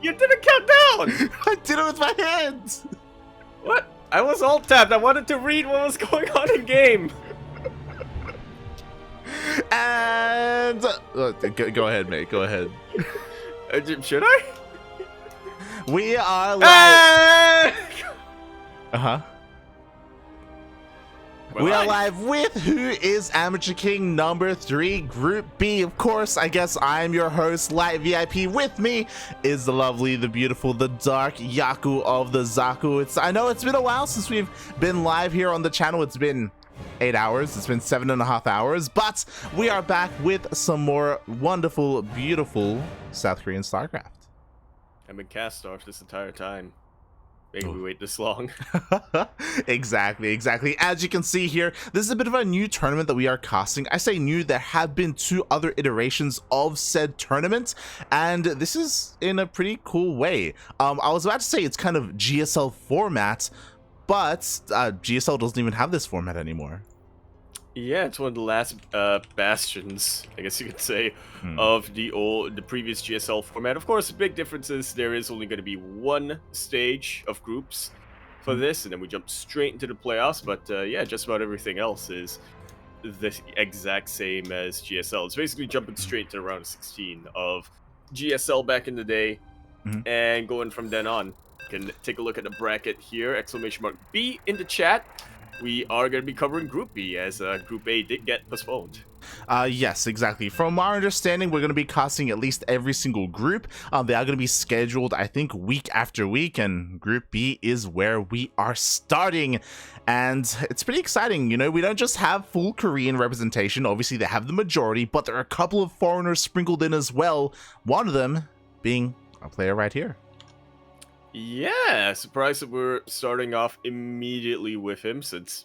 You didn't count down! I did it with my hands! What? I was alt tabbed. I wanted to read what was going on in game. And go ahead, mate. Go ahead. Should I? We are live. Uh-huh. We are live with Who is Amateur King number 3, Group B. Of course, I guess I'm your host, Light VIP. With me is the lovely, the beautiful, the dark Yaku of the Zaku. I know it's been a while since we've been live here on the channel. It's been 8 hours. It's been 7.5 hours, but we are back with some more wonderful, beautiful South Korean StarCraft. I've been cast off this entire time. Maybe we wait this long. Exactly. As you can see here, this is a bit of a new tournament that we are casting. I say new, there have been 2 other iterations of said tournament, and this is in a pretty cool way. I was about to say it's kind of GSL format, but GSL doesn't even have this format anymore. Yeah, it's one of the last bastions, I guess you could say, of the previous GSL format. Of course, the big difference is there is only going to be 1 stage of groups for this, and then we jump straight into the playoffs. But yeah, just about everything else is the exact same as GSL. It's basically jumping straight to round 16 of GSL back in the day, and going from then on. You can take a look at the bracket here, !B in the chat. We are going to be covering Group B, as Group A did get postponed. Yes, exactly. From our understanding, we're going to be casting at least every single group. They are going to be scheduled, I think, week after week, and Group B is where we are starting. And it's pretty exciting, you know, we don't just have full Korean representation. Obviously, they have the majority, but there are a couple of foreigners sprinkled in as well. One of them being our player right here. Yeah, surprised that we're starting off immediately with him since...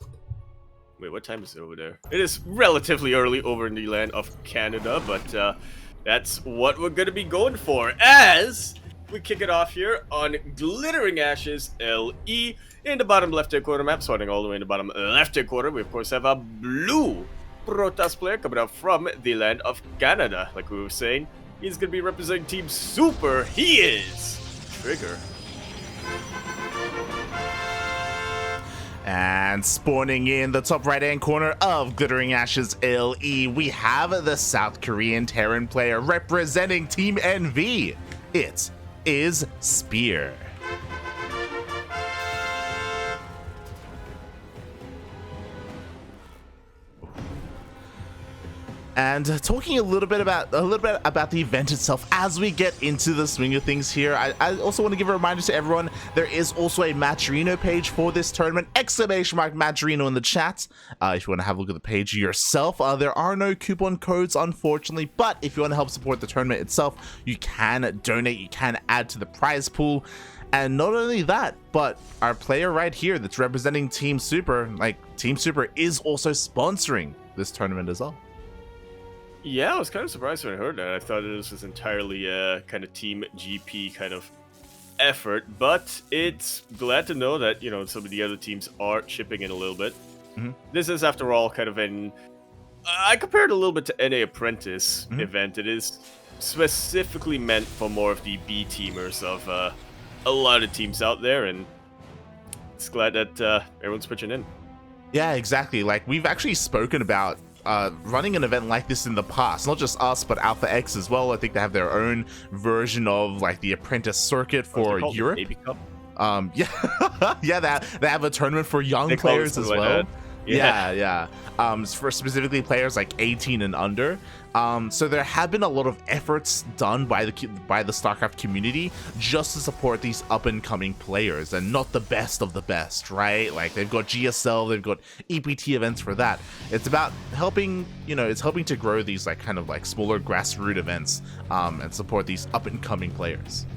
Wait, what time is it over there? It is relatively early over in the land of Canada, but that's what we're going to be going for as we kick it off here on Glittering Ashes LE in the bottom left-hand corner map, starting all the way in the bottom left-hand corner. We, of course, have a blue Protoss player coming out from the land of Canada. Like we were saying, he's going to be representing Team Super. He is Trigger. And spawning in the top right-hand corner of Glittering Ashes LE, we have the South Korean Terran player representing Team NV. It is Spear. And talking a little bit about the event itself as we get into the swing of things here, I also want to give a reminder to everyone, there is also a Matcherino page for this tournament, ! Matcherino in the chat, if you want to have a look at the page yourself. There are no coupon codes, unfortunately, but if you want to help support the tournament itself, you can donate, you can add to the prize pool. And not only that, but our player right here that's representing Team Super, Team Super is also sponsoring this tournament as well. Yeah, I was kind of surprised when I heard that. I thought this was entirely kind of Team GP kind of effort, but it's glad to know that, you know, some of the other teams are chipping in a little bit. This is, after all, kind of an... I compared it a little bit to NA Apprentice event. It is specifically meant for more of the B-teamers of a lot of teams out there, and it's glad that everyone's pitching in. Yeah, exactly. Like, we've actually spoken about running an event like this in the past, not just us but Alpha X as well. I think they have their own version of like the apprentice circuit for Europe. Yeah, they have a tournament for young players as well. Yeah. For specifically players like 18 and under. So there have been a lot of efforts done by the StarCraft community just to support these up-and-coming players, and not the best of the best, right? Like, they've got GSL, they've got EPT events for that. It's about helping, you know, it's helping to grow these like kind of like smaller grassroots events, and support these up-and-coming players.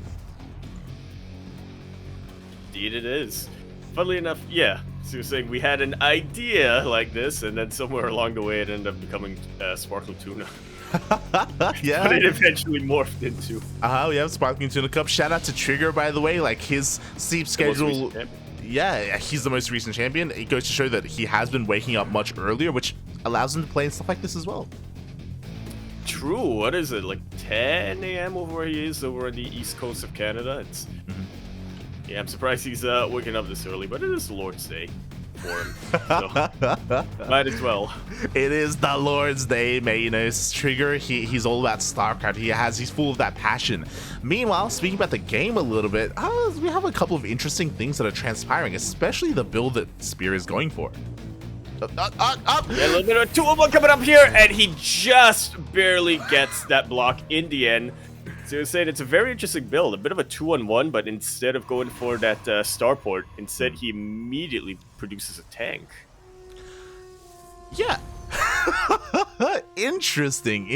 Indeed it is. Funnily enough, yeah. So you're saying we had an idea like this, and then somewhere along the way it ended up becoming Sparkling Tuna. Yeah. But it eventually morphed into. We have Sparkling Tuna Cup. Shout out to Trigger, by the way. Like, his sleep schedule. Yeah, he's the most recent champion. It goes to show that he has been waking up much earlier, which allows him to play and stuff like this as well. true. What is it, like 10 a.m. over where he is, over on the east coast of Canada? It's yeah, I'm surprised he's waking up this early, but it is Lord's Day for him, so might as well. It is the Lord's Day, mate. You know, Trigger, he's all about StarCraft. He's full of that passion. Meanwhile, speaking about the game a little bit, we have a couple of interesting things that are transpiring, especially the build that Spear is going for. Up. Yeah, a little bit of a 2-1 coming up here, and he just barely gets that block in the end. So I was saying it's a very interesting build, a bit of a 2-on-1, but instead of going for that starport, instead he immediately produces a tank. Yeah. interesting.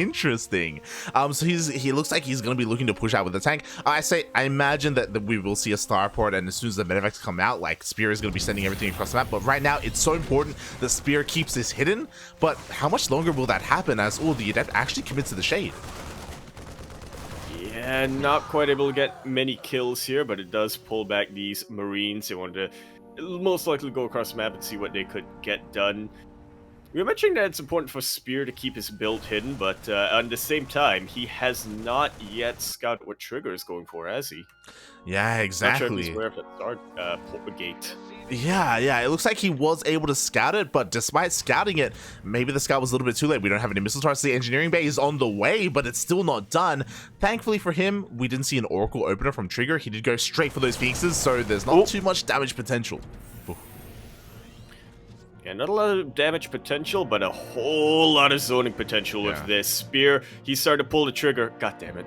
So he looks like he's gonna be looking to push out with the tank. I imagine that we will see a starport, and as soon as the medevacs come out, like, Spear is gonna be sending everything across the map. But right now it's so important that Spear keeps this hidden. But how much longer will that happen as the Adept actually commits to the shade? Yeah, not quite able to get many kills here, but it does pull back these Marines. They wanted to most likely go across the map and see what they could get done. We were mentioning that it's important for Spear to keep his build hidden, but at the same time, he has not yet scouted what Trigger is going for, has he? Yeah, exactly. Not sure if he's aware of that start gate. Yeah, it looks like he was able to scout it, but despite scouting it, maybe the scout was a little bit too late. We don't have any missile turrets. The engineering bay is on the way, but it's still not done. Thankfully for him, we didn't see an Oracle opener from Trigger. He did go straight for those Phoenixes, so there's not too much damage potential. Yeah, not a lot of damage potential, but a whole lot of zoning potential with this. Spear, he started to pull the trigger. God damn it.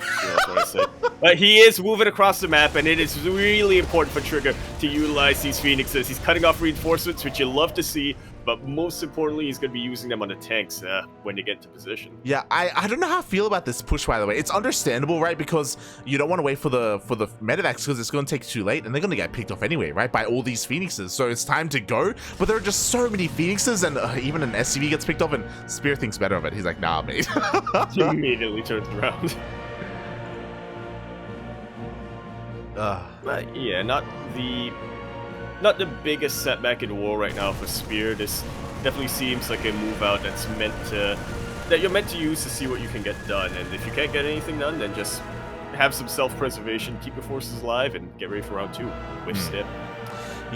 Yeah, that's what I said. But he is moving across the map, and it is really important for Trigger to utilize these Phoenixes. He's cutting off reinforcements, which you love to see, but most importantly, he's going to be using them on the tanks when they get into position. Yeah, I don't know how I feel about this push, by the way. It's understandable, right? Because you don't want to wait for the medevacs, because it's going to take too late, and they're going to get picked off anyway, right? By all these Phoenixes. So it's time to go, but there are just so many Phoenixes, and even an SCV gets picked off, and Spear thinks better of it. He's like, nah, mate. He immediately turns around. But yeah, not the biggest setback in the war right now for Spear. This definitely seems like a move out that's that you're meant to use to see what you can get done. And if you can't get anything done, then just have some self-preservation, keep your forces alive, and get ready for round 2 with Step.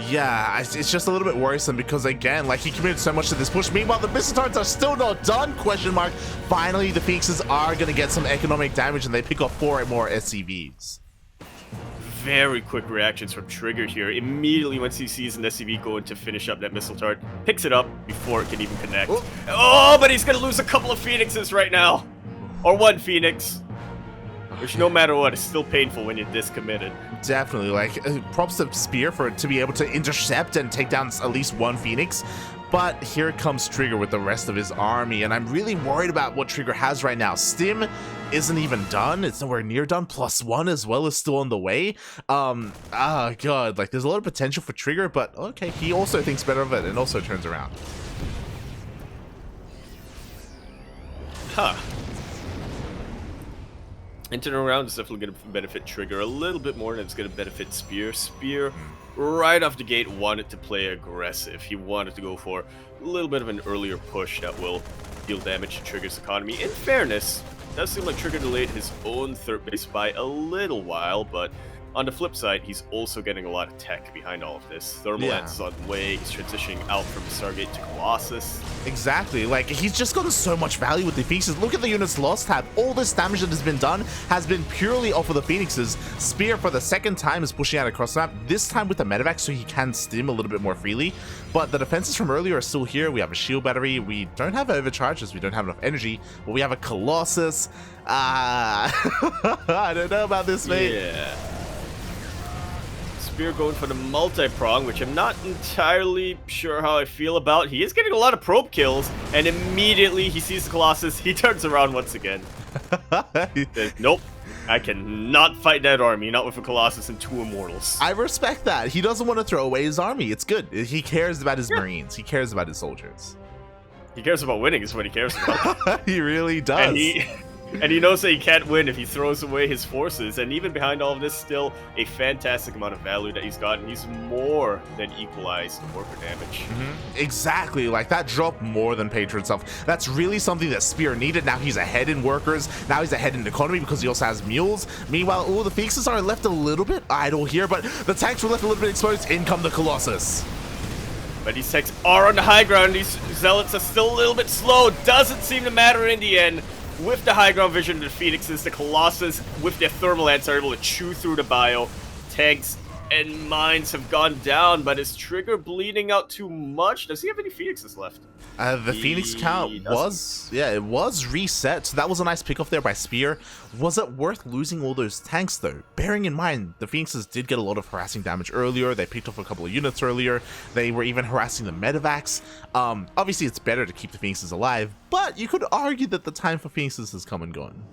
Yeah, it's just a little bit worrisome because, again, like, he committed so much to this push. Meanwhile, the missile turrets are still not done, question mark. Finally, the Phoenixes are going to get some economic damage, and they pick up 4 more SCVs. Very quick reactions from Trigger here. Immediately once he sees an SCV going to finish up that missile turret, picks it up before it can even connect. Oh, but he's going to lose a couple of Phoenixes right now. Or 1 Phoenix. Which, no matter what, is still painful when you're this committed. Definitely. Like, props to Spear for it to be able to intercept and take down at least 1 Phoenix. But here comes Trigger with the rest of his army, and I'm really worried about what Trigger has right now. Stim isn't even done. It's nowhere near done. +1 as well is still on the way. God, like, there's a lot of potential for Trigger, but okay, he also thinks better of it and also turns around. Huh. And turning around is definitely going to benefit Trigger a little bit more than it's going to benefit Spear. Spear, right off the gate, wanted to play aggressive. He wanted to go for a little bit of an earlier push that will deal damage to Trigger's economy. In fairness, it does seem like Trigger delayed his own third base by a little while, but on the flip side, he's also getting a lot of tech behind all of this. Thermal Lance is on the way, he's transitioning out from Stargate to Colossus. Exactly, like, he's just gotten so much value with the Phoenixes. Look at the units lost tab. All this damage that has been done has been purely off of the Phoenixes. Spear, for the second time, is pushing out across the map, this time with the medevac, so he can stim a little bit more freely. But the defenses from earlier are still here. We have a shield battery, we don't have overcharges, we don't have enough energy, but we have a Colossus. I don't know about this, mate. Yeah. Spear going for the multi-prong, which I'm not entirely sure how I feel about. He is getting a lot of probe kills, and immediately he sees the Colossus, he turns around once again. Says, nope, I cannot fight that army, not with a Colossus and 2 Immortals. I respect that. He doesn't want to throw away his army. It's good. He cares about his Marines. He cares about his soldiers. He cares about winning is what he cares about. He really does. And And he knows that he can't win if he throws away his forces. And even behind all of this, still a fantastic amount of value that he's gotten. He's more than equalized worker damage. Exactly, like that drop more than paid for itself. That's really something that Spear needed. Now he's ahead in workers. Now he's ahead in economy because he also has mules. Meanwhile, the Phoenixes are left a little bit idle here, but the tanks were left a little bit exposed. In come the Colossus. But these tanks are on the high ground. These Zealots are still a little bit slow. Doesn't seem to matter in the end. With the high ground vision of the Phoenixes, the Colossus, with their thermal ants, are able to chew through the bio. Tanks and mines have gone down, but is Trigger bleeding out too much? Does he have any Phoenixes left? The Phoenix count was reset, so that was a nice pick off there by Spear. Was it worth losing all those tanks though? Bearing in mind, the Phoenixes did get a lot of harassing damage earlier. They picked off a couple of units earlier. They were even harassing the medevacs. Obviously it's better to keep the Phoenixes alive, but you could argue that the time for Phoenixes has come and gone.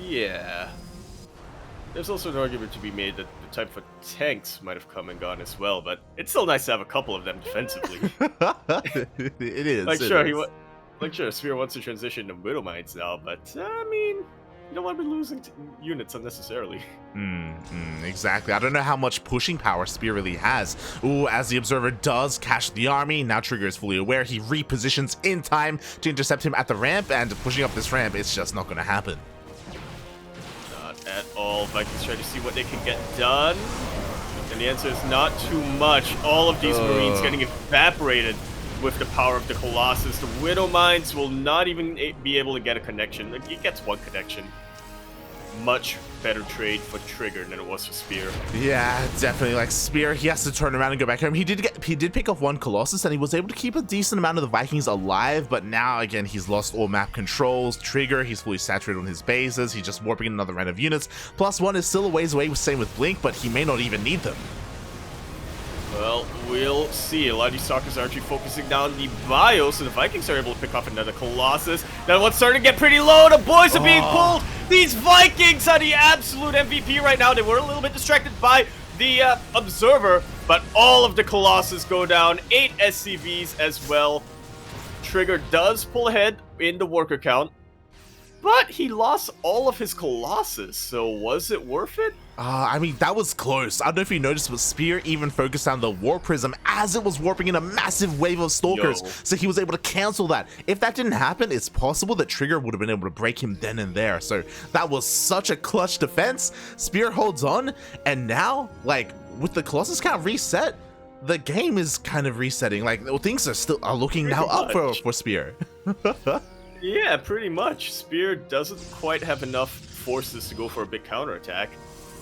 Yeah. There's also an argument to be made that the time for tanks might have come and gone as well, but it's still nice to have a couple of them defensively. It is. Like, sure, Spear wants to transition to Widow Mines now, but, I mean, you don't want to be losing units unnecessarily. Exactly. I don't know how much pushing power Spear really has. Ooh, as the Observer does catch the army, now Trigger is fully aware. He repositions in time to intercept him at the ramp, and pushing up this ramp, it's just not going to happen. At all. Vikings try to see what they can get done, and the answer is not too much. All of these Marines getting evaporated with the power of the Colossus. The Widow Mines will not even be able to get a connection. Like, he gets one connection. Much better trade for Trigger than it was for Spear. Yeah, definitely. Like Spear, he has to turn around and go back home. He did pick off one Colossus, and he was able to keep a decent amount of the Vikings alive, but now again he's lost all map controls. Trigger, he's fully saturated on his bases. He's just warping another round of units. +1 is still a ways away, same with Blink, but he may not even need them. Well, we'll see. A lot of these stalkers are actually focusing down the bio, so the Vikings are able to pick off another Colossus. That one's starting to get pretty low. The boys are being pulled. These Vikings are the absolute MVP right now. They were a little bit distracted by the Observer, but all of the Colossus go down. 8 SCVs as well. Trigger does pull ahead in the worker count, but he lost all of his Colossus, so was it worth it? I mean, that was close. I don't know if you noticed, but Spear even focused on the Warp Prism as it was warping in a massive wave of Stalkers, so he was able to cancel that. If that didn't happen, it's possible that Trigger would have been able to break him then and there, so that was such a clutch defense. Spear holds on, and now, like, with the Colossus count reset, the game is kind of resetting. Like, things are looking now up for Spear. Yeah, pretty much. Spear doesn't quite have enough forces to go for a big counterattack.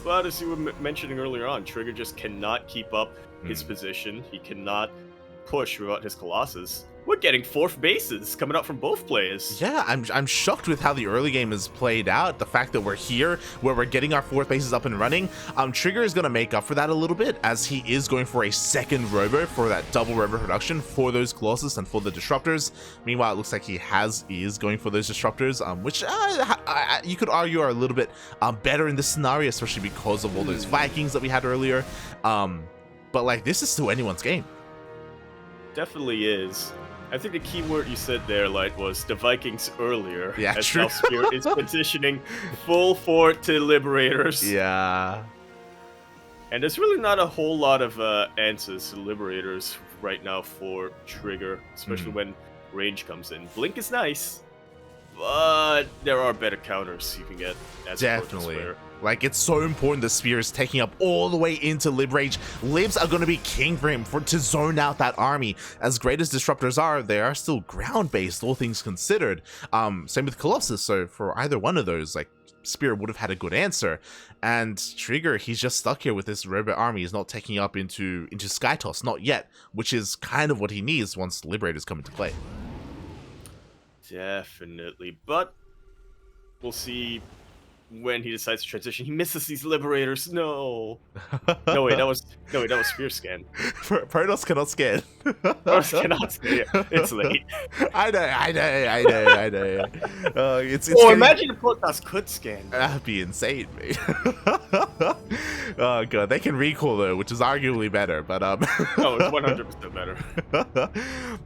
But as you were mentioning earlier on, Trigger just cannot keep up his position. He cannot push without his Colossus. We're getting 4th bases coming up from both players. Yeah, I'm shocked with how the early game is played out. The fact that we're here, where we're getting our 4th bases up and running. Trigger is going to make up for that a little bit, as he is going for a second robo for that double robo production for those Colossus and for the Disruptors. Meanwhile, it looks like he is going for those Disruptors, which you could argue are a little bit better in this scenario, especially because of all those Vikings that we had earlier. But like, this is still anyone's game. Definitely is. I think the key word you said there, Light, was the Vikings earlier. Yeah, as true. now Spear is petitioning full fort to Liberators. Yeah. And there's really not a whole lot of answers to Liberators right now for Trigger, especially when range comes in. Blink is nice, but there are better counters you can get as a Protospear player. Like, it's so important the Spear is taking up all the way into Lib Rage. Libs are going to be king for him to zone out that army. As great as Disruptors are, they are still ground-based, all things considered. Same with Colossus, so for either one of those, like, Spear would have had a good answer. And Trigger, he's just stuck here with this robot army. He's not taking up into Skytoss, not yet, which is kind of what he needs once Liberators come into play. Definitely, but we'll see when he decides to transition. He misses these liberators. No. No wait, that was Spear Scan. Protoss cannot scan. Protoss cannot scan. It's late. I know. It's Oh, getting... imagine if Protoss could scan. That'd be insane, mate. Oh god, they can recall though, which is arguably better. But Oh, it's 100% better.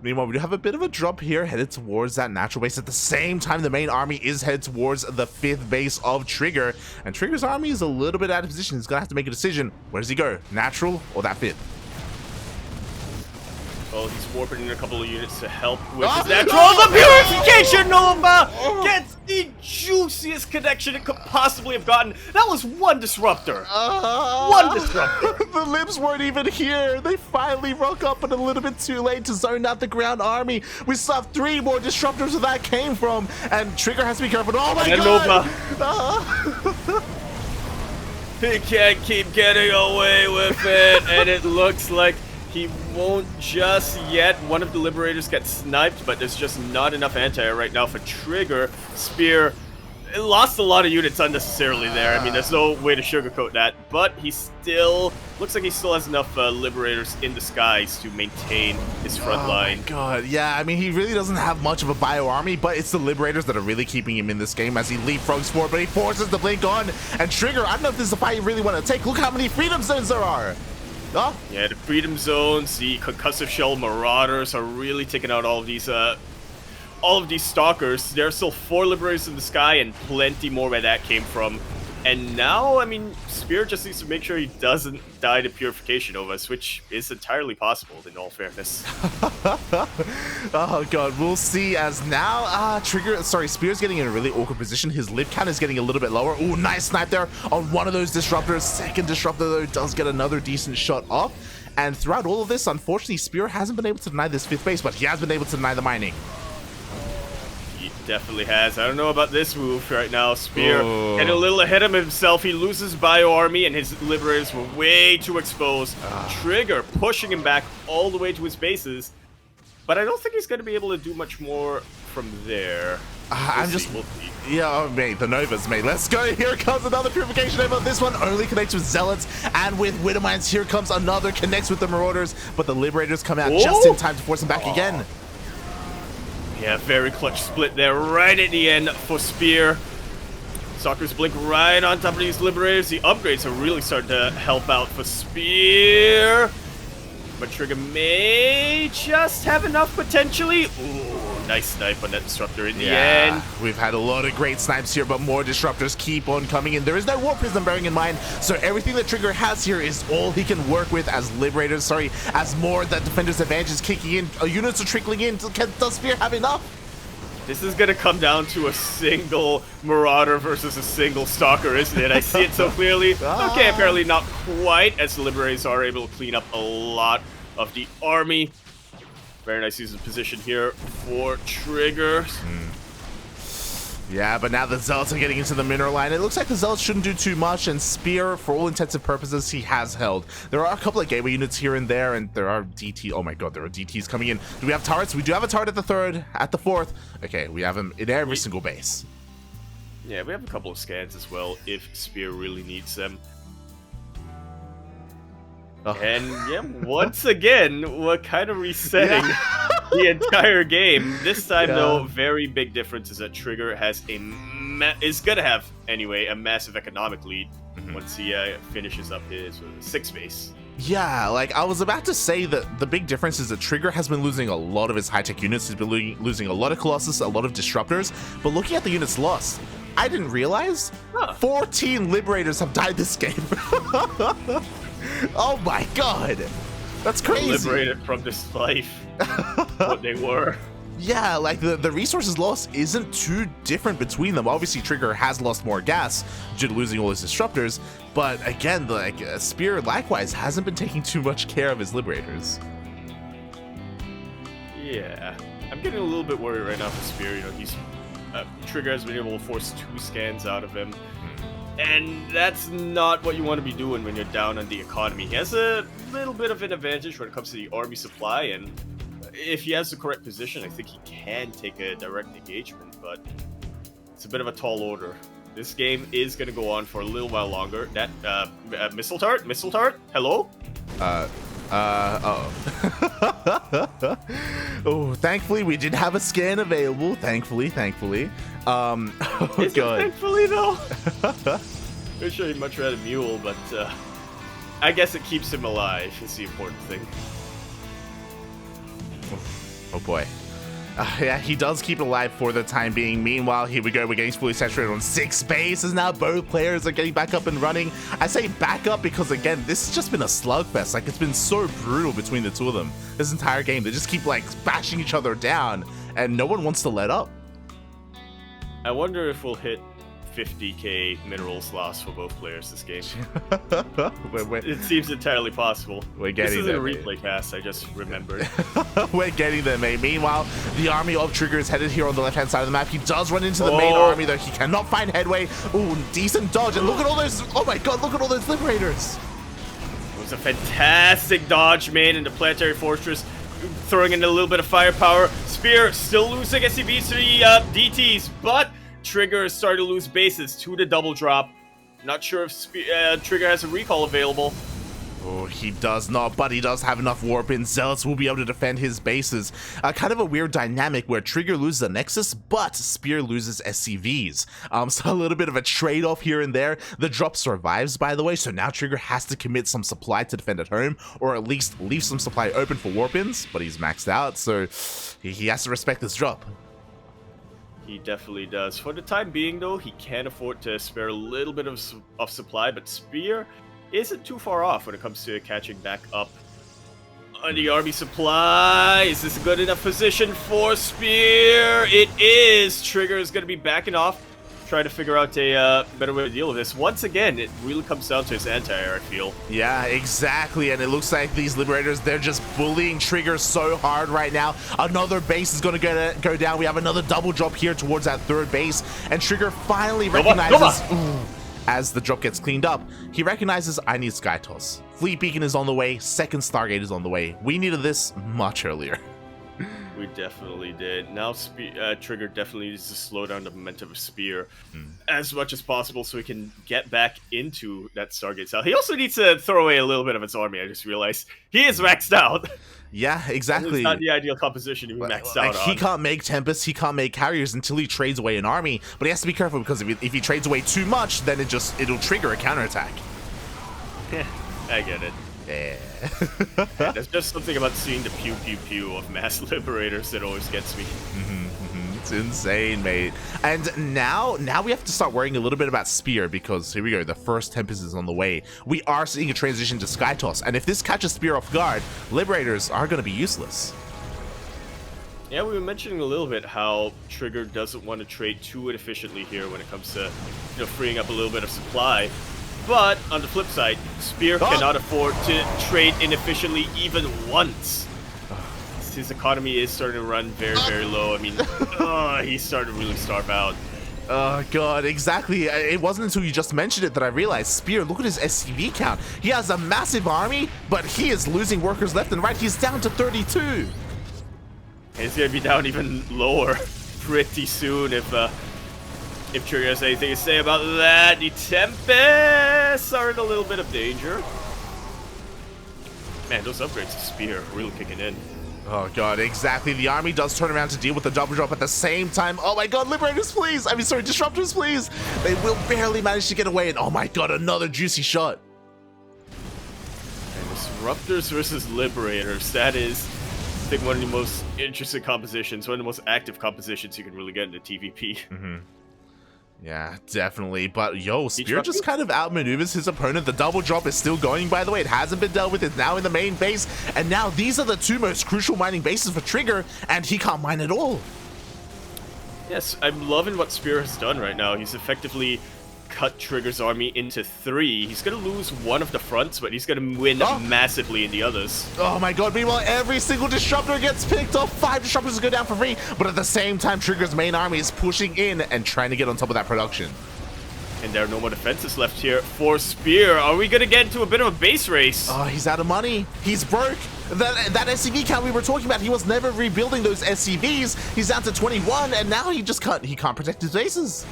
Meanwhile, we do have a bit of a drop here, headed towards that natural base. At the same time, the main army is headed towards the 5th base of Trigger, and Trigger's army is a little bit out of position. He's gonna have to make a decision. Where does he go? Natural or that 5th? Well, he's warping in a couple of units to help with his natural. The purification Nova gets the juiciest connection it could possibly have gotten. That was one disruptor. One disruptor. The libs weren't even here. They finally woke up, but a little bit too late to zone out the ground army. We still have 3 more disruptors where that came from, and Trigger has to be careful. Oh my god! Nova. He can't keep getting away with it, and it looks like he won't just yet. One of the Liberators gets sniped, but there's just not enough anti-air right now for Trigger. Spear lost a lot of units unnecessarily there. I mean, there's no way to sugarcoat that, but he still looks like he still has enough Liberators in the skies to maintain his front line. Oh my god, yeah, I mean, he really doesn't have much of a bio army, but it's the Liberators that are really keeping him in this game as he leapfrogs forward, but he forces the blink on, and Trigger, I don't know if this is a fight you really want to take. Look how many freedom zones there are. Oh. Yeah, the freedom zones, the concussive shell marauders are really taking out all of these stalkers. There are still 4 liberators in the sky and plenty more where that came from. And now, I mean, Spear just needs to make sure he doesn't die to purification of us, which is entirely possible in all fairness. Oh god, we'll see as now Spear's getting in a really awkward position. His lip count is getting a little bit lower. Ooh, nice snipe there on one of those disruptors. Second disruptor though does get another decent shot off. And throughout all of this, unfortunately, Spear hasn't been able to deny this 5th base, but he has been able to deny the mining. He definitely has. I don't know about this move right now. Spear getting a little ahead of himself. He loses bio army and his liberators were way too exposed. Trigger pushing him back all the way to his bases. But I don't think he's going to be able to do much more from there. We'll see. Yeah, oh, mate, the Novas, mate. Let's go. Here comes another purification Nova. This one only connects with Zealots and with Widowmines. Here comes another connects with the Marauders, but the Liberators come out just in time to force him back again. Yeah, very clutch split there right at the end for Spear. Stalkers blink right on top of these Liberators. The upgrades are really starting to help out for Spear. But Trigger may just have enough potentially. Ooh, nice snipe on that disruptor in the end. We've had a lot of great snipes here, but more disruptors keep on coming in. There is no War Prism bearing in mind, so everything that Trigger has here is all he can work with as Liberators, as more that Defender's Advantage is kicking in. Units are trickling in. Does Spear have enough? This is going to come down to a single Marauder versus a single Stalker, isn't it? I see it so clearly. Okay, apparently not quite, as the Liberators are able to clean up a lot of the army. Very nice use of position here for Trigger. Yeah, but now the Zealots are getting into the mineral line. It looks like the Zealots shouldn't do too much, and Spear, for all intensive purposes, he has held. There are a couple of gateway units here and there, and there are DT. Oh my god, there are DTs coming in. Do we have turrets? We do have a turret at the 3rd, at the 4th. Okay, we have them in every single base. Yeah, we have a couple of scans as well, if Spear really needs them. And yeah, once again, we're kind of resetting the entire game. This time, though, very big difference is that Trigger has is gonna have anyway a massive economic lead once he finishes up his 6th base. Yeah, like I was about to say that the big difference is that Trigger has been losing a lot of his high-tech units. He's been losing a lot of Colossus, a lot of Disruptors. But looking at the units lost, I didn't realize 14 Liberators have died this game. Oh my god, that's crazy. Liberated from this life, what they were. Yeah, like the resources lost isn't too different between them. Obviously, Trigger has lost more gas due to losing all his disruptors, but again, like Spear likewise hasn't been taking too much care of his Liberators. Yeah, I'm getting a little bit worried right now for Spear. You know, he's Trigger has been able to force 2 scans out of him. And that's not what you want to be doing when you're down on the economy. He has a little bit of an advantage when it comes to the army supply, and if he has the correct position, I think he can take a direct engagement, but it's a bit of a tall order. This game is going to go on for a little while longer. That missile tart, hello? Oh, thankfully we did have a scan available. Thankfully. Oh god. Thankfully though. I'm sure he'd much rather mule, but I guess it keeps him alive is the important thing. Oh boy. Yeah, he does keep it alive for the time being. Meanwhile, here we go. We're getting fully saturated on 6 bases now. Both players are getting back up and running. I say back up because, again, this has just been a slugfest. Like, it's been so brutal between the two of them this entire game. They just keep, like, bashing each other down, and no one wants to let up. I wonder if we'll hit 50k minerals lost for both players this game. It seems entirely possible. We're getting this there, isn't a replay cast, I just remembered. We're getting there, mate. Meanwhile, the army of Trigger is headed here on the left-hand side of the map. He does run into the main army, though. He cannot find headway. Ooh, decent dodge. And look at all those... Oh my god, look at all those Liberators. It was a fantastic dodge, man, in the Planetary Fortress. Throwing in a little bit of firepower. Spear still losing SCVs to the DTs, but Trigger is starting to lose bases to the double drop. Not sure if Trigger has a recall available. Oh, he does not, but he does have enough warp in. Zealots will be able to defend his bases. Kind of a weird dynamic where Trigger loses the Nexus, but Spear loses SCVs. So a little bit of a trade-off here and there. The drop survives, by the way, so now Trigger has to commit some supply to defend at home, or at least leave some supply open for warp-ins, but he's maxed out, so he has to respect this drop. He definitely does. For the time being, though, he can afford to spare a little bit of supply, but Spear isn't too far off when it comes to catching back up on the army supply. Is this a good enough position for Spear? It is. Trigger is going to be backing off, trying to figure out a better way to deal with this. Once again, it really comes down to his anti-air, I feel. Yeah, exactly, and it looks like these Liberators, they're just bullying Trigger so hard right now. Another base is going to go down. We have another double drop here towards that third base, and Trigger finally recognizes... Ooh, as the drop gets cleaned up, he recognizes, I need Sky Toss. Fleet Beacon is on the way, second Stargate is on the way. We needed this much earlier. We definitely did. Now Trigger definitely needs to slow down the momentum of Spear as much as possible so he can get back into that Stargate cell. He also needs to throw away a little bit of his army, I just realized. He is maxed out. Yeah, exactly. It's not the ideal composition to be maxed out on. He can't make Tempests, he can't make Carriers until he trades away an army, but he has to be careful because if he trades away too much, then it'll trigger a counterattack. I get it. Yeah. There's just something about seeing the pew pew pew of mass liberators that always gets me. It's insane, mate. And now we have to start worrying a little bit about Spear because here we go, the first Tempest is on the way. We are seeing a transition to Sky Toss, and if this catches Spear off guard, Liberators are going to be useless. Yeah, we were mentioning a little bit how Trigger doesn't want to trade too inefficiently here when it comes to, freeing up a little bit of supply. But on the flip side, Spear cannot afford to trade inefficiently even once. His economy is starting to run very, very low. I mean, he's starting to really starve out. Oh god, exactly. It wasn't until you just mentioned it that I realized Spear, look at his SCV count. He has a massive army, but he is losing workers left and right. He's down to 32. And he's gonna be down even lower pretty soon if Trigger has anything to say about that. The Tempests are in a little bit of danger. Man, those upgrades to Spear are really kicking in. Oh god, exactly. The army does turn around to deal with the double drop at the same time. Oh my god, Liberators, please! I mean, sorry, Disruptors, please! They will barely manage to get away, and oh my god, another juicy shot. And Disruptors versus Liberators, that is, I think, one of the most interesting compositions, one of the most active compositions you can really get in the TVP. Yeah, definitely. But yo, Spear just kind of outmaneuvers his opponent. The double drop is still going, by the way. It hasn't been dealt with. It's now in the main base. And now these are the two most crucial mining bases for Trigger, and he can't mine at all. Yes, I'm loving what Spear has done right now. He's effectively cut Trigger's army into 3. He's going to lose one of the fronts, but he's going to win massively in the others. Oh my god, meanwhile, every single Disruptor gets picked off. 5 Disruptors go down for free, but at the same time, Trigger's main army is pushing in and trying to get on top of that production. And there are no more defenses left here for Spear. Are we going to get into a bit of a base race? Oh, he's out of money. He's broke. That SCV count we were talking about, he was never rebuilding those SCVs. He's down to 21, and now he can't protect his bases.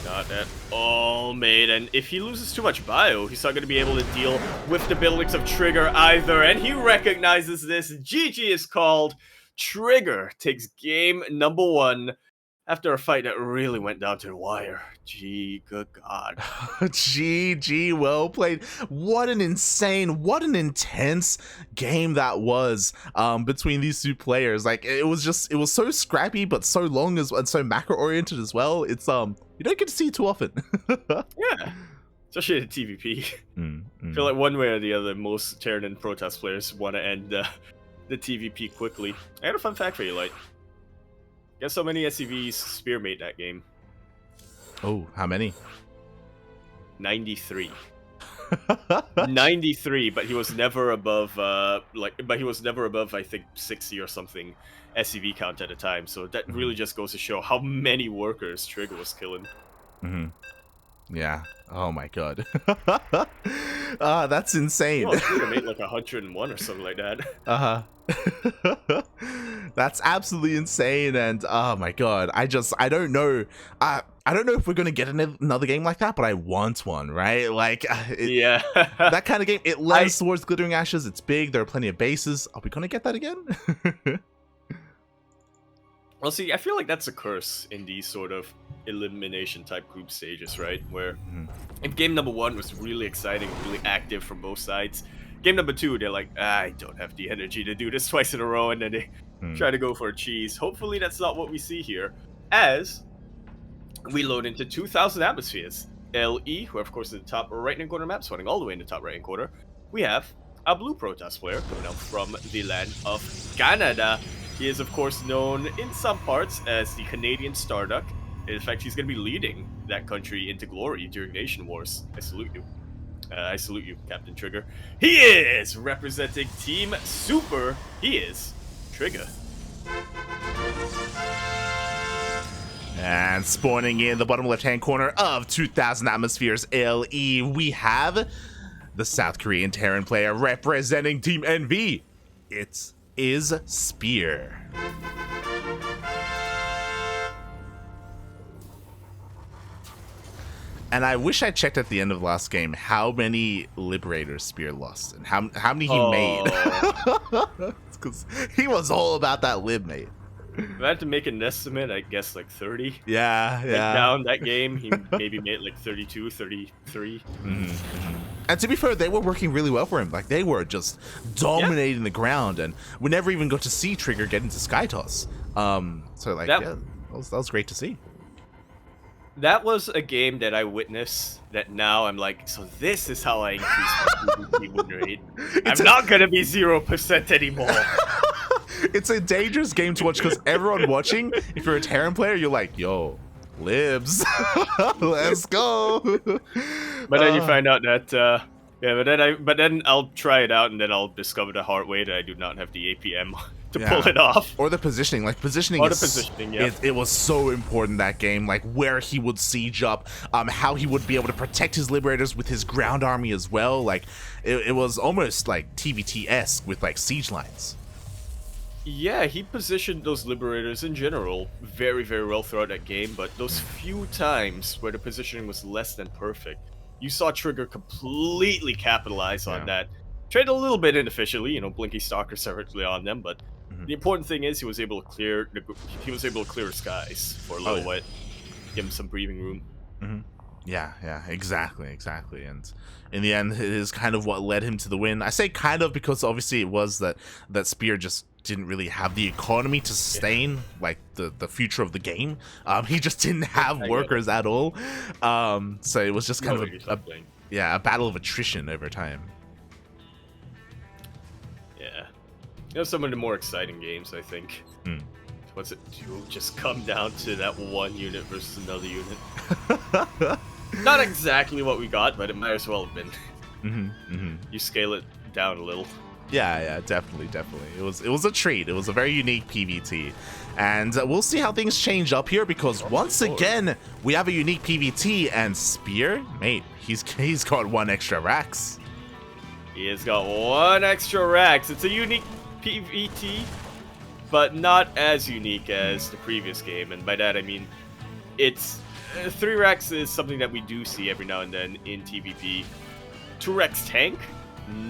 Not at all, mate. And if he loses too much bio, he's not going to be able to deal with the buildings of Trigger either. And he recognizes this. GG is called. Trigger takes game number 1 after a fight that really went down to the wire. Gee, good God. GG, well played. What an intense game that was between these two players. Like, it was so scrappy, but so long and so macro oriented as well. It's you don't get to see it too often. Yeah, especially at TVP. I feel like one way or the other, most Terran and Protoss players want to end the TVP quickly. I got a fun fact for you, Light. Guess how many SCVs spearmate that game? Oh, how many? 93. 93, but he was never above I think 60 or something SCV count at a time. So that really just goes to show how many workers Trigger was killing. Yeah. Oh my God. That's insane. Trigger made like 101 or something like that. That's absolutely insane. And oh my God, I don't know. I don't know if we're gonna get another game like that, but I want one, right? Like, yeah, that kind of game. It lends towards Glittering Ashes. It's big. There are plenty of bases. Are we gonna get that again? Well, see, I feel like that's a curse in these sort of elimination type group stages, right? Where if game number 1 was really exciting, really active from both sides, game number 2, they're like, I don't have the energy to do this twice in a row, and then they try to go for a cheese. Hopefully that's not what we see here, as we load into 2,000 atmospheres. LE, who are of course in the top right-hand corner map, spawning all the way in the top right-hand corner. We have a blue Protoss player coming out from the land of Canada. He is of course known in some parts as the Canadian Starduck. In fact, he's going to be leading that country into glory during Nation Wars. I salute you. I salute you, Captain Trigger. He is representing Team Super. He is Trigger. And spawning in the bottom left-hand corner of 2,000 atmospheres LE, we have the South Korean Terran player representing Team NV. It is Spear. And I wish I checked at the end of the last game how many Liberators Spear lost and how many he made. Because he was all about that lib, mate. If I had to make an estimate, I guess like 30. Yeah. Down that game, he maybe made like 32, 33. And to be fair, they were working really well for him. Like, they were just dominating the ground, and we never even got to see Trigger get into Sky Toss. So like, that was great to see. That was a game that I witnessed that now I'm like, so this is how I increase my PvP win rate. I'm not going to be 0% anymore. It's a dangerous game to watch because everyone watching, if you're a Terran player, you're like, yo, libs, let's go. But then you find out that, but then I'll try it out and then I'll discover the hard way that I do not have the APM to pull it off. Or the positioning, like positioning. It was so important that game, like where he would siege up, how he would be able to protect his Liberators with his ground army as well. Like it was almost like TVT-esque with like siege lines. Yeah, he positioned those Liberators in general very, very well throughout that game, but those few times where the positioning was less than perfect, you saw Trigger completely capitalize on that. Tried a little bit inefficiently, you know, Blinky Stalkers directly on them, but the important thing is he was able to clear skies for a little bit, give him some breathing room. Yeah, exactly. And in the end, it is kind of what led him to the win. I say kind of because obviously it was that Spear just didn't really have the economy to sustain like the future of the game. He just didn't have workers at all. So it was just kind of a battle of attrition over time. Yeah, you know, some of the more exciting games, I think. What's it do? Just come down to that one unit versus another unit. Not exactly what we got, but it might as well have been. You scale it down a little. Yeah, definitely. It was a treat. It was a very unique PVT, and we'll see how things change up here because once again we have a unique PVT and Spear, mate, he's got one extra Rax. He has got one extra Rax. It's a unique PVT, but not as unique as the previous game, and by that I mean it's 3 racks is something that we do see every now and then in TVP. 2 racks tank?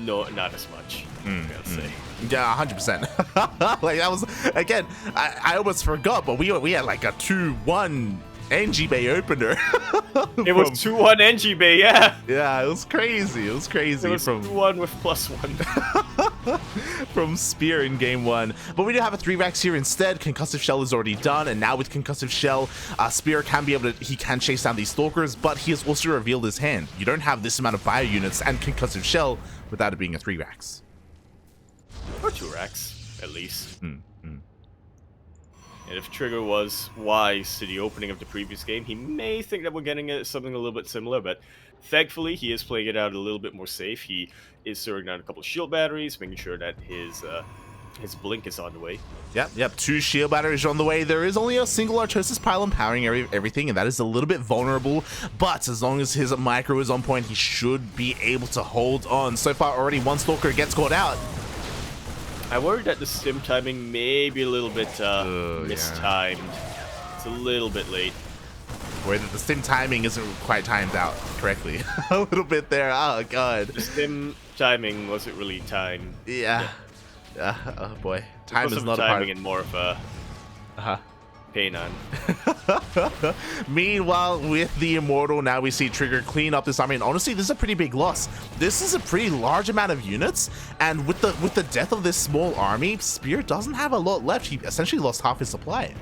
No, not as much. I gotta say. Yeah, 100%. Like that was again. I almost forgot, but we had like a 2-1 NG Bay opener. It was 2-1 NG Bay, yeah. Yeah, it was crazy. It was crazy. It was from 2-1 with +1 from Spear in game 1. But we do have a 3 racks here instead. Concussive Shell is already done, and now with Concussive Shell, Spear can be able to he can chase down these stalkers, but he has also revealed his hand. You don't have this amount of bio units and Concussive Shell without it being a 3 racks. or 2 racks at least. And if Trigger was wise to the opening of the previous game, he may think that we're getting something a little bit similar, but thankfully he is playing it out a little bit more safe. He is throwing down a couple of shield batteries, making sure that his blink is on the way. Yep, 2 shield batteries are on the way. There is only a single Artosis pylon powering everything, and that is a little bit vulnerable, but as long as his micro is on point, he should be able to hold on. So far, already 1 stalker gets caught out. I worry that the stim timing may be a little bit mistimed. Yeah. It's a little bit late. Where the stim timing isn't quite timed out correctly. A little bit there. Oh, God. The stim timing wasn't really timed. Yeah. Oh, boy. Time is not a part timing and more of a pain on. Meanwhile, with the Immortal, now we see Trigger clean up this army, and honestly, this is a pretty big loss. This is a pretty large amount of units, and with the death of this small army, Spear doesn't have a lot left. He essentially lost half his supply.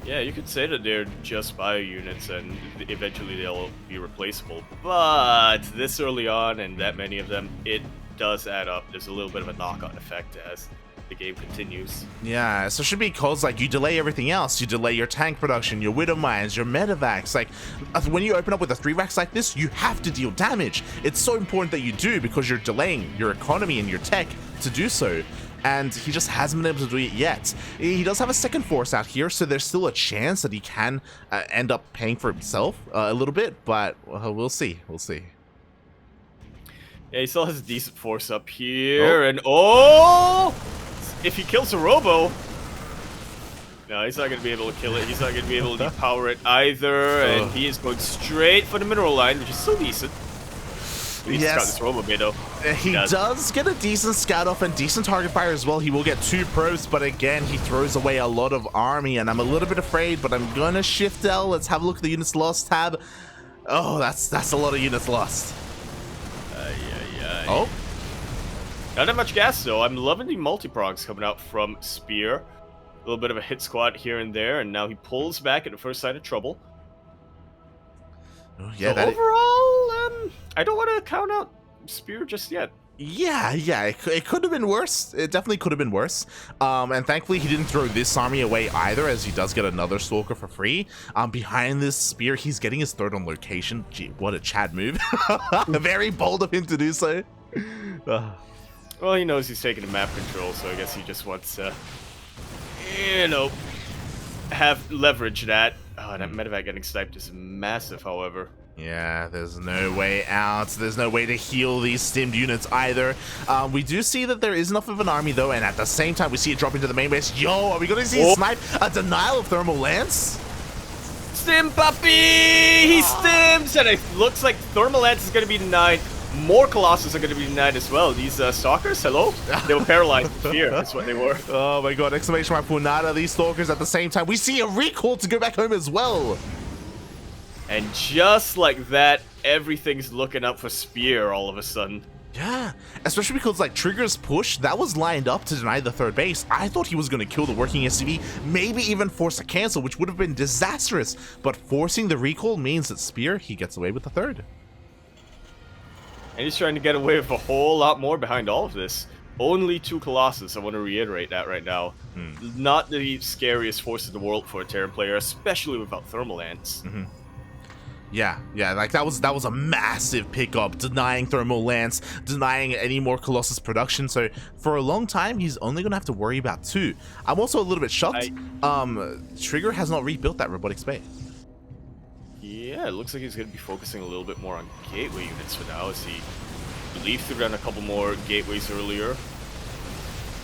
Yeah, you could say that they're just bio units, and eventually they'll be replaceable. But this early on, and that many of them, it does add up. There's a little bit of a knock-on effect as the game continues. Yeah, especially because like you delay everything else. You delay your tank production, your widow mines, your medevacs. Like when you open up with a 3 racks like this, you have to deal damage. It's so important that you do because you're delaying your economy and your tech to do so. And he just hasn't been able to do it yet. He does have a second force out here, so there's still a chance that he can end up paying for himself a little bit, but we'll see. We'll see. Yeah, he still has a decent force up here, and if he kills a Robo, no, he's not going to be able to kill it. He's not going to be able to depower it either, and he is going straight for the mineral line, which is still decent. Yes. This Robo though. He does get a decent scout off and decent target fire as well. He will get 2 probes, but again, he throws away a lot of army, and I'm a little bit afraid, but I'm going to shift L. Let's have a look at the units lost tab. Oh, that's a lot of units lost. Oh. Not that much gas, though. I'm loving the multi-progs coming out from Spear. A little bit of a hit squad here and there, and now he pulls back at the first sign of trouble. Oh, yeah, so overall, I don't want to count out Spear just yet. Yeah, it could have been worse. It definitely could have been worse. And thankfully, he didn't throw this army away either, as he does get another Stalker for free. Behind this Spear, he's getting his 3rd on location. Gee, what a Chad move. Very bold of him to do so. Well, he knows he's taking the map control, so I guess he just wants to, have leverage that. Oh, that medevac getting sniped is massive, however. Yeah, there's no way out. There's no way to heal these stimmed units either. We do see that there is enough of an army, though, and at the same time, we see it drop into the main base. Yo, are we going to see a snipe? A denial of thermal lance? Stim puppy! He stims! And it looks like thermal lance is going to be denied. More Colossus are going to be denied as well. These Stalkers, hello? They were paralyzed in fear. That's what they were. Oh my god, exclamation mark Punada, these Stalkers at the same time. We see a recall to go back home as well. And just like that, everything's looking up for Spear all of a sudden. Yeah, especially because like Trigger's push, that was lined up to deny the 3rd base. I thought he was going to kill the working SCV, maybe even force a cancel, which would have been disastrous. But forcing the recall means that Spear, he gets away with the 3rd. And he's trying to get away with a whole lot more behind all of this. Only 2 Colossus, I want to reiterate that right now. Not the scariest force in the world for a Terran player, especially without thermal lance. Yeah, like that was a massive pickup, denying thermal lance, denying any more Colossus production. So for a long time, he's only gonna have to worry about 2. I'm also a little bit shocked. Trigger has not rebuilt that robotic space. Yeah, it looks like he's gonna be focusing a little bit more on gateway units for now, as he, I believe, threw down a couple more gateways earlier.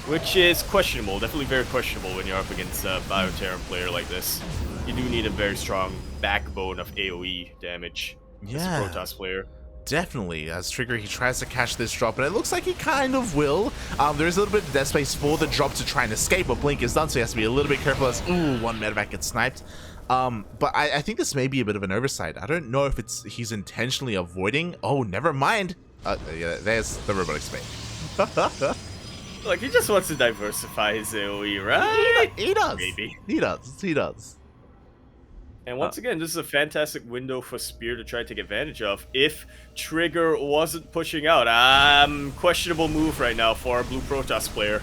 which is questionable. Definitely very questionable when you're up against a Bioterran player like this. You do need a very strong backbone of AoE damage as a Yeah. Protoss player. Definitely, as Trigger, he tries to catch this drop, and it looks like he kind of will. There's a little bit of death space for the drop to try and escape, but Blink is done, so he has to be a little bit careful as, ooh, one medevac gets sniped. But I think this may be a bit of an oversight. I don't know if he's intentionally avoiding. Oh, never mind. Yeah, there's the robotic spade. Look, he just wants to diversify his AoE, right? He does. Maybe. He does. He does. And once again, this is a fantastic window for Spear to try to take advantage of if Trigger wasn't pushing out. Questionable move right now for our Blue Protoss player.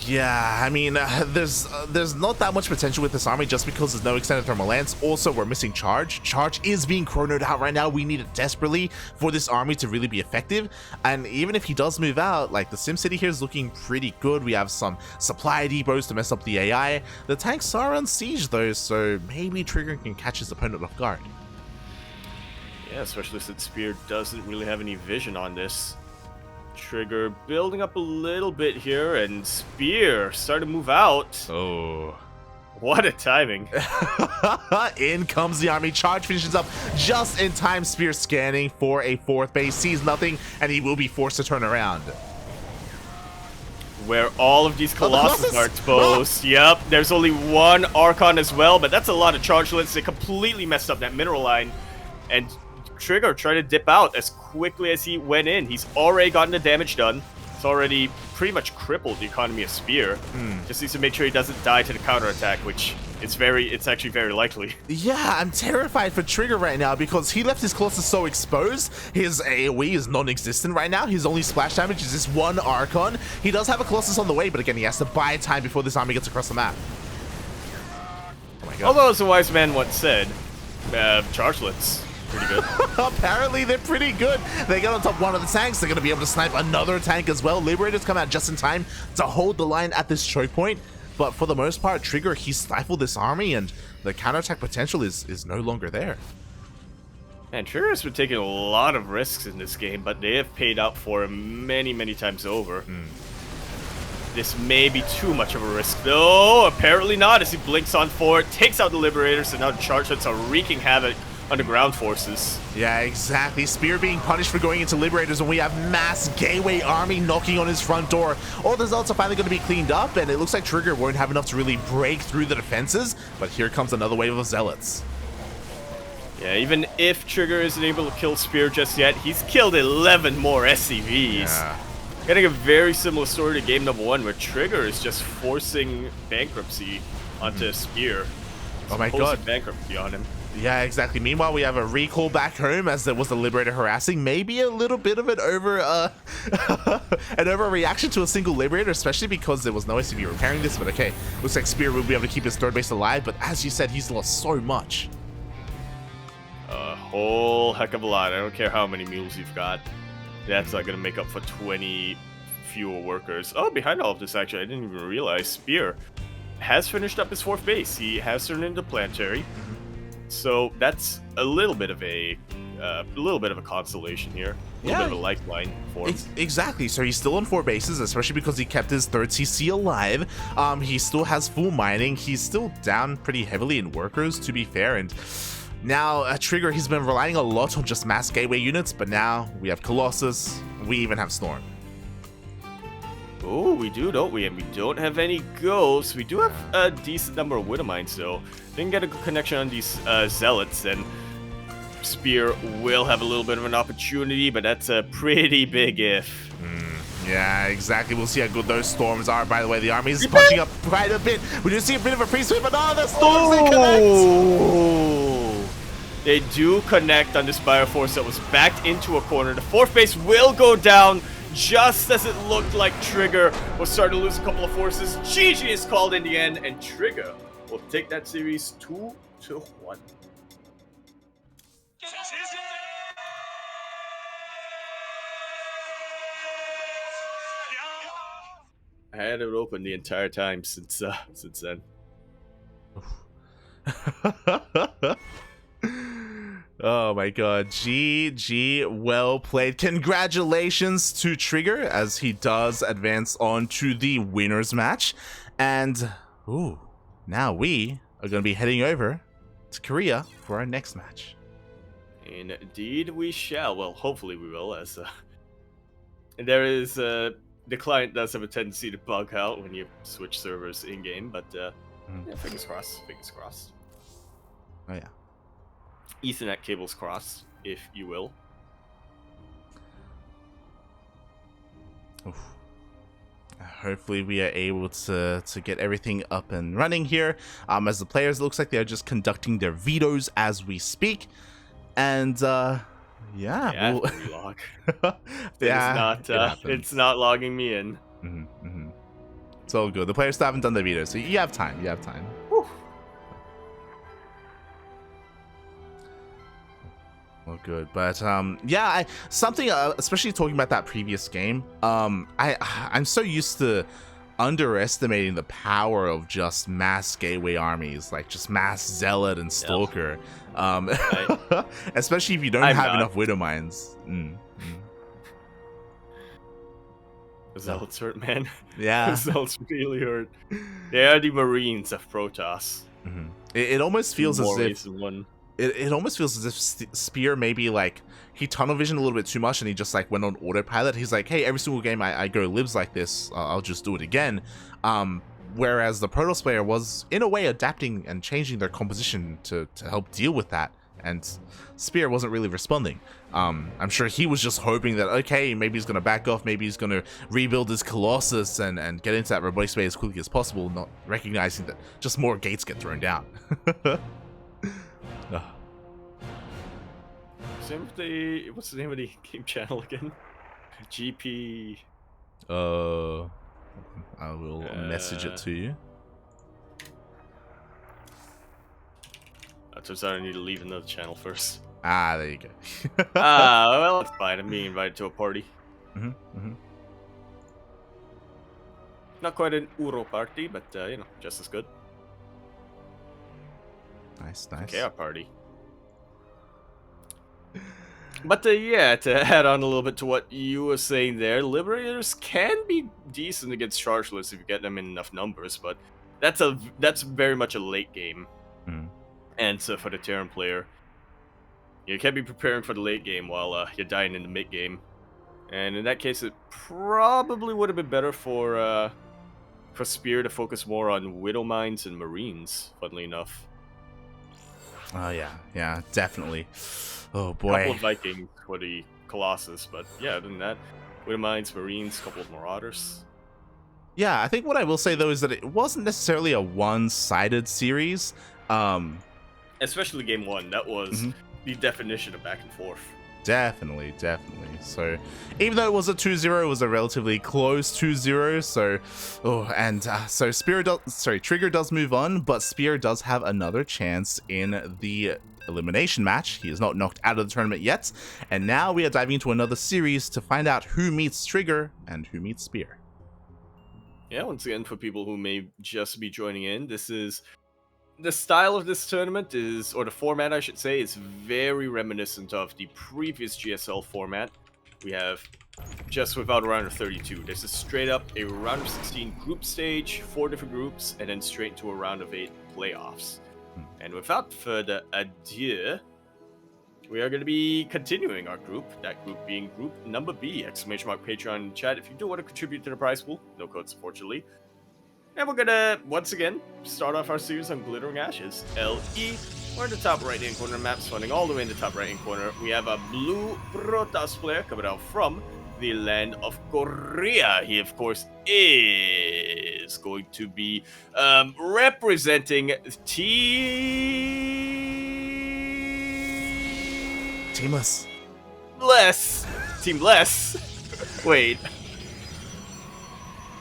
Yeah, I mean, there's not that much potential with this army just because there's no extended thermal lance. Also, we're missing charge. Charge is being chronoed out right now. We need it desperately for this army to really be effective. And even if he does move out, like the SimCity here is looking pretty good. We have some supply depots to mess up the AI. The tanks are on siege though, so maybe Trigger can catch his opponent off guard. Yeah, especially since Spear doesn't really have any vision on this. Trigger building up a little bit here, and Spear starting to move out. Oh. What a timing. In comes the army. Charge finishes up just in time. Spear scanning for a fourth base, sees nothing, and he will be forced to turn around. Where all of these Colossus are exposed. Yep, there's only one Archon as well, but that's a lot of charge lines. They completely messed up that mineral line, and Trigger tried to dip out as quickly as he went in. He's already gotten the damage done. It's already pretty much crippled the economy of Spear. Just needs to make sure he doesn't die to the counterattack, which it's actually very likely. Yeah, I'm terrified for Trigger right now because he left his Colossus so exposed. His AoE is non-existent right now. His only splash damage is this one Archon. He does have a Colossus on the way, but again, he has to buy time before this army gets across the map. Oh my god. Although, as a wise man once said, chargelets. Pretty good. Apparently they're pretty good. They get on top one of the tanks. They're going to be able to snipe another tank as well. Liberators come out just in time to hold the line at this choke point. But for the most part, Trigger, he stifled this army, and the counterattack potential is no longer there. Man, Trigger has been taking a lot of risks in this game, but they have paid out for him many, many times over. This may be too much of a risk, though. Apparently not, as he blinks on forward, takes out the Liberators, and now the chargelets are wreaking havoc on the ground forces. Yeah, exactly. Spear being punished for going into Liberators when we have mass Gateway army knocking on his front door. All the Zealots are finally going to be cleaned up, and it looks like Trigger won't have enough to really break through the defenses, but here comes another wave of Zealots. Yeah, even if Trigger isn't able to kill Spear just yet, he's killed 11 more SCVs. Yeah. Getting a very similar story to game number 1, where Trigger is just forcing bankruptcy onto Spear. Oh my god. Bankruptcy on him. Yeah, exactly. Meanwhile, we have a recall back home as there was the Liberator harassing. Maybe a little bit of an an overreaction to a single Liberator, especially because there was no SCV repairing this. But okay, looks like Spear will be able to keep his third base alive. But as you said, he's lost so much. A whole heck of a lot. I don't care how many mules you've got. That's not going to make up for 20 fewer workers. Oh, behind all of this, actually, I didn't even realize Spear has finished up his fourth base. He has turned into planetary. So that's a little bit of a consolation here. A little bit of a lifeline for him. Exactly. So he's still on 4 bases, especially because he kept his third CC alive. He still has full mining. He's still down pretty heavily in workers, to be fair. And now Trigger, he's been relying a lot on just mass gateway units, but now we have Colossus. We even have Storm. Oh, we do, don't we? And we don't have any ghosts. We do have a decent number of Widowmines, though. Didn't get a good connection on these Zealots, and Spear will have a little bit of an opportunity, but that's a pretty big if. Yeah, exactly. We'll see how good those Storms are. By the way, the army is punching up quite a bit. We do see a bit of a pre-sweep, but the Storms, they connect! They do connect on this Bioforce that was backed into a corner. The fourth base will go down just as it looked like Trigger was starting to lose a couple of forces. GG is called in the end, and Trigger will take that series 2-1. I had it open the entire time since then. Oh my god. GG, well played. Congratulations to Trigger as he does advance on to the winners match. And, ooh, now we are going to be heading over to Korea for our next match. Indeed we shall. Well, hopefully we will, as there is the client does have a tendency to bug out when you switch servers in-game, but yeah, fingers crossed, fingers crossed. Oh yeah. Ethernet cables crossed, if you will. Oof. Hopefully we are able to get everything up and running here. As the players, it looks like they're just conducting their vetoes as we speak. And yeah, we'll... log. Yeah, it's not logging me in. It's all good. The players still haven't done their vetoes, so you have time. You have time. Whew. Well, good, but yeah, something especially talking about that previous game. I'm so used to underestimating the power of just mass gateway armies, like just mass zealot and stalker. Yep. Especially if you don't have enough widow mines. Zealots hurt, man. Yeah, Zealots really hurt. They are the Marines of Protoss. It almost feels as if one. It almost feels as if Spear maybe like he tunnel visioned a little bit too much and he just like went on autopilot. He's like, hey, every single game I go lives like this, I'll just do it again. Whereas the Protoss player was in a way adapting and changing their composition to help deal with that, and Spear wasn't really responding. I'm sure he was just hoping that, okay, maybe he's gonna back off, maybe he's gonna rebuild his Colossus and get into that robotic space as quickly as possible, not recognizing that just more gates get thrown down. What's the name of the game channel again? GP. I will message it to you. Turns out I need to leave another channel first. Ah, there you go. Well, it's fine. I'm being invited to a party. Not quite an Uro party, but you know, just as good. Nice. Okay, our party. But yeah, to add on a little bit to what you were saying there, Liberators can be decent against Chargeless if you get them in enough numbers, but that's very much a late game. And so for the Terran player, you can't be preparing for the late game while you're dying in the mid game. And in that case, it probably would have been better for Spear to focus more on Widow Mines and Marines, funnily enough. Oh yeah, definitely. Oh boy. Couple of Vikings for the Colossus, but yeah, other than that, Widow Mines, Marines, couple of Marauders. Yeah, I think what I will say though is that it wasn't necessarily a one-sided series. Especially game one, that was the definition of back and forth. Definitely. So, even though it was a 2-0, it was a relatively close 2-0. So, Trigger does move on, but Spear does have another chance in the elimination match. He is not knocked out of the tournament yet, and now we are diving into another series to find out who meets Trigger and who meets Spear. Yeah, once again, for people who may just be joining in, this is the style of this tournament is, or the format I should say, is very reminiscent of the previous GSL format. We have just without a round of 32. This is straight up a round of 16 group stage, 4 different groups, and then straight into a round of 8 playoffs. And without further ado, we are going to be continuing our group, that group being group number B, ! Patreon in chat if you do want to contribute to the prize pool. No codes, unfortunately. And we're gonna, once again, start off our series on Glittering Ashes, LE. We're in the top right-hand corner of the map, spawning all the way in the top right-hand corner. We have a blue Protoss player coming out from the land of Korea. He, of course, is going to be representing Teamless. Team Less. Wait.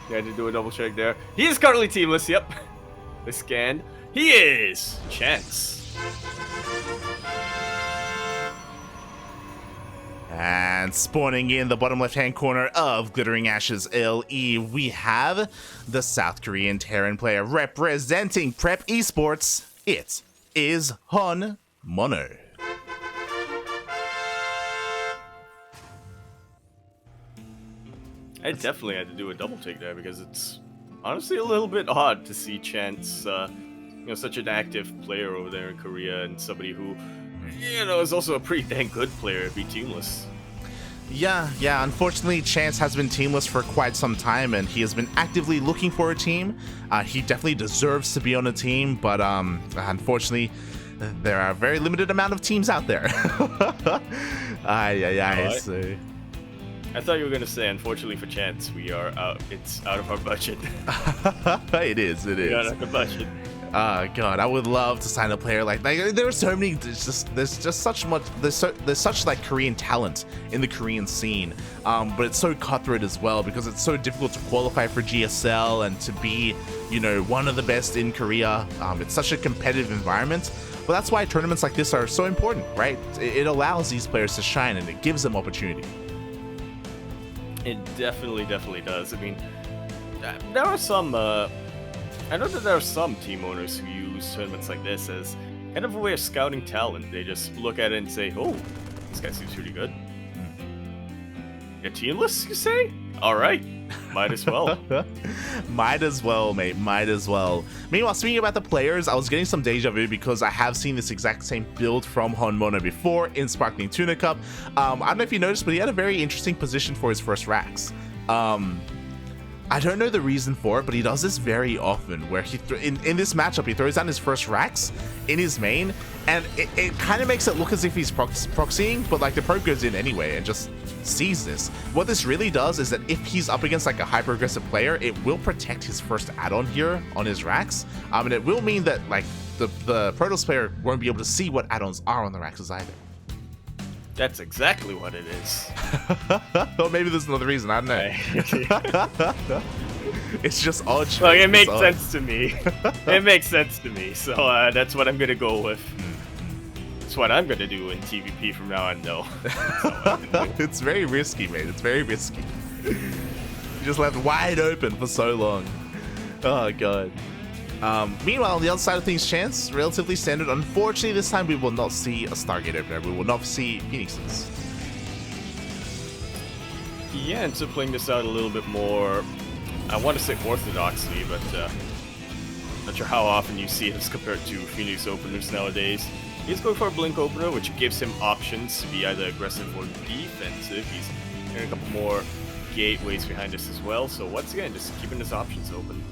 Yeah, I had to do a double check there. He is currently teamless, yep. I scanned. He is Chance. And spawning in the bottom left-hand corner of Glittering Ashes LE, we have the South Korean Terran player representing Prep Esports. It is HonMonO. I definitely had to do a double take there because it's honestly a little bit odd to see Chance, such an active player over there in Korea and somebody who, is also a pretty dang good player, be teamless. Yeah. Unfortunately, Chance has been teamless for quite some time, and he has been actively looking for a team. He definitely deserves to be on a team, but unfortunately, there are a very limited amount of teams out there. So. I thought you were gonna say, unfortunately for Chance, we are out. It's out of our budget. It is. We're out of the budget. Oh god, I would love to sign a player like there are so many. There's just such much. There's such like Korean talent in the Korean scene, but it's so cutthroat as well because it's so difficult to qualify for GSL and to be, one of the best in Korea. It's such a competitive environment. But that's why tournaments like this are so important, right? It allows these players to shine and it gives them opportunity. It definitely does. I mean, there are some. I know that there are some team owners who use tournaments like this as kind of a way of scouting talent. They just look at it and say, "Oh, this guy seems pretty good." You're teamless, you say? All right, might as well. Might as well, mate. Might as well. Meanwhile, speaking about the players, I was getting some deja vu because I have seen this exact same build from HonMonO before in Sparkling Tuna Cup. I don't know if you noticed, but he had a very interesting position for his first racks. I don't know the reason for it, but he does this very often where he in this matchup he throws down his first racks in his main, and it kind of makes it look as if he's proxying, but like the probe goes in anyway and just sees this. What this really does is that if he's up against like a hyper aggressive player, it will protect his first add-on here on his racks, and it will mean that like the Protoss player won't be able to see what add-ons are on the racks either. That's exactly what it is. Or maybe there's another reason, I don't know. It's just odd. Look, it makes sense to me. It makes sense to me, so that's what I'm gonna go with. It's what I'm gonna do in TVP from now on, though. It's very risky, mate. It's very risky. You just left wide open for so long. Oh, God. Meanwhile, on the other side of things, Chance, relatively standard. Unfortunately, this time we will not see a Stargate opener. We will not see Phoenixes. Yeah, and so playing this out a little bit more, I want to say orthodoxly, but not sure how often you see this compared to Phoenix openers nowadays. He's going for a Blink opener, which gives him options to be either aggressive or defensive. He's got a couple more gateways behind us as well, so once again, just keeping his options open.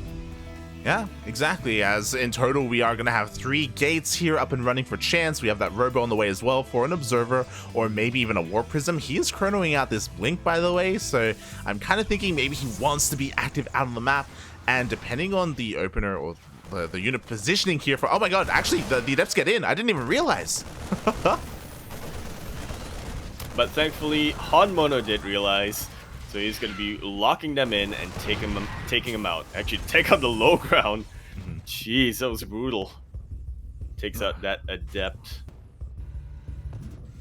Yeah, exactly. As in total, we are going to have 3 gates here up and running for Chance. We have that Robo on the way as well for an Observer, or maybe even a Warp Prism. He is chronoing out this Blink, by the way, so I'm kind of thinking maybe he wants to be active out on the map, and depending on the opener or the unit positioning here for... Oh my god, actually, the Adepts get in. I didn't even realize. But thankfully, HonMonO did realize... So he's going to be locking them in and taking them out. Actually, take out the low ground. Jeez, that was brutal. Takes out that Adept.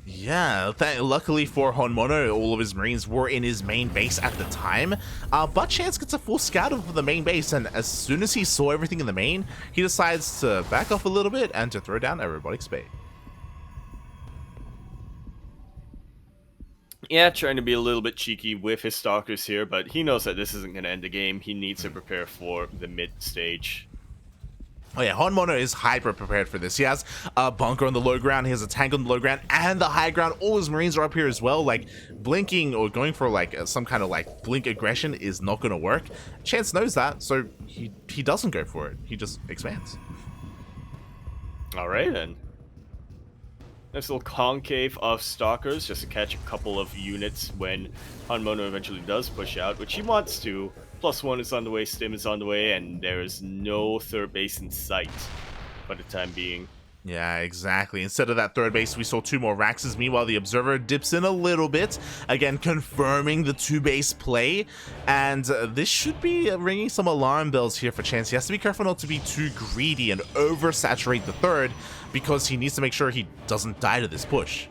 Yeah, luckily for HonMonO, all of his Marines were in his main base at the time. But Chance gets a full scout of the main base, and as soon as he saw everything in the main, he decides to back off a little bit and to throw down a Robotic Spade. Yeah, trying to be a little bit cheeky with his Stalkers here, but he knows that this isn't going to end the game. He needs to prepare for the mid stage. Oh yeah, HonMonO is hyper prepared for this. He has a bunker on the low ground, he has a tank on the low ground, and the high ground. All his Marines are up here as well. Like, blinking or going for like some kind of like blink aggression is not going to work. Chance knows that, so he doesn't go for it. He just expands. Alright then. Nice little concave of Stalkers just to catch a couple of units when HonMonO eventually does push out, which he wants to. +1 is on the way, Stim is on the way, and there is no third base in sight for the time being. Yeah, exactly. Instead of that third base, we saw 2 more Raxes. Meanwhile, the Observer dips in a little bit, again confirming the 2-base play. And this should be ringing some alarm bells here for Chance. He has to be careful not to be too greedy and oversaturate the third, because he needs to make sure he doesn't die to this push.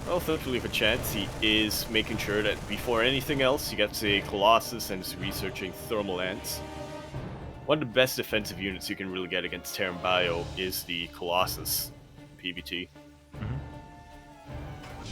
Well, thankfully for Chance, he is making sure that before anything else, he gets a Colossus and is researching Thermal Ants. One of the best defensive units you can really get against Terran Bio is the Colossus PBT.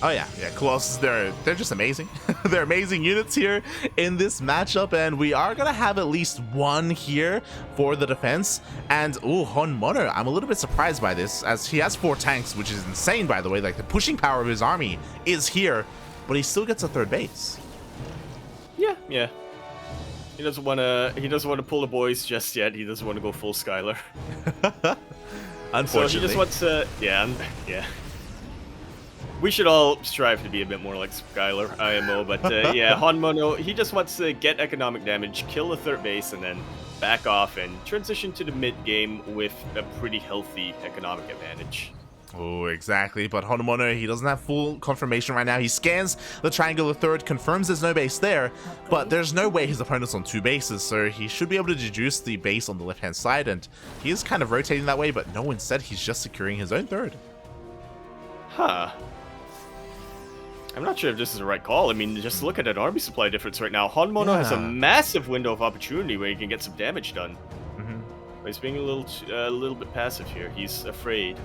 Oh yeah, Colossus, they're just amazing. They're amazing units here in this matchup, and we are gonna have at least one here for the defense. And HonMonO, I'm a little bit surprised by this, as he has 4 tanks, which is insane, by the way. Like, the pushing power of his army is here, but he still gets a 3rd base. Yeah. He doesn't want to pull the boys just yet. He doesn't want to go full Skylar. Unfortunately. So he just wants to, yeah. We should all strive to be a bit more like Skylar, IMO, but yeah, HonMonO, he just wants to get economic damage, kill the 3rd base, and then back off and transition to the mid-game with a pretty healthy economic advantage. Oh, exactly, but HonMonO, he doesn't have full confirmation right now. He scans the triangular 3rd, confirms there's no base there, but there's no way his opponent's on 2 bases, so he should be able to deduce the base on the left-hand side, and he is kind of rotating that way, but no, instead he's just securing his own 3rd. Huh. I'm not sure if this is the right call. I mean, just look at that army supply difference right now. HonMonO has a massive window of opportunity where he can get some damage done. But he's being a little bit passive here. He's afraid,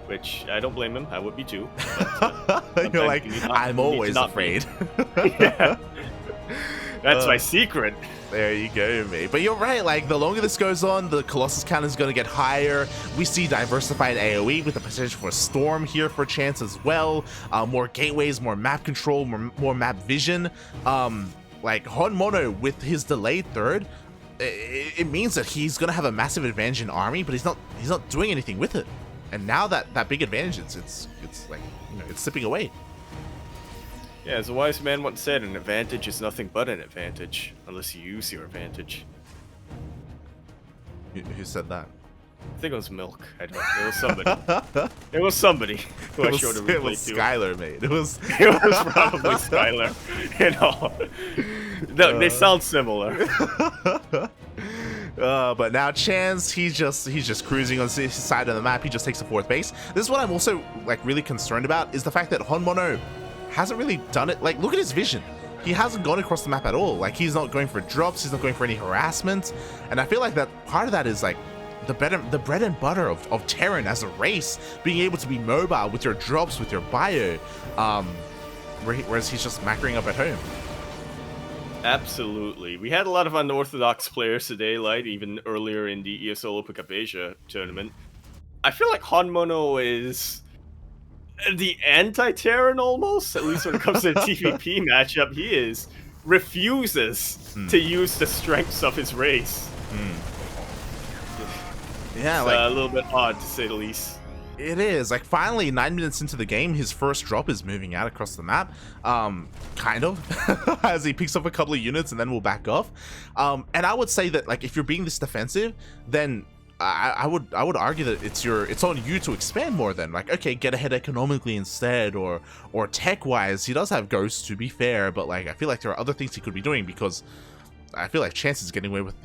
which I don't blame him. I would be too. But, you're like, I'm always afraid. Yeah. That's my secret. There you go, mate. But you're right, like, the longer this goes on, the Colossus count is going to get higher. We see diversified AoE with the potential for a Storm here for a chance as well. More gateways, more map control, more map vision. Like, HonMonO with his delayed 3rd, it means that he's going to have a massive advantage in army, but he's not doing anything with it. And now that big advantage, it's like, you know, it's slipping away. Yeah, as a wise man once said, an advantage is nothing but an advantage, unless you use your advantage. Who said that? I think it was Milk. I don't know. It was somebody. It was somebody who I showed a replay to. It was Skylar, mate. It was probably Skylar. You know, they sound similar. But now Chance, he's just cruising on his side of the map. He just takes the 4th base. This is what I'm also like really concerned about, is the fact that HonMonO hasn't really done it. Like, look at his vision. He hasn't gone across the map at all. Like, he's not going for drops. He's not going for any harassment. And I feel like that part of that is like the bread and butter of Terran as a race, being able to be mobile with your drops, with your bio, whereas he's just macroing up at home. Absolutely. We had a lot of unorthodox players today, like even earlier in the ESL Open Cup Asia tournament. I feel like HonMonO is the anti-Terran almost, at least when it comes to the TVP matchup. He refuses to use the strengths of his race. Yeah, it's like a little bit odd to say the least. It is. Like, finally, 9 minutes into the game, his first drop is moving out across the map. Kind of. As he picks up a couple of units and then will back off. And I would say that, like, if you're being this defensive, then I would argue that it's on you to expand more then. Like, okay, get ahead economically instead, or tech-wise. He does have ghosts, to be fair, but, like, I feel like there are other things he could be doing, because I feel like Chance is getting away with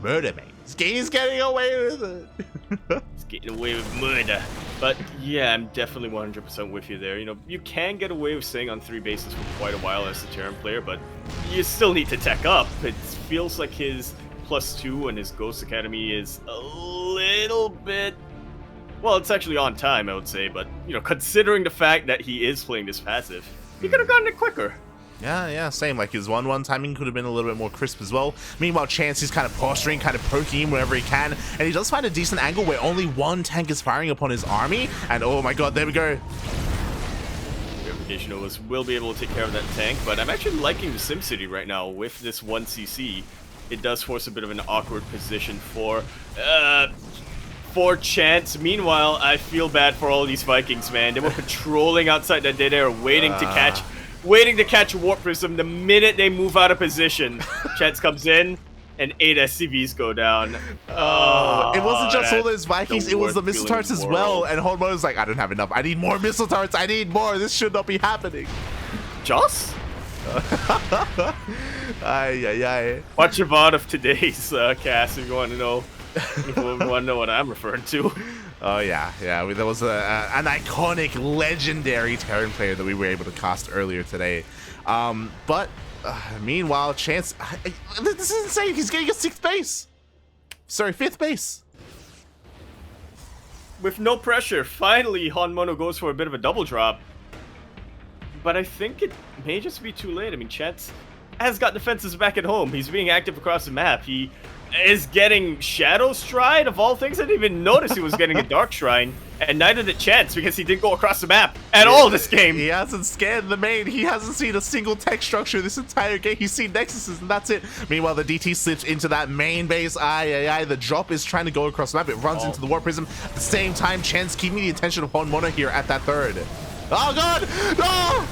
murder, mate. He's getting away with it. He's getting away with murder. But yeah, I'm definitely 100% with you there. You know, you can get away with staying on 3 bases for quite a while as a Terran player, but you still need to tech up. It feels like his +2 and his Ghost Academy is a little bit... Well, it's actually on time, I would say, but, you know, considering the fact that he is playing this passive, he could have gotten it quicker. Yeah, same. Like, his 1-1 timing could have been a little bit more crisp as well. Meanwhile, Chance is kind of posturing, kind of poking him wherever he can, and he does find a decent angle where only 1 tank is firing upon his army, and oh my god, there we go. Verification will be able to take care of that tank, but I'm actually liking the SimCity right now with this 1cc. It does force a bit of an awkward position for Chance. Meanwhile, I feel bad for all these Vikings, man. They were patrolling outside that dead air, waiting to catch Warp Prism. The minute they move out of position, Chance comes in, and 8 SCVs go down. Oh, it wasn't just all those Vikings, it was the missile turrets as well. And HonMonO's like, I don't have enough. I need more missile turrets. I need more. This should not be happening. Joss? Ay. Watch your VOD of today's cast if you want to know. If you want to know what I'm referring to. Oh yeah. There was an iconic, legendary Terran player that we were able to cast earlier today. But meanwhile, Chance, this is insane. He's getting a 6th base. Sorry, 5th base. With no pressure, finally HonMonO goes for a bit of a double drop. but I think it may just be too late. I mean, Chance has got defenses back at home. He's being active across the map. He is getting Shadow Stride, of all things. I didn't even notice he was getting a Dark Shrine, and neither did Chance because he didn't go across the map at all this game. He hasn't scanned the main. He hasn't seen a single tech structure this entire game. He's seen Nexuses, and that's it. Meanwhile, the DT slips into that main base. The drop is trying to go across the map. It runs into the Warp Prism. At the same time, Chance keeping the attention of HonMonO here at that third. Oh, God! No!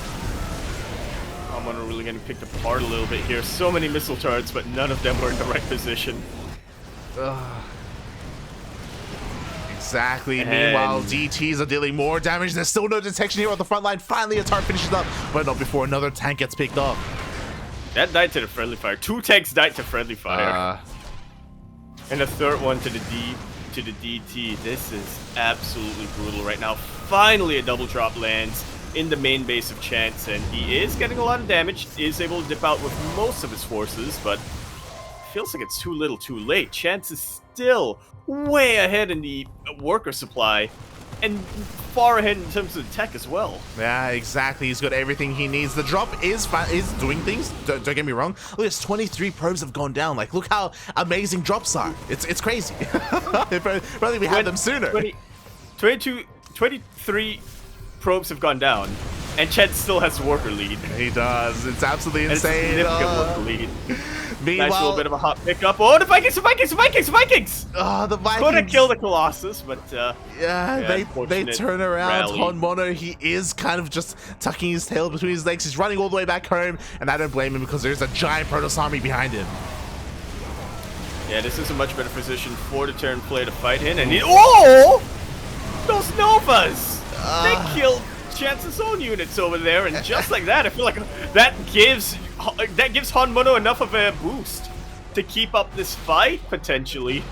HonMonO really getting picked apart a little bit here. So many missile turrets, but none of them were in the right position. Exactly. And meanwhile, DTs are dealing more damage. There's still no detection here on the front line. Finally, a turret finishes up, but not before another tank gets picked up. That died to the friendly fire. 2 tanks died to friendly fire. And a third one to the DT. This is absolutely brutal right now. Finally, a double drop lands in the main base of Chance, and he is getting a lot of damage. He is able to dip out with most of his forces, but feels like it's too little too late. Chance is still way ahead in the worker supply, and far ahead in terms of tech as well. Yeah, exactly. He's got everything he needs. The drop is doing things. Don't get me wrong. Look, it's 23 probes have gone down. Like, look how amazing drops are. It's crazy. If only we had them sooner. 23 probes have gone down, and Chet still has the worker lead. He does. It's absolutely insane. It's a significant worker lead. Meanwhile, nice little bit of a hot pickup. Oh, the Vikings! Oh, the Vikings! Gonna kill the Colossus, but yeah, they turn around. HonMonO, he is kind of just tucking his tail between his legs. He's running all the way back home, and I don't blame him because there's a giant Protoss army behind him. Yeah, this is a much better position for the turn play to fight in, and oh, those Novas! They killed Chance's own units over there, and just like that, I feel like that gives HonMonO enough of a boost to keep up this fight, potentially.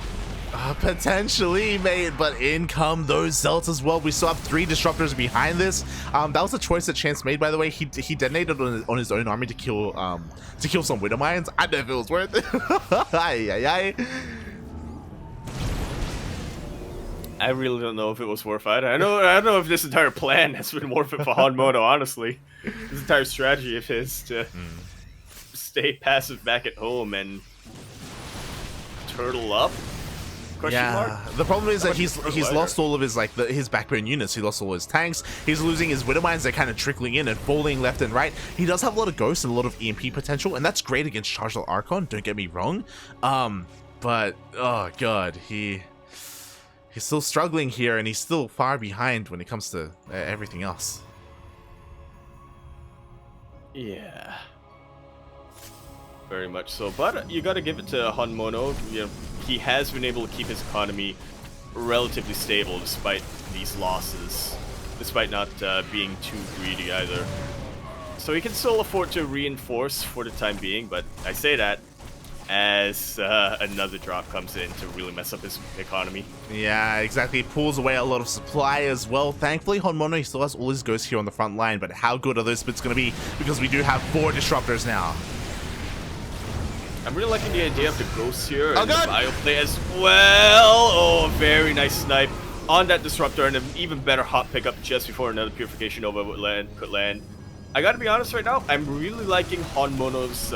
Potentially, mate, but in come those Zelts as well. We still have 3 disruptors behind this. That was a choice that Chance made, by the way. He detonated on his own army to kill some Widow Mines. I don't know if it was worth it. I really don't know if it was worth it. I don't know if this entire plan has been worth it for HonMonO, honestly. This entire strategy of his to stay passive back at home and turtle up. The problem is that he's lost all of his his backbone units. He lost all his tanks. He's losing his Widow Mines. They're kind of trickling in and falling left and right. He does have a lot of ghosts and a lot of EMP potential, and that's great against Charged Archon. Don't get me wrong. But oh god, he's still struggling here, and he's still far behind when it comes to everything else. Yeah. Very much so. But you gotta give it to HonMonO. You know, he has been able to keep his economy relatively stable despite these losses. Despite not being too greedy either. So he can still afford to reinforce for the time being, but I say that as another drop comes in to really mess up his economy. Yeah, exactly. It pulls away a lot of supply as well. Thankfully, HonMonO, he still has all his ghosts here on the front line, but how good are those splits going to be? Because we do have 4 disruptors now. I'm really liking the idea of the ghosts here and the bio play as well. Oh, very nice snipe on that disruptor, and an even better hot pickup just before another Purification Nova could land. I gotta be honest right now, I'm really liking HonMonO's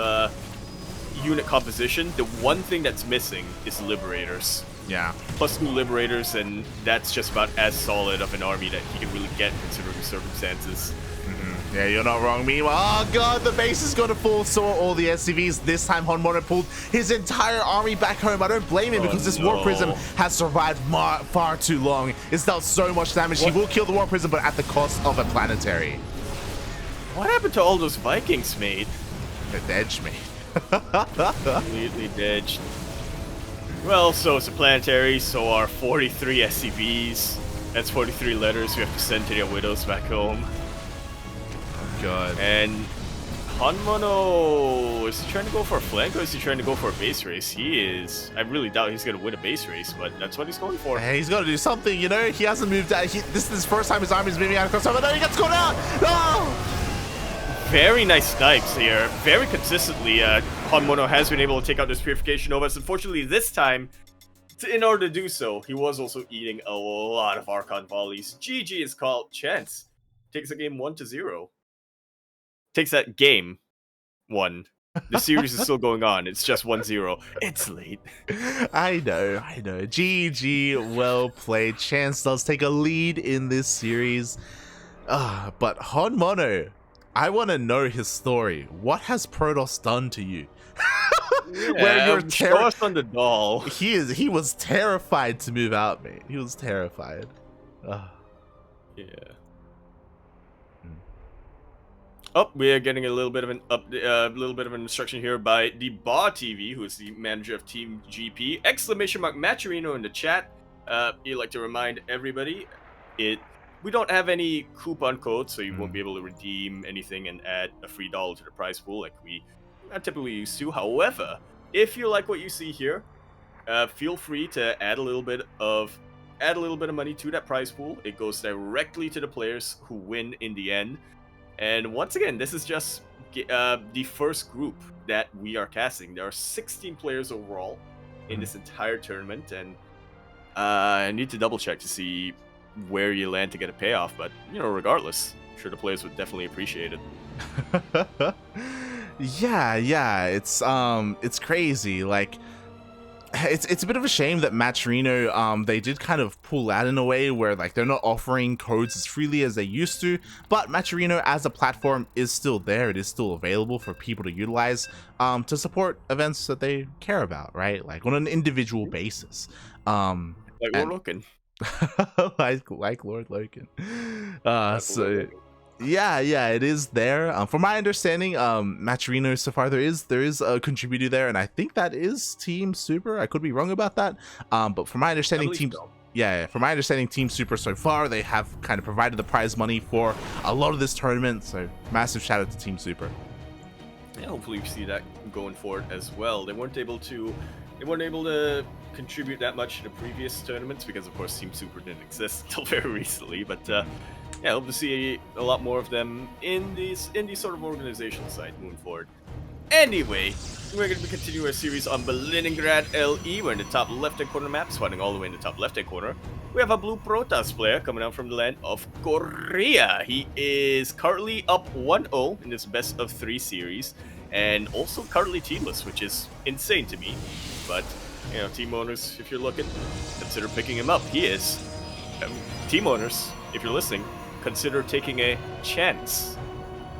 unit composition. The one thing that's missing is Liberators. Yeah. Plus 2 Liberators, and that's just about as solid of an army that he can really get considering the circumstances. Yeah, you're not wrong. Meanwhile, oh god, the base is going to fall. So are all the SCVs. This time, HonMonO pulled his entire army back home. I don't blame him because this War Prism has survived far too long. It's dealt so much damage. He will kill the War Prism, but at the cost of a planetary. What happened to all those Vikings, mate? They're dead, mate. Completely dead. Well, so it's a planetary. So are 43 SCVs. That's 43 letters we have to send to their widows back home. God. And HonMonO, is he trying to go for a flank or is he trying to go for a base race? He is. I really doubt he's going to win a base race, but that's what he's going for. Hey, he's got to do something, you know? He hasn't moved out. This is his first time his army's moving out across over. No, he gets caught out! No! Very nice snipes here. Very consistently, HonMonO has been able to take out this Purification Novas. Unfortunately, this time, in order to do so, he was also eating a lot of Archon volleys. GG is called. Chance takes the game 1-0. takes that game 1. The series is still going on. It's just 1-0. It's late. I know. GG, well played. Chance does take a lead in this series. But HonMonO, I want to know his story. What has Protoss done to you? Where you're show us on the doll. He was terrified to move out, mate. He was terrified. Yeah. Oh, we are getting a little bit of an instruction here by the Ba TV, who is the manager of Team GP. Exclamation mark Maturino in the chat. He'd like to remind everybody, we don't have any coupon codes, so you won't be able to redeem anything and add a free dollar to the prize pool like we are typically used to. However, if you like what you see here, feel free to add a little bit of money to that prize pool. It goes directly to the players who win in the end. And once again, this is just the first group that we are casting. There are 16 players overall in this entire tournament, and I need to double check to see where you land to get a payoff. But regardless, I'm sure the players would definitely appreciate it. Yeah, it's crazy. Like, it's a bit of a shame that Maturino, they did kind of pull out in a way where like they're not offering codes as freely as they used to, but Maturino as a platform is still there. It is still available for people to utilize to support events that they care about, right? Like on an individual basis. Like Lord Loken. like Lord Loken. Yeah, it is there. From my understanding, Maturino so far there is a contributor there, and I think that is Team Super. I could be wrong about that. But from my understanding, from my understanding, Team Super so far they have kind of provided the prize money for a lot of this tournament. So massive shout out to Team Super. Yeah, hopefully we see that going forward as well. They weren't able to contribute that much to the previous tournaments because of course Team Super didn't exist until very recently, but yeah, hope to see a lot more of them in these sort of organizational side moving forward. Anyway, we're going to be continuing our series on Kaliningrad LE. We're in the top left-hand corner map, spawning all the way in the top left-hand corner. We have a blue Protoss player coming out from the land of Korea. He is currently up 1-0 in this best of 3 series, and also currently teamless, which is insane to me. But team owners, if you're looking, consider picking him up. He is. Team owners, if you're listening, consider taking a chance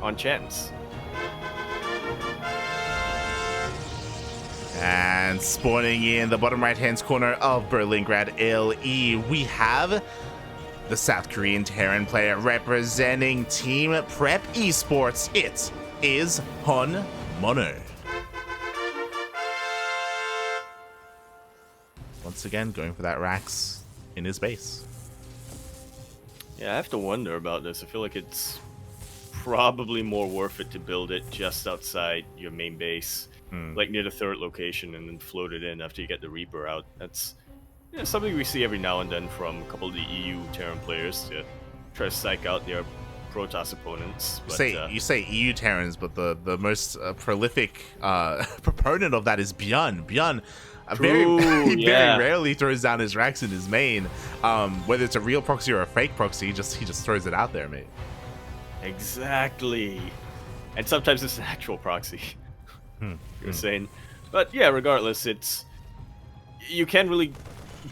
on Chance. And spawning in the bottom right-hand corner of Kaliningrad LE, we have the South Korean Terran player representing Team Prep Esports. It is HonMonO. Once again, going for that Rax in his base. Yeah, I have to wonder about this. I feel like it's probably more worth it to build it just outside your main base, like near the 3rd location, and then float it in after you get the Reaper out. That's something we see every now and then from a couple of the EU Terran players to try to psych out their Protoss opponents. But, you say EU Terrans, but the most prolific proponent of that is Bjorn. Bjorn very rarely throws down his racks in his main. Whether it's a real proxy or a fake proxy, he just throws it out there, mate. Exactly. And sometimes it's an actual proxy. You're saying. But yeah, regardless, you can't really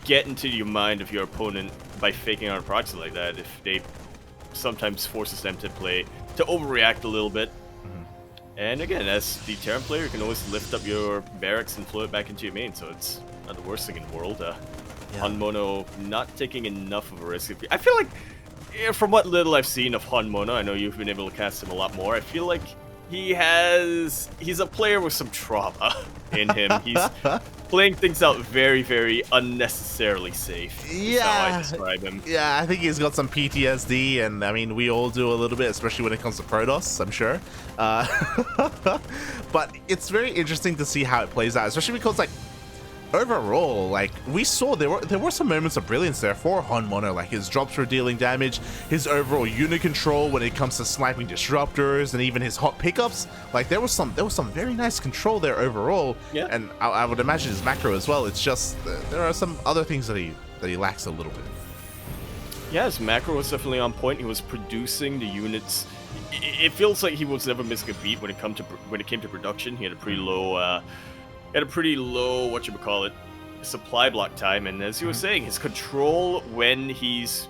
get into your mind of your opponent by faking out a proxy like that if they sometimes forces them to overreact a little bit. And again, as the Terran player, you can always lift up your barracks and flow it back into your main, so it's not the worst thing in the world. HonMonO not taking enough of a risk. I feel like, from what little I've seen of HonMonO, I know you've been able to cast him a lot more, I feel like he's a player with some trauma in him. He's playing things out very, very unnecessarily safe. Yeah, that's how I describe him. Yeah, I think he's got some PTSD, and I mean, we all do a little bit, especially when it comes to Protoss, I'm sure. But it's very interesting to see how it plays out, especially because, like, overall, like, we saw there were some moments of brilliance there for HonMonO. Like, his drops were dealing damage, his overall unit control when it comes to sniping disruptors, and even his hot pickups. Like, there was some very nice control there overall. Yeah. And I would imagine his macro as well. It's just there are some other things that he lacks a little bit. Yeah, his macro was definitely on point. He was producing the units it feels like he was never missing a beat when it came to production. He had a pretty low, whatchamacallit, supply block time, and as you were saying, his control when he's,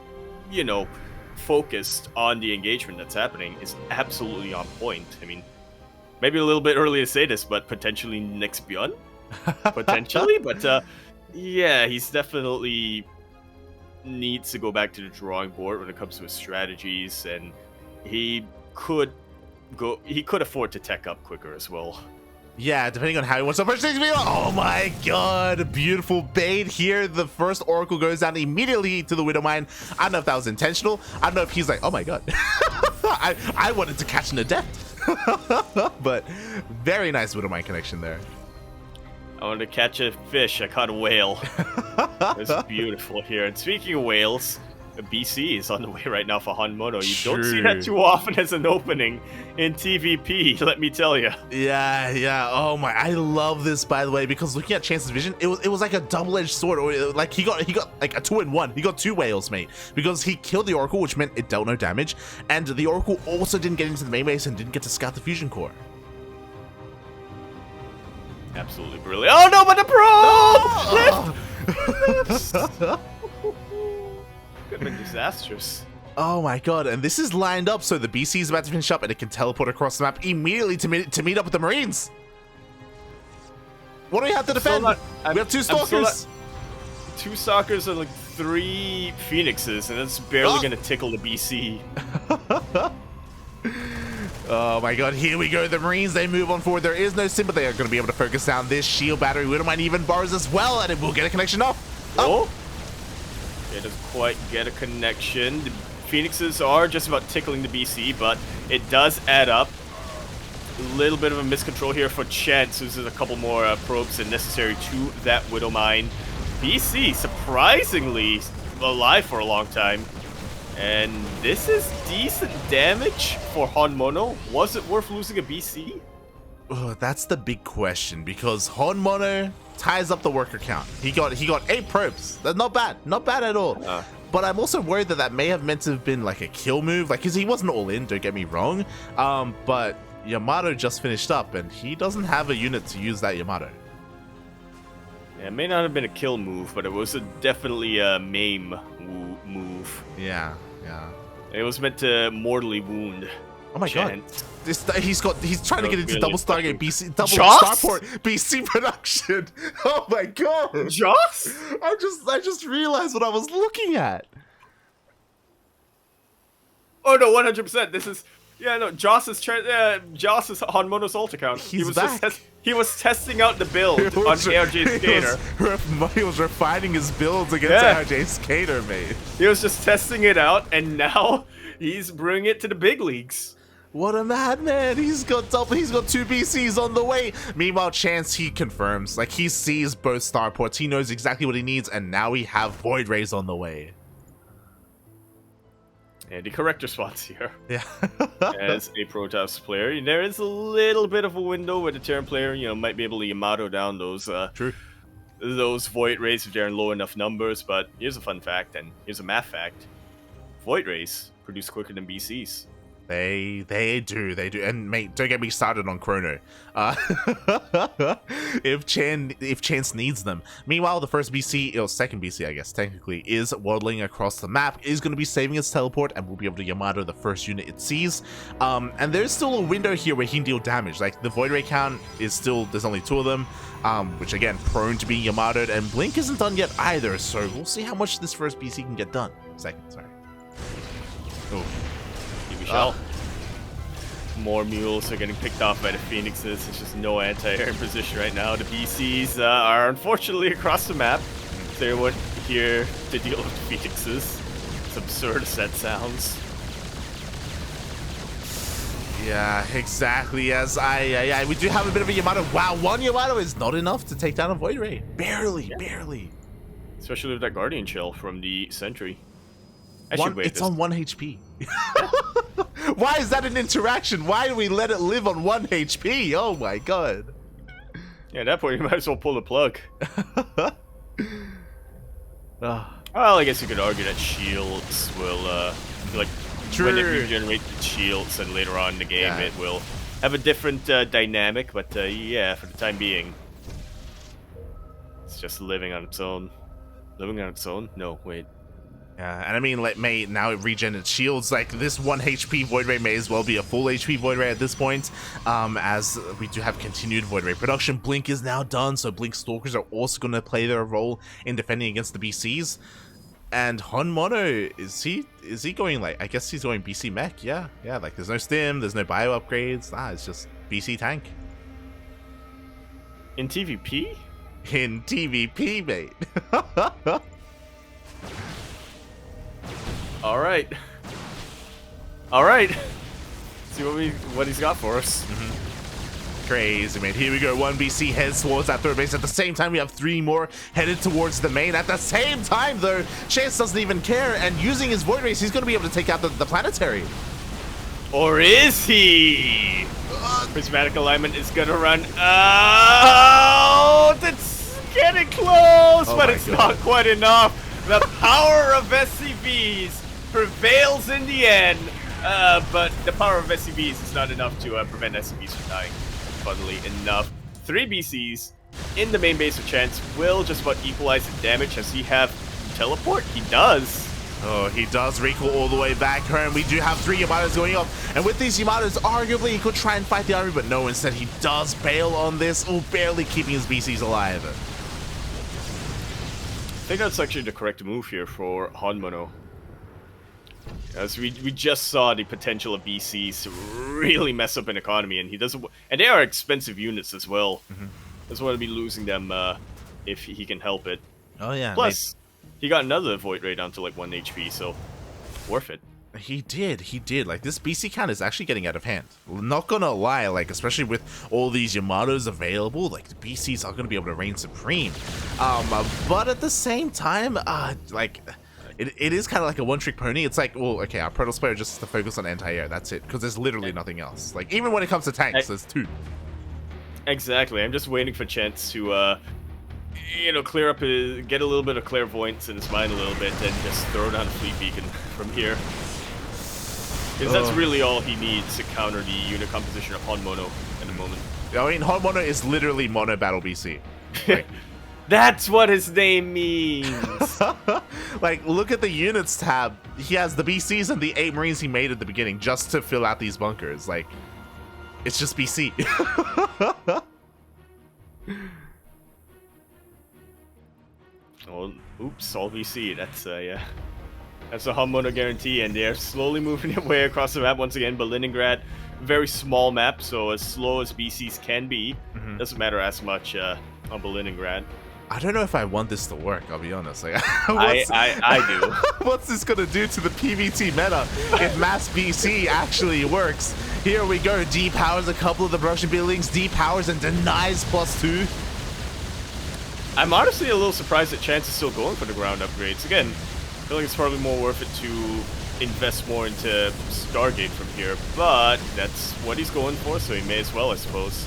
you know, focused on the engagement that's happening is absolutely on point. I mean, maybe a little bit early to say this, but potentially next Beyond? Potentially, but yeah, he's definitely needs to go back to the drawing board when it comes to his strategies, and he could afford to tech up quicker as well. Yeah, depending on how he wants to push things. Oh my god, beautiful bait here. The first Oracle goes down immediately to the Widow Mine. I don't know if that was intentional. I don't know if he's like, oh my god. I wanted to catch an adept. But very nice Widow Mine connection there. I wanted to catch a fish. I caught a whale. It's beautiful here. And speaking of whales, BC is on the way right now for HonMonO. You don't see that too often as an opening in TVP, let me tell you. Yeah. Oh my, I love this, by the way, because looking at Chance's vision, it was like a double-edged sword. Or like he got like a 2-in-1. He got 2 whales, mate, because he killed the Oracle, which meant it dealt no damage, and the Oracle also didn't get into the main base and didn't get to scout the fusion core. Absolutely brilliant. Oh no, but the probe! No! Could have been disastrous. Oh my god, and this is lined up so the BC is about to finish up and it can teleport across the map immediately to meet up with the Marines. What do we have to defend? We have 2 Stalkers. 2 Stalkers and like 3 Phoenixes, and that's barely gonna tickle the BC. Oh my god, here we go. The Marines, they move on forward. There is no sim, but they are going to be able to focus down this shield battery. We don't mind even bars as well, and it will get a connection off. Oh! It doesn't quite get a connection. The Phoenixes are just about tickling the BC, but it does add up. A little bit of a miscontrol here for Chance. There's a couple more probes necessary to that Widow Mine. BC, surprisingly alive for a long time. And this is decent damage for HonMonO. Was it worth losing a BC? That's the big question, because HonMonO ties up the worker count. He got 8 probes. That's not bad at all. But I'm also worried that may have meant to have been like a kill move, like, because he wasn't all in, don't get me wrong. But Yamato just finished up, and he doesn't have a unit to use that Yamato. Yeah, it may not have been a kill move, but it was definitely a maim move. Yeah. It was meant to mortally wound. Oh my god! He's trying to get into double Stargate BC, double Starport BC production. Oh my god! Joss? I just realized what I was looking at. Oh no, 100%. This is Joss is HonMonO's ult account. He was testing out the build on ARJ Skater. He was refining his builds against ARJ Skater, mate. He was just testing it out, and now he's bringing it to the big leagues. What a madman! He's got 2 BCs on the way. Meanwhile, Chance, he confirms, like, he sees both starports. He knows exactly what he needs, and now we have Void Rays on the way. And the correct response here. Yeah. As a Protoss player, there is a little bit of a window where the Terran player, might be able to Yamato down those those Void Rays if they're in low enough numbers. But here's a fun fact, and here's a math fact: Void Rays produce quicker than BCs. They do, and mate, don't get me started on Chrono. If Chance needs them. Meanwhile, the first BC, or second BC, I guess technically, is waddling across the map. Is going to be saving its teleport, and will be able to Yamato the first unit it sees. And there's still a window here where he can deal damage. Like, the Void Ray count is still, there's only 2 of them, which again, prone to being Yamato'd, and Blink isn't done yet either. So we'll see how much this first BC can get done. Second, sorry. Oh. More mules are getting picked off by the Phoenixes. There's just no anti-air in position right now. The BCs are unfortunately across the map. They weren't here to deal with the Phoenixes. It's absurd as that sounds. Yeah, exactly. We do have a bit of a Yamato. Wow, 1 Yamato is not enough to take down a Void Ray. Barely. Especially with that Guardian Shell from the Sentry. It's on 1 HP. Why is that an interaction? Why do we let it live on 1 HP? Oh my god. Yeah, at that point, you might as well pull the plug. Well, I guess you could argue that shields will, when it regenerates its shields, and later on in the game it will have a different dynamic. But yeah, for the time being, it's just living on its own. Living on its own? No, wait. Yeah, and I mean, like, may now regen its shields. Like, this 1 HP Void Ray may as well be a full HP Void Ray at this point, as we do have continued Void Ray production. Blink is now done, so Blink Stalkers are also going to play their role in defending against the BCs. And HonMonO, is he going, like, I guess he's going BC mech, yeah, like, there's no stim, there's no bio upgrades, it's just BC tank. In TVP? In TVP, mate. All right. All right. See what he's got for us. Crazy, man. Here we go. 1 BC heads towards that third base. At the same time, we have 3 more headed towards the main. At the same time, though, Chance doesn't even care, and using his Void Rays, he's going to be able to take out the planetary. Or is he? Prismatic alignment is going to run. Oh, that's getting close, but it's not quite enough. The power of SCVs prevails in the end, but the power of SCVs is not enough to prevent SCVs from dying. Funnily enough, 3 BCs in the main base of Chance will just about equalize the damage. Does he have teleport? He does. Oh, he does recall all the way back home. We do have 3 Yamatos going up, and with these Yamatos, arguably he could try and fight the army, but no, instead he does bail on this, barely keeping his BCs alive. I think that's actually the correct move here for HonMonO. As we just saw the potential of BCs to really mess up an economy, and he doesn't. And they are expensive units as well. Doesn't want to be losing them if he can help it. Oh yeah. Plus, he got another Void Ray down to like 1 HP, so worth it. He did. Like, this BC count is actually getting out of hand. Not gonna lie, like, especially with all these Yamatos available, like, the BCs are gonna be able to reign supreme. But at the same time, like, it is kind of like a one-trick pony. It's like, well, okay, our Protoss player just has to focus on anti-air. That's it, because there's literally nothing else. Like, even when it comes to tanks, there's 2. Exactly. I'm just waiting for Chance to, you know, clear up get a little bit of clairvoyance in his mind a little bit, and just throw down a fleet beacon from here. Because that's really all he needs to counter the unit composition of HonMonO at the moment. I mean, HonMonO is literally Mono Battle BC. Like, that's what his name means! like, look at the units tab. He has the BCs and the 8 Marines he made at the beginning just to fill out these bunkers. Like, it's just BC. Oh, oops, all BC. That's, yeah. That's a HonMonO guarantee, and they're slowly moving their way across the map once again. But Leningrad, very small map, so as slow as BCs can be, doesn't matter as much on Leningrad. I don't know if I want this to work, I'll be honest. Like, I do. What's this gonna do to the PvT meta if Mass BC actually works? Here we go, depowers a couple of the production buildings, depowers and denies +2. I'm honestly a little surprised that Chance is still going for the ground upgrades. Again, I feel like it's probably more worth it to invest more into Stargate from here, but that's what he's going for, so he may as well, I suppose.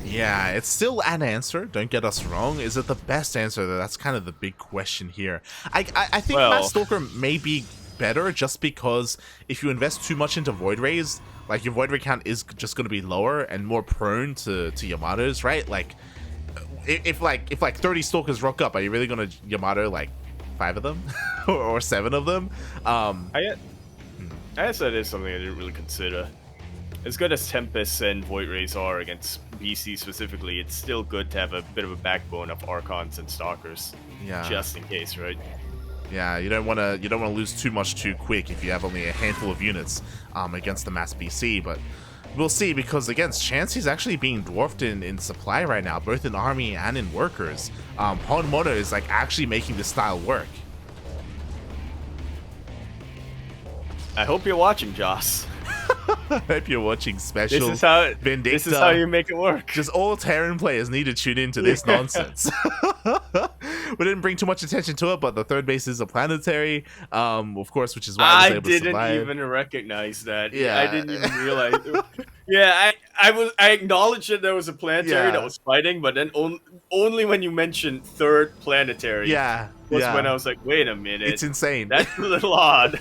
Yeah, it's still an answer, don't get us wrong. Is it the best answer, though? That's kind of the big question here. I think Mass Stalker may be better just because if you invest too much into Void Rays, like, your Void Ray count is just going to be lower and more prone to Yamatos, right? Like, if 30 Stalkers rock up, are you really going to Yamato, like, 5 of them? or 7 of them? I guess that is something I didn't really consider. As good as Tempest and Void Rays are against BC specifically, it's still good to have a bit of a backbone of Archons and Stalkers. Yeah. Just in case, right? Yeah, you don't want to lose too much too quick if you have only a handful of units against the Mass BC, but we'll see, because against Chance, he's actually being dwarfed in supply right now, both in army and in workers. HonMonO is like actually making this style work. I hope you're watching, Joss. I hope you're watching Special Vindicta. This is how you make it work. Just all Terran players need to tune into this nonsense. We didn't bring too much attention to it, but the third base is a planetary, of course, which is why I was able to survive. I didn't even recognize that. Yeah. I didn't even realize. Yeah, I acknowledged that there was a planetary that was fighting, but then only when you mentioned third planetary was when I was like, wait a minute. It's insane. That's a little odd.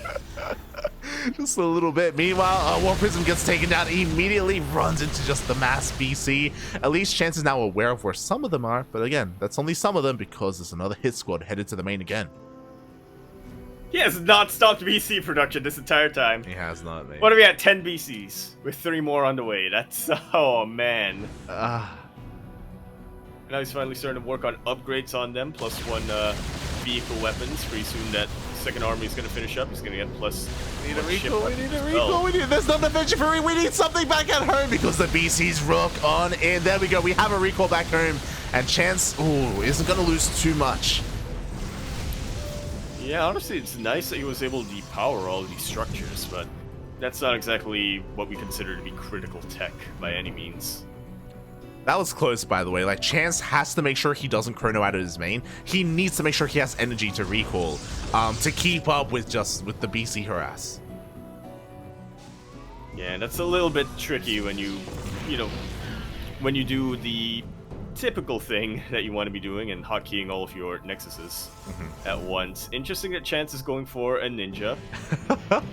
Just a little bit. Meanwhile, War Prism gets taken down, immediately runs into just the mass BC. At least Chance is now aware of where some of them are, but again, that's only some of them because there's another hit squad headed to the main again. He has not stopped BC production this entire time. He has not, mate. What are we at? 10 BCs with 3 more on the way. That's, oh man. Now he's finally starting to work on upgrades on them, plus 1 vehicle weapons. Pretty soon that second army is going to finish up. He's going to get plus. We need a recall, we need a recall, there's no defense for me. We need something back at home because the BC's rock on in. There we go. We have a recall back home, and Chance, ooh, isn't going to lose too much. Yeah, honestly, it's nice that he was able to depower all of these structures, but that's not exactly what we consider to be critical tech by any means. That was close, by the way. Like, Chance has to make sure he doesn't chrono out of his main. He needs to make sure he has energy to recall, to keep up with the BC harass. Yeah, that's a little bit tricky when you do the typical thing that you want to be doing and hotkeying all of your nexuses at once. Interesting that Chance is going for a ninja,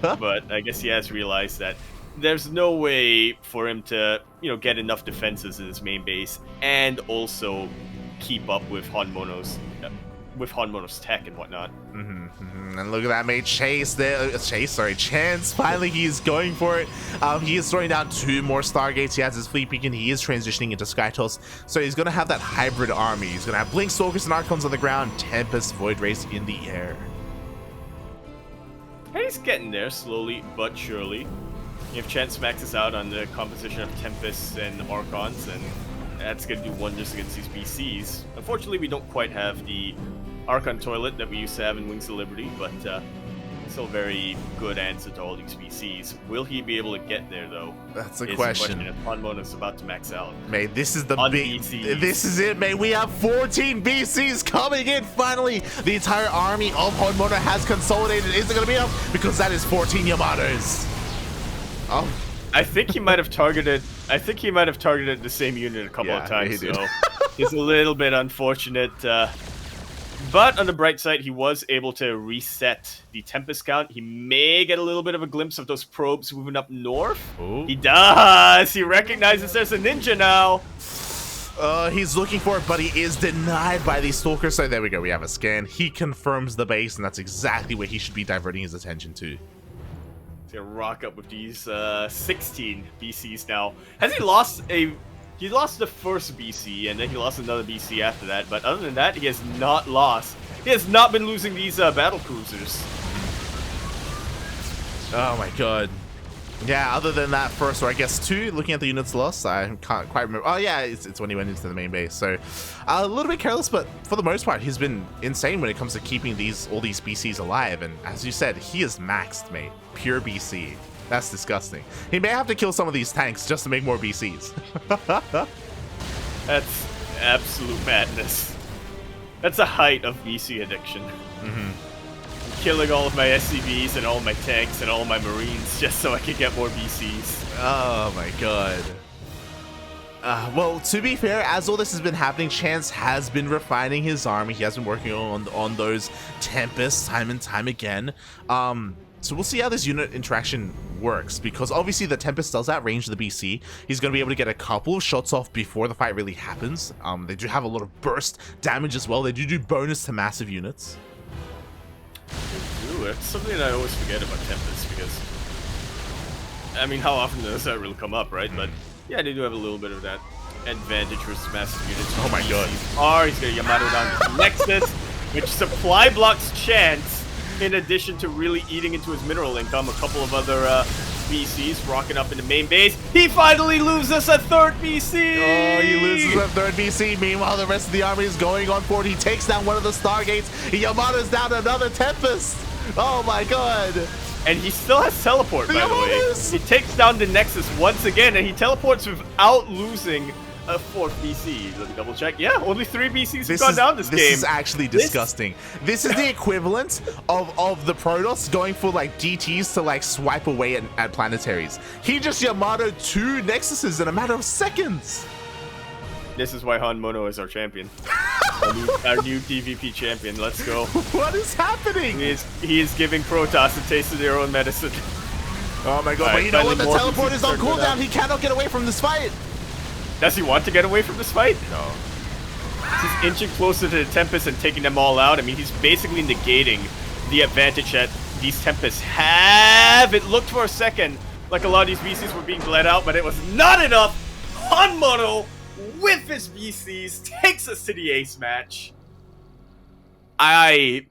but I guess he has realized that there's no way for him to, get enough defenses in his main base and also keep up with HonMonO's tech and whatnot. And look at that, mate. Chance. Finally, he's going for it. He is throwing down 2 more Stargates. He has his fleet beacon. He is transitioning into Skytoss. So he's going to have that hybrid army. He's going to have Blink Stalkers and Archons on the ground, Tempest Void Race in the air. And he's getting there slowly but surely. If Chance maxes out on the composition of Tempests and Archons, and that's going to do wonders against these BCs. Unfortunately, we don't quite have the Archon toilet that we used to have in Wings of Liberty, but still a very good answer to all these BCs. Will he be able to get there, though? That's the question. If HonMonO's about to max out. Mate, this is the big... BCs. This is it, mate. We have 14 BCs coming in, finally. The entire army of HonMonO has consolidated. Is it going to be enough? Because that is 14 Yamatos. Oh, I think he might have targeted. The same unit a couple of times. So it's a little bit unfortunate. But on the bright side, he was able to reset the Tempest count. He may get a little bit of a glimpse of those probes moving up north. Ooh. He does. He recognizes there's a ninja now. He's looking for it, but he is denied by these stalkers. So there we go. We have a scan. He confirms the base, and that's exactly where he should be diverting his attention to. He's gonna rock up with these 16 BCs now. Has he lost a... He lost the first BC, and then he lost another BC after that. But other than that, he has not lost. He has not been losing these battle cruisers. Oh my god. Yeah, other than that first, or I guess 2, looking at the units lost, I can't quite remember. Oh yeah, it's when he went into the main base. So a little bit careless, but for the most part, he's been insane when it comes to keeping all these BCs alive. And as you said, he is maxed, mate. Pure BC. That's disgusting. He may have to kill some of these tanks just to make more BCs. That's absolute madness. That's a height of BC addiction. Killing all of my SCVs and all my tanks and all my Marines just so I could get more BCs. Oh my god. Well, to be fair, as all this has been happening, Chance has been refining his army. He has been working on those Tempests time and time again. So we'll see how this unit interaction works, because obviously the Tempest does outrange the BC. He's going to be able to get a couple of shots off before the fight really happens. They do have a lot of burst damage as well. They do bonus to massive units. Ooh, that's something that I always forget about Tempest, because I mean, how often does that really come up, right? But yeah, they do have a little bit of that advantage versus massive units. Oh my god. He's gonna Yamato down to Nexus, which supply blocks Chance, in addition to really eating into his mineral income. A couple of other BCs rocking up in the main base. He finally loses a third BC! Oh, he loses a third BC. Meanwhile, the rest of the army is going on forward. He takes down one of the Stargates. Yamato's down another Tempest. Oh my god. And he still has teleport, by the way. He takes down the Nexus once again, and he teleports without losing a fourth BC. Let me double check. Yeah, only 3 BCs have gone down this game. This is actually disgusting. This is the equivalent of the Protoss going for like DTs to like swipe away at planetaries. He just Yamato 2 Nexuses in a matter of seconds. This is why HonMonO is our champion. our new PvP champion. Let's go. What is happening? He is giving Protoss a taste of their own medicine. Oh my god, but you know what? The teleport is on cooldown. He cannot get away from this fight. Does he want to get away from this fight? No. He's inching closer to the Tempest and taking them all out. I mean, he's basically negating the advantage that these Tempests have. It looked for a second like a lot of these VCs were being bled out, but it was not enough. HonMonO, with his VCs, takes us to the ace match. The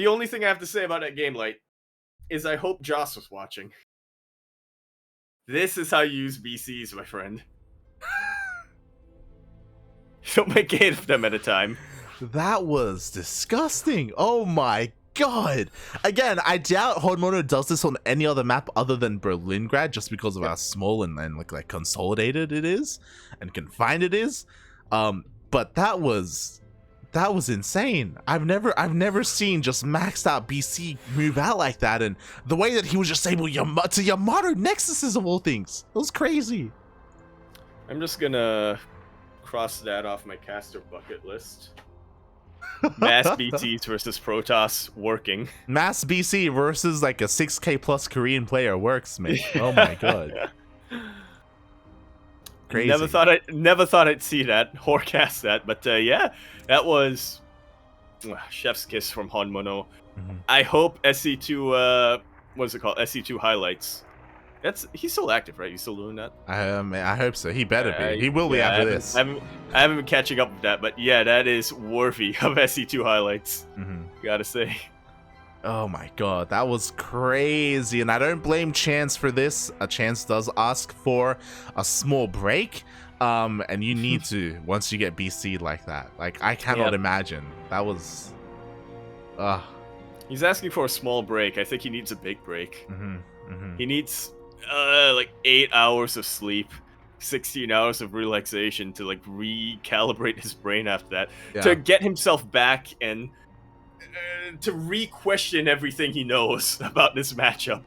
only thing I have to say about that game, Light, is I hope Joss was watching. This is how you use VCs, my friend. Don't make 8 of them at a time. That was disgusting. Oh my god. Again, I doubt HonMonO does this on any other map other than Berlingrad, just because of how small and like consolidated it is and confined it is. But that was insane. I've never seen just maxed out BC move out like that, and the way that he was just able to Yamato Nexuses of all things. It was crazy. I'm just gonna cross that off my caster bucket list. Mass BCs versus Protoss working. Mass BC versus like a 6K plus Korean player works, mate. Oh my god. Crazy. Never thought I'd see that or cast that, but yeah, that was chef's kiss from HonMonO. I hope SC2 what's it called? SC2 highlights. He's still active, right? He's still doing that? I hope so. He better be. He will be after this. I haven't been catching up with that, but yeah, that is worthy of SC2 highlights. Gotta say. Oh my god, that was crazy, and I don't blame Chance for this. Chance does ask for a small break, and you need to once you get BC'd like that. Like, I cannot imagine. That was... He's asking for a small break. I think he needs a big break. He needs... like 8 hours of sleep, 16 hours of relaxation to like recalibrate his brain after that, to get himself back and to re-question everything he knows about this matchup.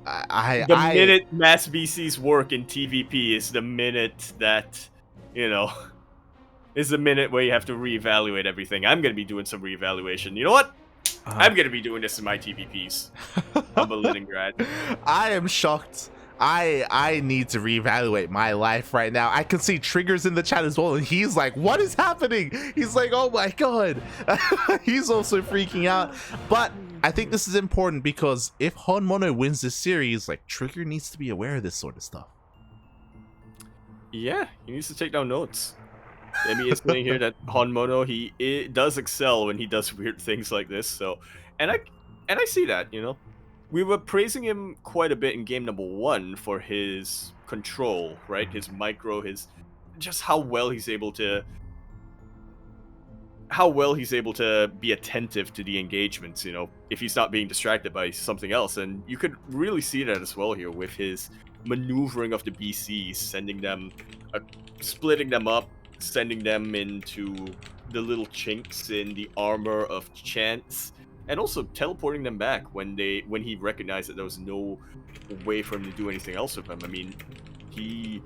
The minute Mass BC's work in TVP is the minute that, you know, is the minute where you have to reevaluate everything. I'm gonna be doing some reevaluation. You know what? I'm gonna be doing this in my TVPs. I'm a Leningrad. I am shocked. I need to reevaluate my life right now. I can see Triggers in the chat as well, and he's like, what is happening? He's like, oh my god. He's also freaking out. But I think this is important because if HonMonO wins this series, like, Trigger needs to be aware of this sort of stuff. Yeah, he needs to take down notes. Demi is saying here that HonMonO, he does excel when he does weird things like this. So, and I see that, you know. We were praising him quite a bit in game number 1 for his control, right? His micro, just how well he's able to be attentive to the engagements, you know, if he's not being distracted by something else. And you could really see that as well here with his maneuvering of the BCs, sending them, splitting them up, sending them into the little chinks in the armor of Chance, and also teleporting them back when he recognized that there was no way for him to do anything else with them. I mean, he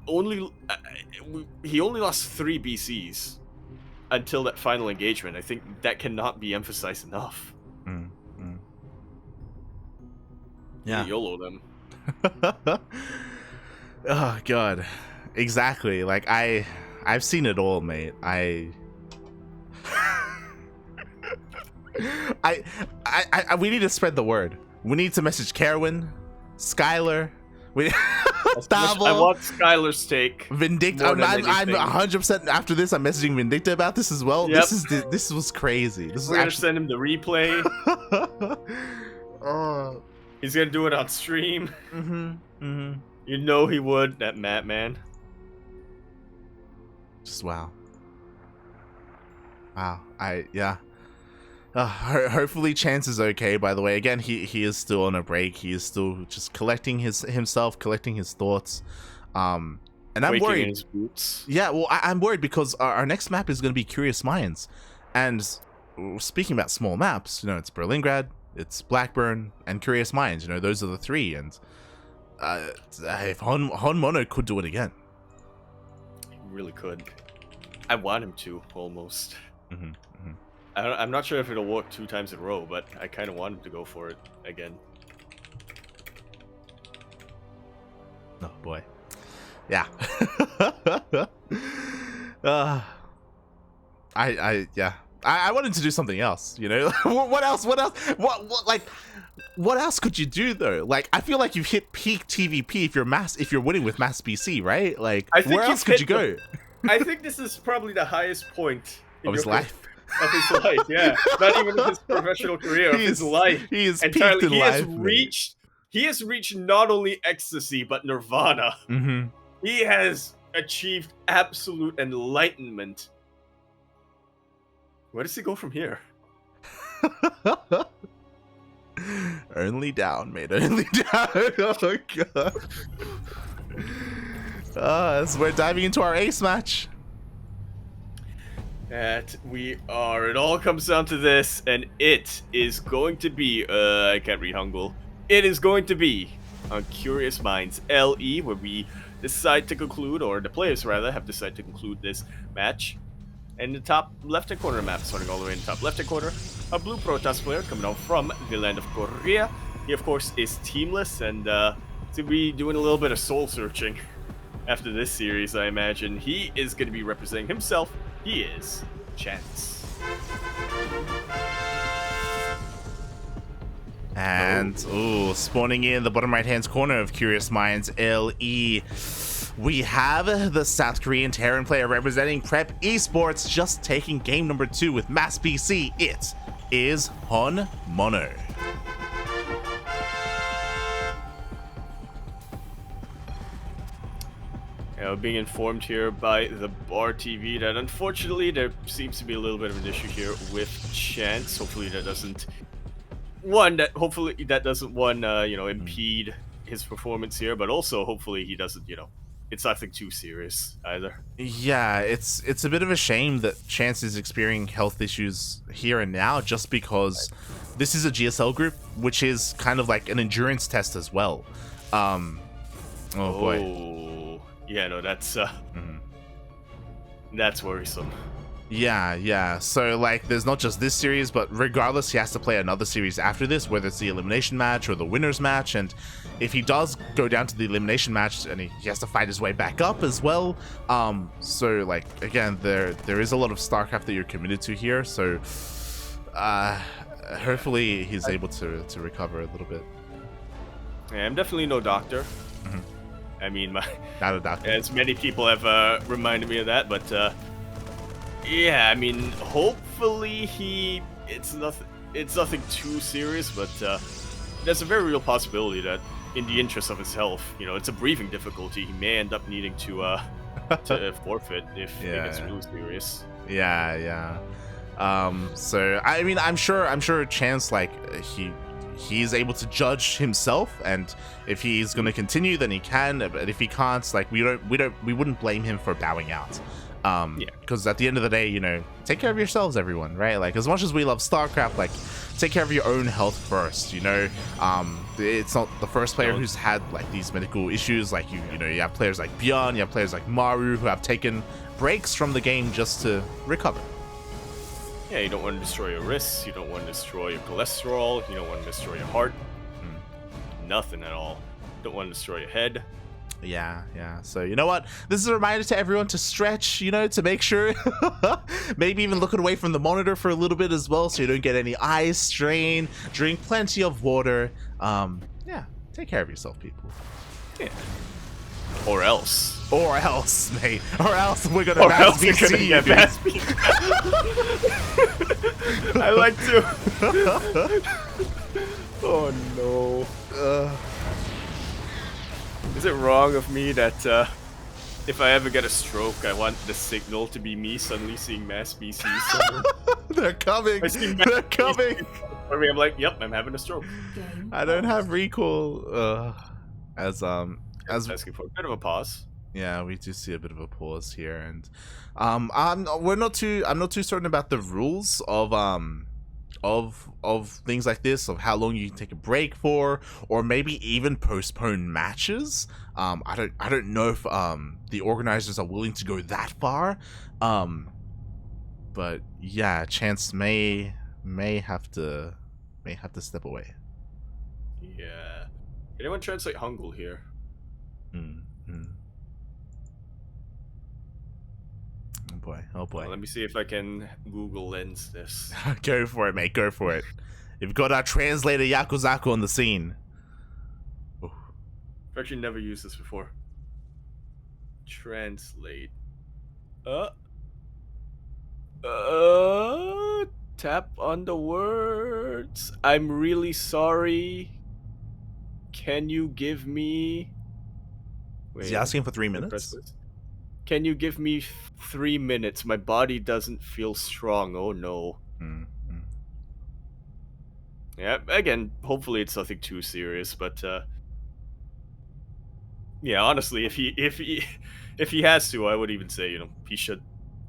only lost 3 BCs until that final engagement. I think that cannot be emphasized enough. Yeah, YOLO them. Oh god, exactly. Like, I've seen it all, mate. We need to spread the word. We need to message Carwin, Skylar. I want Skylar's take. Vindicta. I'm 100% after this. I'm messaging Vindicta about this as well. Yep. This was crazy. We're gonna send him the replay. He's gonna do it on stream. You know he would. That Matt man. Just wow. Hopefully Chance is okay, by the way. Again, he is still on a break. He is still just collecting himself, collecting his thoughts. And I'm worried. In his boots. Yeah, well, I'm worried because our next map is going to be Curious Minds. And speaking about small maps, you know, it's Berlingrad, it's Blackburn, and Curious Minds. You know, those are the 3. And if HonMonO could do it again. He really could. I want him to, almost. I'm not sure if it'll work 2 times in a row, but I kind of want him to go for it again. Oh boy. Yeah. Yeah. I wanted to do something else, you know? What else? What else could you do though? Like, I feel like you've hit peak TVP if you're winning with Mass BC, right? Like, where else could you go? I think this is probably the highest point in Of his life. Of his life, yeah. Not even of his professional career, of his life. He is entirely. Peaked in life. He has reached not only ecstasy but nirvana. Mm-hmm. He has achieved absolute enlightenment. Where does he go from here? Only down, mate. Only down. Oh god. So we're diving into our ace match. That we are. It all comes down to this, and it is going to be. I can't read Hangul. It is going to be on Curious Minds LE, where we decide to conclude, or the players rather have decided to conclude this match. And the top left-hand corner of the map, starting all the way in the top left-hand corner, a blue Protoss player coming out from the land of Korea. He, of course, is teamless, and to be doing a little bit of soul-searching after this series, I imagine. He is going to be representing himself. He is Chance. And, spawning in the bottom right-hand corner of Curious Minds LE, we have the South Korean Terran player representing Prep Esports, just taking game number 2 with Mass BC. It is HonMonO. Being informed here by the Bar TV that unfortunately there seems to be a little bit of an issue here with Chance. Hopefully that doesn't impede his performance here, but also hopefully he doesn't, it's nothing too serious either. Yeah, it's a bit of a shame that Chance is experiencing health issues here and now, just because this is a GSL group, which is kind of like an endurance test as well. Boy. Yeah, no, that's that's worrisome. Yeah. So, like, there's not just this series, but regardless, he has to play another series after this, whether it's the elimination match or the winner's match. And if he does go down to the elimination match, and he has to fight his way back up as well. So, like, again, there is a lot of StarCraft that you're committed to here. So, hopefully he's able to recover a little bit. Yeah, I'm definitely no doctor. Mm-hmm. I mean, not a doctor. As many people have reminded me of that, but yeah, I mean, hopefully it's nothing too serious, but there's a very real possibility that, in the interest of his health, it's a breathing difficulty. He may end up needing to forfeit if it gets really serious. Yeah. So I mean, I'm sure Chance, like, he's able to judge himself, and if he's going to continue, then he can. But if he can't, like, we wouldn't blame him for bowing out. Because at the end of the day, take care of yourselves, everyone, right? Like, as much as we love StarCraft, like, take care of your own health first. It's not the first player who's had, like, these medical issues. Like, you have players like Bjorn, you have players like Maru who have taken breaks from the game just to recover. Yeah, you don't want to destroy your wrists, you don't want to destroy your cholesterol, you don't want to destroy your heart. Nothing at all. Don't want to destroy your head. Yeah. So, you know what? This is a reminder to everyone to stretch, to make sure. Maybe even looking away from the monitor for a little bit as well, so you don't get any eye strain. Drink plenty of water. Take care of yourself, people. Yeah. Or else, mate. Or else we're gonna Mass BC you, dude. I like to. Oh no. Is it wrong of me that if I ever get a stroke, I want the signal to be me suddenly seeing Mass BC somewhere? They're coming. They're coming. I mean, I'm like, yep, I'm having a stroke. I don't have recall. As asking for a bit of a pause. Yeah, we do see a bit of a pause here, and I'm not too certain about the rules of things like this, of how long you can take a break for, or maybe even postpone matches. I don't know if the organizers are willing to go that far. But yeah, Chance may have to step away. Yeah. Anyone translate Hangul here? Oh boy, oh boy. Let me see if I can Google Lens this. Go for it, mate. Go for it. You've got our translator Yakuzaku on the scene. I've actually never used this before. Translate. Tap on the words. I'm really sorry. Can you give me... Wait, is he asking for 3 minutes? Can you give me 3 minutes? My body doesn't feel strong. Oh no. Yeah, again, hopefully it's nothing too serious, but yeah, honestly, if he has to, I would even say, you know, he should,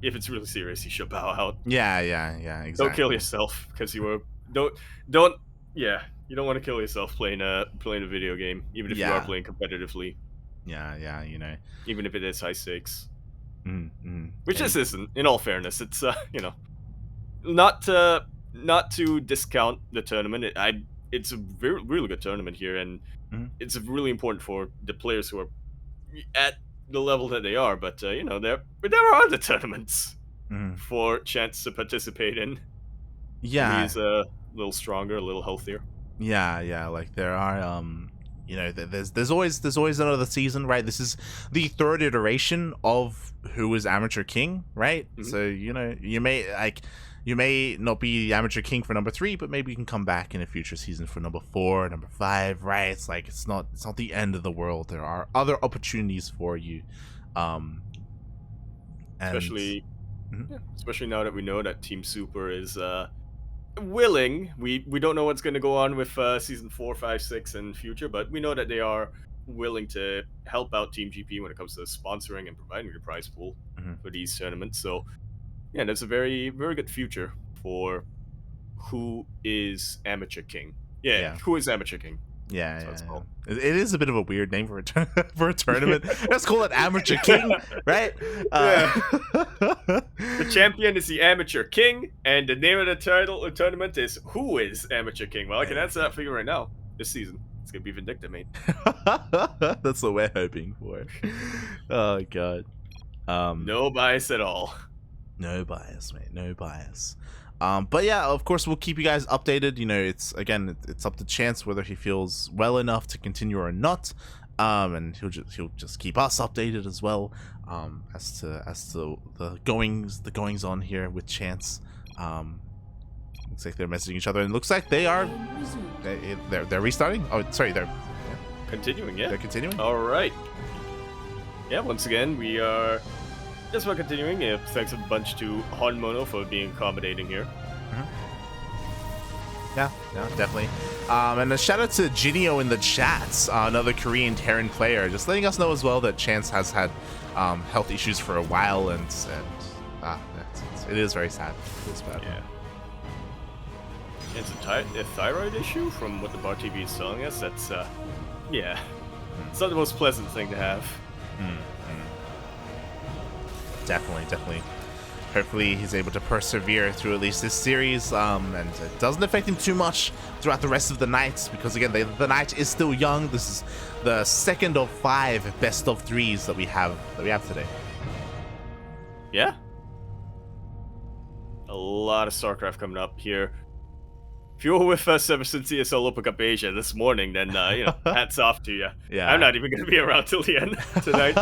if it's really serious, he should bow out. Yeah, exactly. Don't kill yourself because you were don't yeah, you don't want to kill yourself playing a video game, even if you are playing competitively. Yeah, you know, even if it is high stakes. Which this isn't, in all fairness. It's you know, not to discount the tournament. It's a really good tournament here, and it's really important for the players who are at the level that they are. But you know, there are other tournaments for Chance to participate in. Yeah, he's a little stronger, a little healthier. Yeah, like there are you know, there's always another season, right? This is the third iteration of Who is Amateur King, right? So you know, you may not be the Amateur King for number 3, but maybe you can come back in a future season for number 4, number 5, right? It's like it's not the end of the world. There are other opportunities for you, and especially now that we know that Team Super is willing. We don't know what's going to go on with season 4, 5, 6 and future, but we know that they are willing to help out Team GP when it comes to sponsoring and providing the prize pool for these tournaments. So yeah, that's a very, very good future for Who is Amateur King. Yeah. Who is Amateur King. Yeah. It is a bit of a weird name for a tournament. Let's call it Amateur King, right? The champion is the Amateur King, and the name of the tournament is Who is Amateur King. Well, I can answer that for you right now. This season, it's gonna be Vindicta, mate. That's what we're hoping for. Oh god. No bias at all. No bias, mate. No bias. But yeah, of course, we'll keep you guys updated. You know, it's up to Chance whether he feels well enough to continue or not. And he'll just keep us updated as well. As to the goings on here with Chance. Looks like they're messaging each other, and it looks like they're restarting. Oh, sorry, they're continuing. Yeah, they're continuing. All right. Yeah, once again, we are. Just for continuing, thanks a bunch to HonMonO for being accommodating here. Yeah, definitely. And a shout out to Jinio in the chats, another Korean Terran player, just letting us know as well that Chance has had health issues for a while, and it is very sad. It is bad. Yeah. It's a thyroid issue, from what the Bar TV is telling us. That's yeah, it's not the most pleasant thing to have. Definitely. Hopefully he's able to persevere through at least this series, and it doesn't affect him too much throughout the rest of the night, because again, the night is still young. This is the second of 5 best of 3s that we have today. Yeah, a lot of StarCraft coming up here. If you were with us ever since ESL Open Cup Asia this morning, then you know, hats off to you. Yeah, I'm not even going to be around till the end tonight.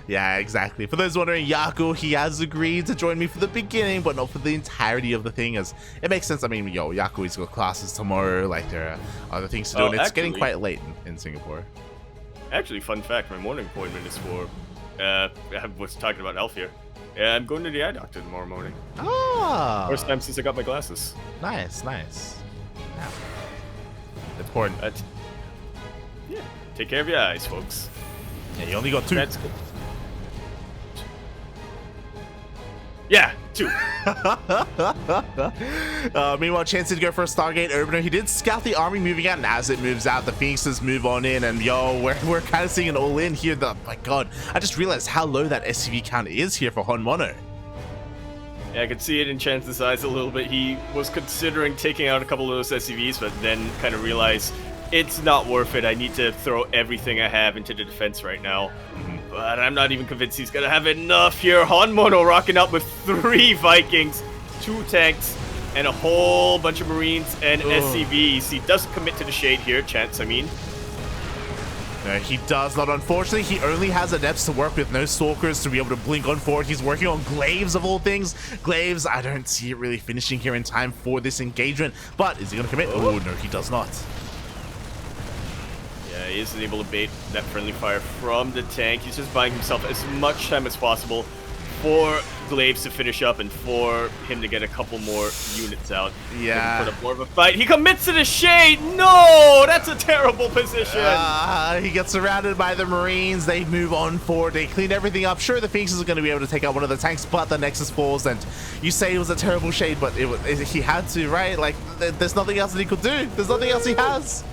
Yeah, exactly. For those wondering, Yaku, he has agreed to join me for the beginning, but not for the entirety of the thing, as it makes sense. I mean, Yaku, he's got classes tomorrow, like there are other things to do, and it's getting quite late in Singapore. Actually, fun fact, my morning appointment is for, I was talking about Elf here. Yeah, I'm going to the eye doctor tomorrow morning. Ah! First time since I got my glasses. Nice. Yeah. Important. Yeah, take care of your eyes, folks. Yeah, you only got 2. That's good. Yeah, 2. Meanwhile, Chance did go for a Stargate opener. He did scout the army moving out, and as it moves out, the Phoenixes move on in, and we're kind of seeing an all-in here. My god, I just realized how low that SCV count is here for HonMonO. Yeah, I could see it in Chance's eyes a little bit. He was considering taking out a couple of those SCVs, but then kind of realized it's not worth it. I need to throw everything I have into the defense right now. But I'm not even convinced he's gonna have enough here. HonMonO rocking out with 3 Vikings, 2 tanks, and a whole bunch of Marines and SCVs. He doesn't commit to the shade here, Chance, I mean. No, he does not. Unfortunately, he only has adepts to work with, no stalkers to be able to blink on forward. He's working on glaives of all things. Glaives, I don't see it really finishing here in time for this engagement. But is he going to commit? Oh, no, he does not. Yeah, he isn't able to bait that friendly fire from the tank. He's just buying himself as much time as possible for glaives to finish up and for him to get a couple more units out. Yeah. Put up more of a fight. He commits to the shade. No, that's a terrible position. He gets surrounded by the Marines. They move on forward. They clean everything up. Sure, the Phoenix is going to be able to take out one of the tanks, but the Nexus falls. And you say it was a terrible shade, but he had to, right? Like, there's nothing else that he could do. There's nothing else he has.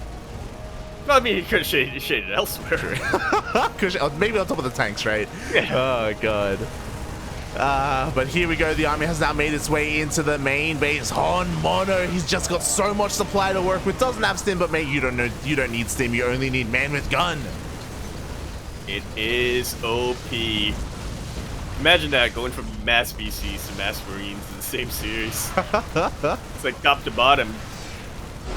I mean, he could have shaded elsewhere. Maybe on top of the tanks, right? Yeah. Oh, God. But here we go. The army has now made its way into the main base. HonMonO, he's just got so much supply to work with. Doesn't have stim, but mate, you don't need stim. You only need man with gun. It is OP. Imagine that, going from mass BCs to mass Marines in the same series. It's like top to bottom.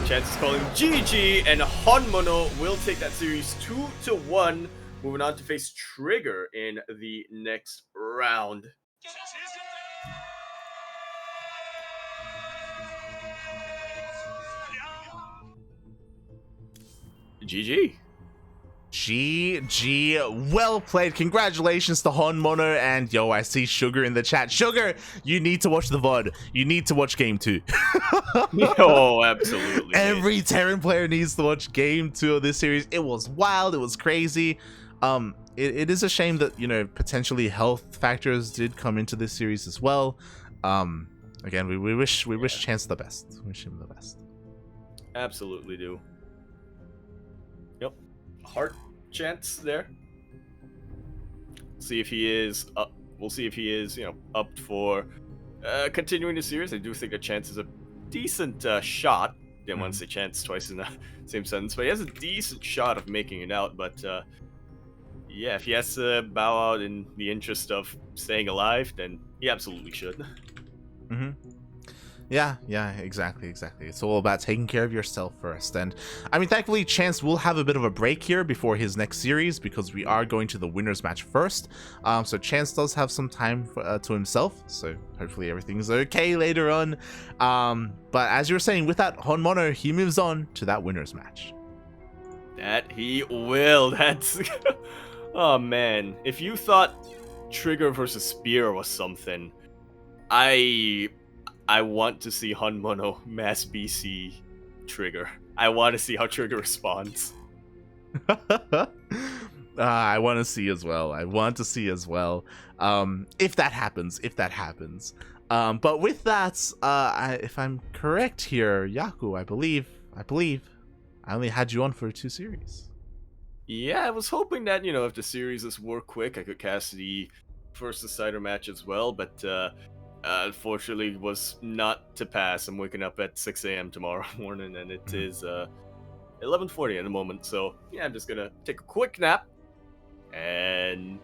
Chance is calling GG, and HonMonO will take that series 2-1. Moving on to face Trigger in the next round. GG. GG, well played. Congratulations to HonMonO, and yo, I see Sugar in the chat. Sugar, you need to watch the VOD. You need to watch Game 2. Oh, absolutely. Every Terran player needs to watch Game 2 of this series. It was wild. It was crazy. It is a shame that, you know, potentially health factors did come into this series as well. Again, we wish Chance the best. Wish him the best. Absolutely do. Yep. Heart Chance there. See if he is up. We'll see if he is, you know, up for continuing the series. I do think a Chance is a decent shot. Didn't want to say Chance twice in the same sentence, but he has a decent shot of making it out. But yeah, if he has to bow out in the interest of staying alive, then he absolutely should. Yeah, exactly. It's all about taking care of yourself first. And I mean, thankfully, Chance will have a bit of a break here before his next series, because we are going to the winners match first. So Chance does have some time to himself, so hopefully everything's okay later on. But as you were saying, with that, HonMonO, he moves on to that winners match. That he will. That's oh man, if you thought Trigger versus Spear was something, I want to see HonMonO mass BC Trigger. I want to see how Trigger responds. I want to see as well. If that happens. But with that, if I'm correct here, Yaku, I believe I only had you on for 2 series. Yeah, I was hoping that, you know, if the series were quick, I could cast the first decider match as well, but unfortunately was not to pass. I'm waking up at 6 a.m. tomorrow morning, and it is 11:40 at the moment. So yeah, I'm just gonna take a quick nap and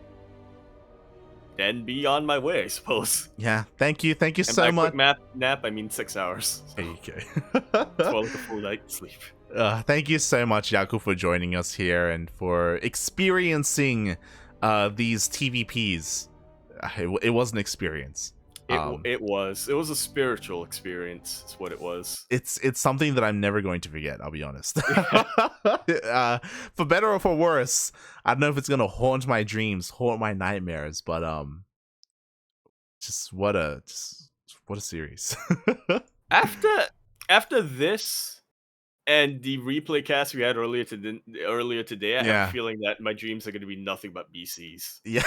then be on my way, I suppose. Yeah, thank you And so much. Quick nap, I mean 6 hours. So Okay. it's well like a full night's sleep. Thank you so much, Yaku, for joining us here and for experiencing these TVPs. It was an experience. It was a spiritual experience. Is what it was. It's something that I'm never going to forget. I'll be honest. For better or for worse, I don't know if it's gonna haunt my dreams, haunt my nightmares, but just what a series. After this and the replay cast we had earlier today, I have a feeling that my dreams are going to be nothing but BCs. Yeah.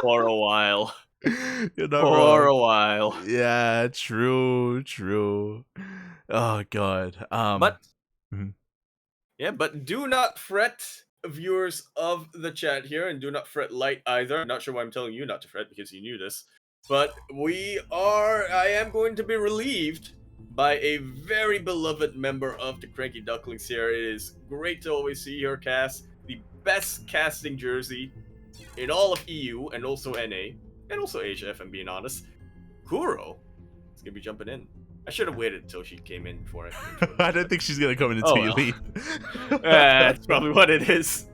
For a while. You're not for wrong. a while. Yeah, true. Oh god. But yeah, but do not fret, viewers of the chat here, and do not fret Light either. I'm not sure why I'm telling you not to fret, because you knew this. But I am going to be relieved by a very beloved member of the Cranky Ducklings here. It is great to always see her cast the best casting jersey in all of EU and also NA, and also Asia, if I'm being honest. Kuro is going to be jumping in. I should have waited until she came in before I I don't think she's gonna come in until you leave. That's probably what it is.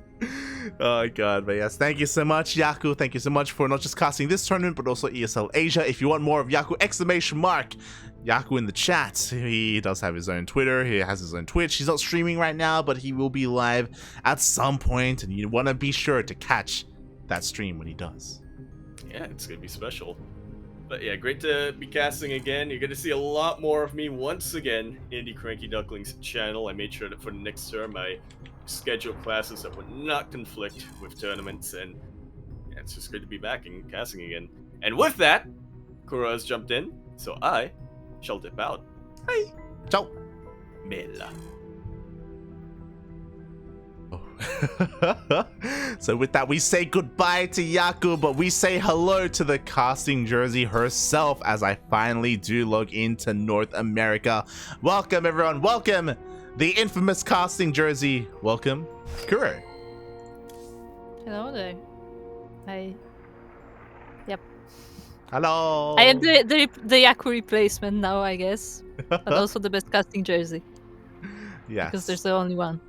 Oh god, but yes, thank you so much, Yaku. Thank you so much for not just casting this tournament, but also ESL Asia. If you want more of Yaku, Yaku in the chat. He does have his own Twitter, he has his own Twitch. He's not streaming right now, but he will be live at some point, and you want to be sure to catch that stream when he does. Yeah, it's gonna be special. But yeah, great to be casting again. You're gonna see a lot more of me once again in the Cranky Ducklings channel. I made sure that for the next term I schedule classes that would not conflict with tournaments, and yeah, it's just great to be back and casting again. And with that, Kuro has jumped in, so I shall dip out. Hey, ciao. Bella. So with that, we say goodbye to Yaku, but we say hello to the casting jersey herself as I finally do log into North America. Welcome, everyone. Welcome, the infamous casting jersey. Welcome, Kuro. Hello there. Yep. Hello. I am the Yaku replacement now, I guess. But also the best casting jersey. Yes. Because there's the only one.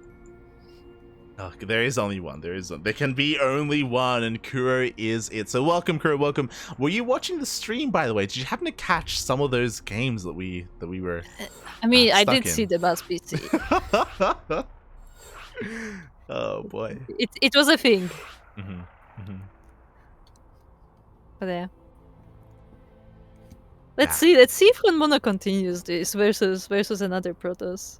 Oh, there is only one. There can be only one, and Kuro is it. So welcome, Kuro. Welcome. Were you watching the stream, by the way? Did you happen to catch some of those games that we were? I mean, I did in? see the Buzz PC. Oh boy. It was a thing. But yeah. Let's see if HonMonO continues this versus another Protoss.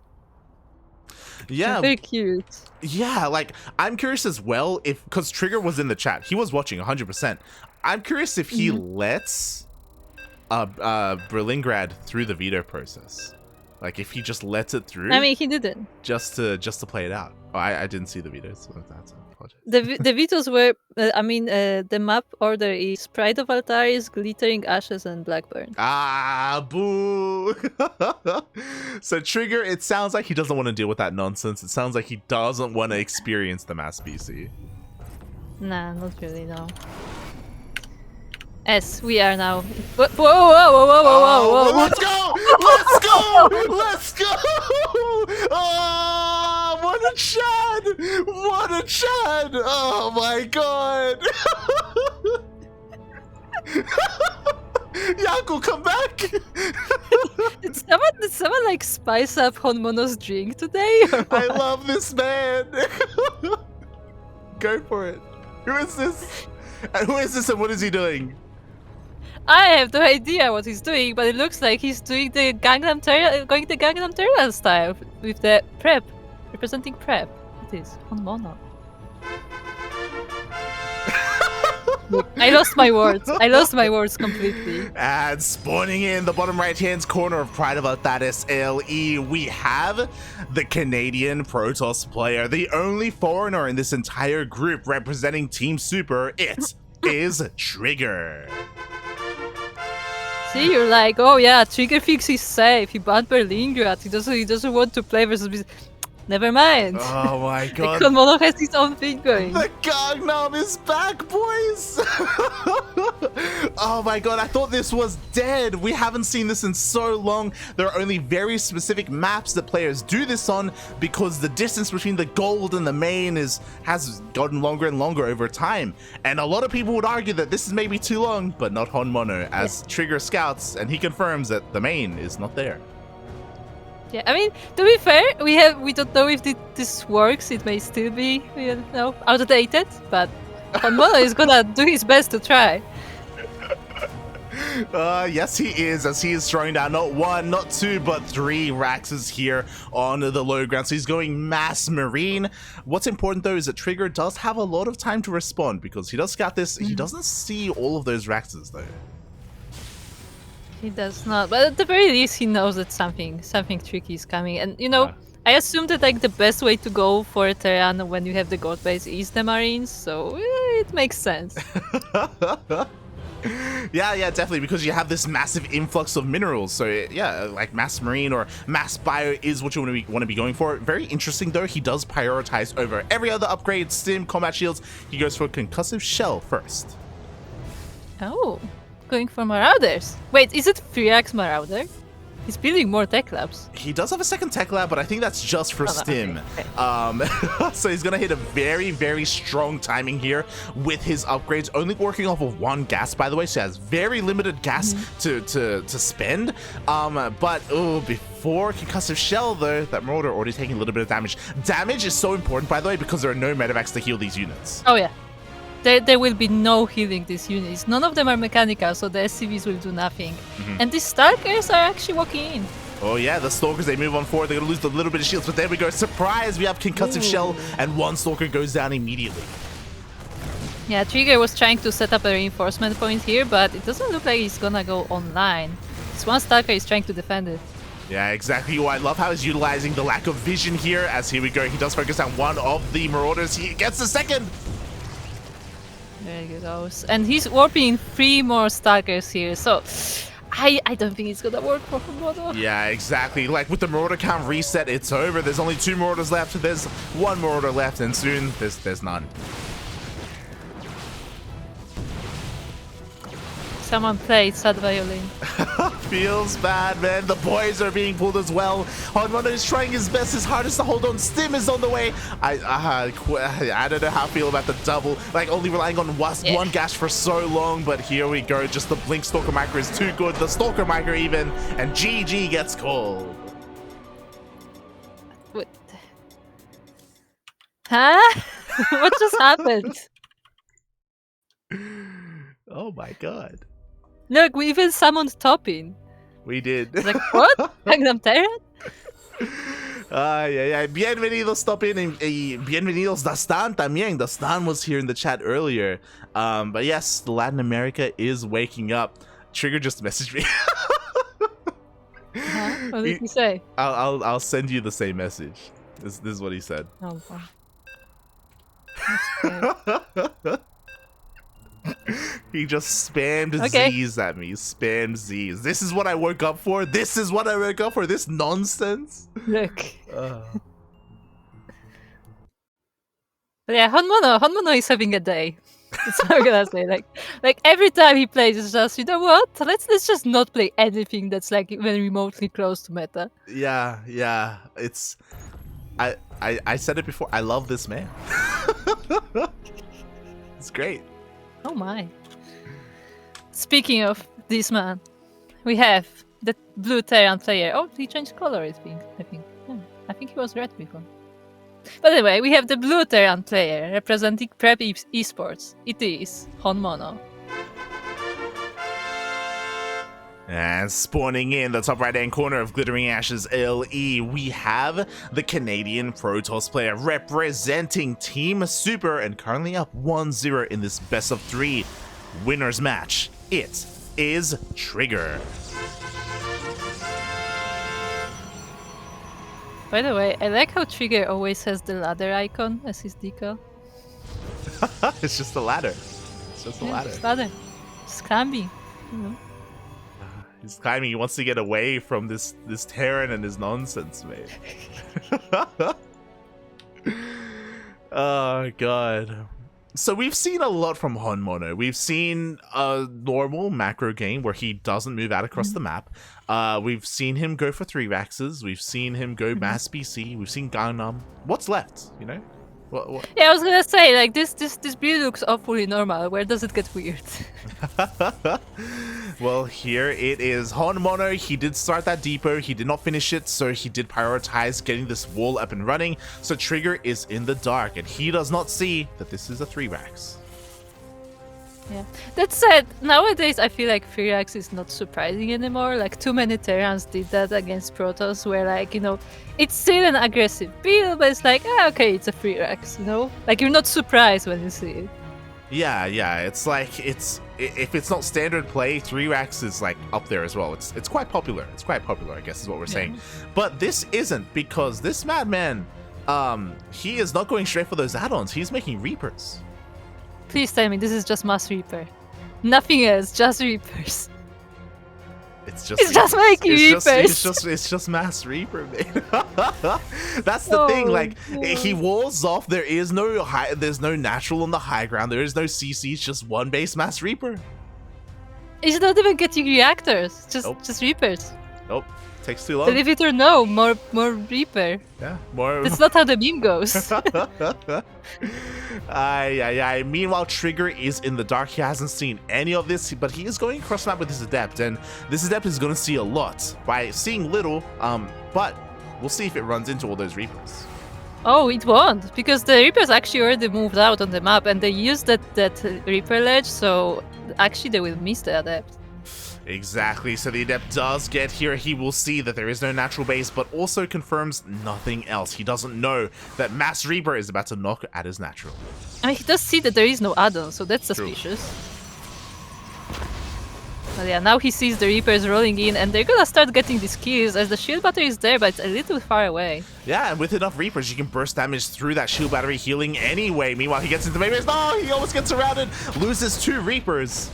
Yeah, very cute. Yeah, like I'm curious as well if because Trigger was in the chat, he was watching 100%. I'm curious if he lets Berlingrad through the veto process, like if he just lets it through. I mean, he didn't just to play it out. Oh, I didn't see the vetoes. So that's the vetoes were the map order is Pride of Altaris, Glittering Ashes, and Blackburn. Ah, boo. So Trigger, it sounds like he doesn't want to deal with that nonsense. It sounds like he doesn't want to experience the mass BC. Nah, not really, no. Yes, we are now. Whoa, whoa, whoa, whoa, whoa, whoa, whoa. Let's go! Let's go! Let's go! Oh, what a Chad! What a Chad! Oh my god! Yaku, come back! Did someone like spice up HonMonO's drink today? I love this man! Go for it. Who is this? And who is this and what is he doing? I have no idea what he's doing, but it looks like he's doing the going the Gangnam Terra style with the prep, representing prep. It is HonMonO. Look, I lost my words. I lost my words completely. And spawning in the bottom right-hand corner of Pride of Altaris LE, we have the Canadian Protoss player, the only foreigner in this entire group representing Team Super. It is Trigger. See, you're like, oh yeah, Trigger thinks he's safe. He banned Berlingrad. He doesn't want to play versus. Never mind. Oh my god. HonMonO has his own thing going. The Gangnam is back, boys! Oh my god, I thought this was dead. We haven't seen this in so long. There are only very specific maps that players do this on because the distance between the gold and the main has gotten longer and longer over time. And a lot of people would argue that this is maybe too long, but not HonMonO, as Trigger scouts, and he confirms that the main is not there. Yeah, I mean, to be fair, we don't know if this works. It may still be, outdated, but HonMonO is gonna do his best to try. Yes, he is, as he is throwing down not one, not two, but 3 Raxes here on the low ground. So he's going mass marine. What's important though is that Trigger does have a lot of time to respond because he does scout this. He doesn't see all of those Raxes though. He does not, but at the very least, he knows that something tricky is coming. And I assume that like the best way to go for a Terran when you have the gold base is the Marines, so it makes sense. Yeah, definitely, because you have this massive influx of minerals. So yeah, like mass marine or mass bio is what you want to be going for. Very interesting though. He does prioritize over every other upgrade, stim, combat shields. He goes for concussive shell first. Oh, going for Marauders. Wait, is it 3x Marauder? He's building more tech labs. He does have a second tech lab, but I think that's just for stim. Okay. So he's gonna hit a very, very strong timing here with his upgrades, only working off of 1 gas, by the way, so he has very limited gas to spend. But before concussive shell though, that Marauder already taking a little bit of damage. Damage is so important, by the way, because there are no medevacs to heal these units. Oh yeah. There will be no healing these units. None of them are mechanical, so the SCVs will do nothing. And these Stalkers are actually walking in. Oh yeah, the Stalkers, they move on forward. They're going to lose a little bit of shields, but there we go. Surprise! We have concussive shell, and 1 Stalker goes down immediately. Yeah, Trigger was trying to set up a reinforcement point here, but it doesn't look like he's gonna go online. This 1 Stalker is trying to defend it. Yeah, exactly. Oh, I love how he's utilizing the lack of vision here, as here we go. He does focus on 1 of the Marauders. He gets the second! There he goes. And he's warping 3 more Stalkers here, so I don't think it's gonna work for HonMonO. Yeah, exactly. Like with the Marauder count reset, it's over. There's only 2 Marauders left. There's 1 Marauder left, and soon there's none. Someone played sad violin. Feels bad, man. The boys are being pulled as well. HonMonO is trying his best, his hardest to hold on. Stim is on the way. I don't know how I feel about the double. Like only relying on 1 gas for so long, but here we go. Just the Blink Stalker Micro is too good. The Stalker Micro even, and GG gets called. What? Huh? What just happened? Oh my god. Look, we even summoned Toppin. We did. Like, what? Gangnam Terran? Yeah. Bienvenidos, Toppin, and bienvenidos, Dastan también. Dastan was here in the chat earlier. But yes, Latin America is waking up. Trigger just messaged me. What did he say? I'll send you the same message. This is what he said. Oh, wow. He just spammed Z's at me. Spammed Z's. This is what I woke up for. This is what I woke up for. This nonsense. Look. But yeah, HonMonO is having a day. That's what I'm gonna say. Like every time he plays, it's just, you know what? Let's just not play anything that's like even remotely close to meta. Yeah. It's I said it before. I love this man. It's great. Oh my. Speaking of this man, we have the blue Terran player. Oh, he changed color, I think. Yeah, I think he was red before. But anyway, we have the blue Terran player representing Prep Esports. It is HonMonO. And spawning in the top right-hand corner of Glittering Ashes LE, we have the Canadian Protoss player representing Team Super and currently up 1-0 in this best of 3 winners match. It is Trigger. By the way, I like how Trigger always has the ladder icon as his decal. It's just a ladder. It's just a ladder. Just ladder. Just climbing, you know. He's climbing. He wants to get away from this Terran and his nonsense, mate. Oh god. So we've seen a lot from HonMonO. We've seen a normal macro game where he doesn't move out across the map. We've seen him go for 3 Raxes. We've seen him go mass BC. We've seen Gangnam. What's left? You know. What? Yeah, I was gonna say, like, this build looks awfully normal. Where does it get weird? Well, here it is. HonMonO, he did start that depot. He did not finish it, so he did prioritize getting this wall up and running. So Trigger is in the dark, and he does not see that this is a 3 Rax. Yeah. That said, nowadays I feel like 3 Rax is not surprising anymore. Like, too many Terrans did that against Protoss, where, like, you know, it's still an aggressive build, but it's like, okay, it's a 3 Rax, you know? Like, you're not surprised when you see it. Yeah, it's like, if it's not standard play, 3 Rax is like up there as well. It's quite popular. It's quite popular, I guess is what we're saying. But this isn't, because this madman, he is not going straight for those add-ons. He's making Reapers. Please tell me this is just Mass Reaper. Nothing else, just Reapers. It's just making Reapers. It's just Mass Reaper, man. That's the thing. Like he walls off. There's no natural on the high ground. There is no CC. It's just one base Mass Reaper. He's not even getting reactors. Just Reapers. Nope. Takes too long. Believe it or no, more Reaper. Yeah, more. That's not how the meme goes. Meanwhile, Trigger is in the dark. He hasn't seen any of this, but he is going across map with his Adept, and this Adept is going to see a lot by seeing little. But we'll see if it runs into all those Reapers. Oh, it won't, because the Reapers actually already moved out on the map, and they used that Reaper ledge, so actually they will miss the Adept. Exactly, so the Adept does get here. He will see that there is no natural base, but also confirms nothing else. He doesn't know that Mass Reaper is about to knock at his natural. I mean, he does see that there is no add-on, so that's True. suspicious. But yeah, now he sees the Reapers rolling in, and they're gonna start getting these kills as the shield battery is there, but it's a little far away. Yeah, and with enough Reapers, you can burst damage through that shield battery, healing anyway. Meanwhile, he gets into main base. No, he almost gets surrounded, loses 2 Reapers.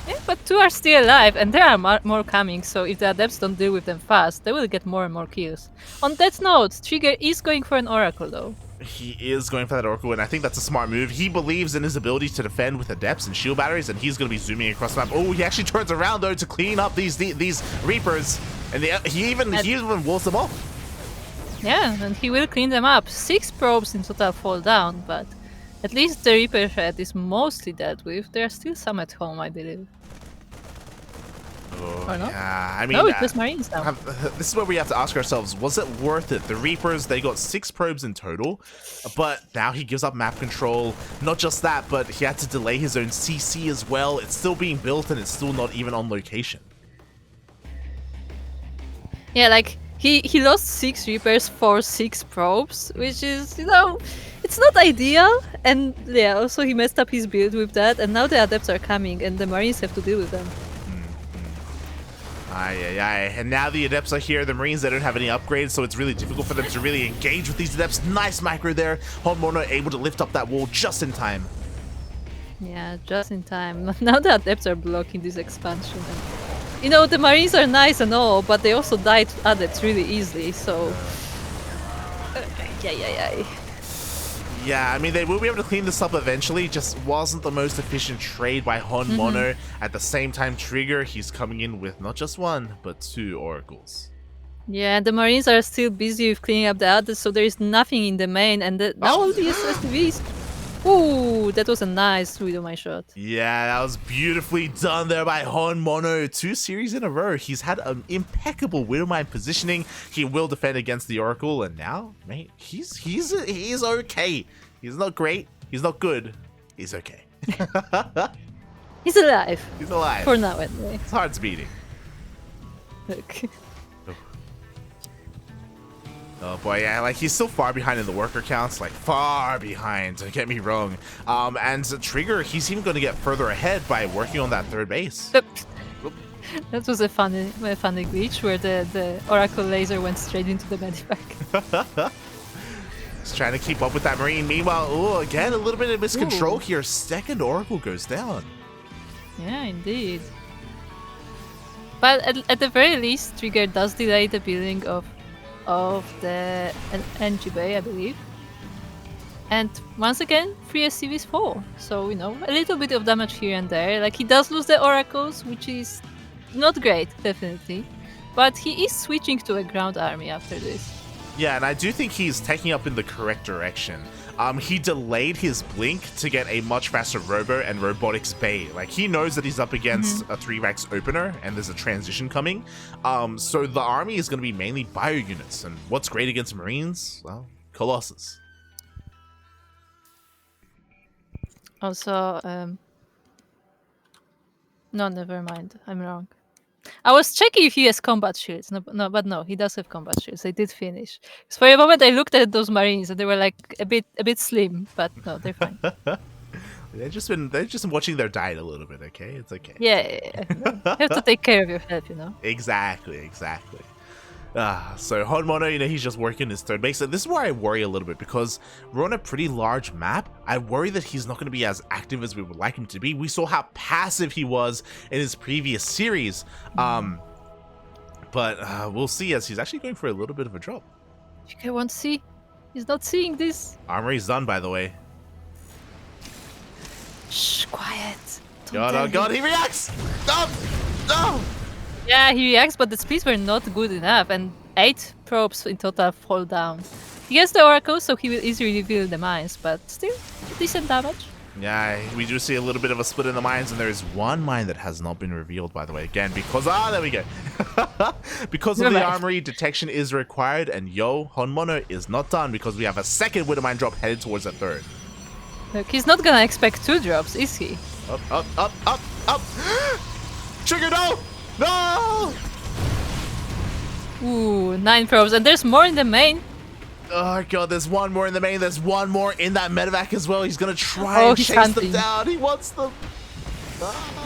Yeah, but 2 are still alive, and there are more coming, so if the Adepts don't deal with them fast, they will get more and more kills. On that note, Trigger is going for an Oracle, though. He is going for that Oracle, and I think that's a smart move. He believes in his ability to defend with Adepts and shield batteries, and he's going to be zooming across the map. Oh, he actually turns around, though, to clean up these Reapers, and he even walls them off. Yeah, and he will clean them up. 6 probes in total fall down, but at least the Reaper threat is mostly dealt with. There are still some at home, I believe. Oh, or not? yeah, I mean, No, it was Marines now. This is where we have to ask ourselves, was it worth it? The Reapers, they got 6 probes in total, but now he gives up map control. Not just that, but he had to delay his own CC as well. It's still being built, and it's still not even on location. Yeah, like, he lost 6 Reapers for 6 probes, which is, you know, it's not ideal. And yeah, also he messed up his build with that, and now the Adepts are coming, and the Marines have to deal with them. And now the Adepts are here. The Marines, they don't have any upgrades, so it's really difficult for them to really engage with these Adepts. Nice micro there. HonMonO able to lift up that wall just in time. Yeah, just in time. Now the Adepts are blocking this expansion. And, you know, the Marines are nice and all, but they also die to Adepts really easily, so... Yeah, I mean, they will be able to clean this up eventually. Just wasn't the most efficient trade by HonMonO. At the same time, Trigger, he's coming in with not just 1, but 2 Oracles. Yeah, the Marines are still busy with cleaning up the others, so there is nothing in the main, and all these STVs... Ooh, that was a nice Widowmine shot. Yeah, that was beautifully done there by HonMonO. 2 series in a row. He's had an impeccable Widowmine positioning. He will defend against the Oracle, and now, mate, he's okay. He's not great. He's not good. He's okay. He's alive. He's alive. For now, anyway. His heart's beating. Look. Oh boy, yeah, like he's still far behind in the worker counts, like far behind, don't get me wrong. And Trigger, he's even going to get further ahead by working on that 3rd base. That was a funny glitch where the Oracle laser went straight into the medivac. He's trying to keep up with that Marine. Meanwhile, oh, again, a little bit of miscontrol here. 2nd Oracle goes down. Yeah, indeed. But at the very least, Trigger does delay the building of the NG Bay, I believe. And once again, 3 SCVs fall. So, you know, a little bit of damage here and there. Like, he does lose the Oracles, which is not great, definitely. But he is switching to a ground army after this. Yeah, and I do think he's taking up in the correct direction. He delayed his blink to get a much faster Robo and Robotics Bay. Like, he knows that he's up against a 3-Rax opener, and there's a transition coming. So the army is going to be mainly bio units. And what's great against Marines? Well, Colossus. Also, no, never mind. I'm wrong. I was checking if he has combat shields. But no, he does have combat shields. They did finish. So for a moment, I looked at those Marines and they were like a bit slim, but no, they're fine. They've just been watching their diet a little bit. Okay, it's okay. Yeah. You have to take care of your health, you know. Exactly. So HonMonO, you know, he's just working his third base. And this is where I worry a little bit because we're on a pretty large map. I worry that he's not going to be as active as we would like him to be. We saw how passive he was in his previous series. But we'll see as he's actually going for a little bit of a drop. You won't see. He's not seeing this. Armory's done, by the way. Shh, quiet. God, oh God, he reacts! No! No! Yeah, he reacts, but the speeds were not good enough, and 8 probes in total fall down. He gets the Oracle, so he will easily reveal the mines, but still, decent damage. Yeah, we do see a little bit of a split in the mines, and there is one mine that has not been revealed, by the way. Again, because... there we go. Because of the armory, detection is required, and HonMonO is not done because we have a second Widow Mine drop headed towards a third. Look, he's not gonna expect 2 drops, is he? Up, up, up, up, up! Trigger, no! No! Ooh, 9 probes, and there's more in the main. Oh God, there's one more in the main. There's one more in that medevac as well. He's gonna try and chase them down. He wants them.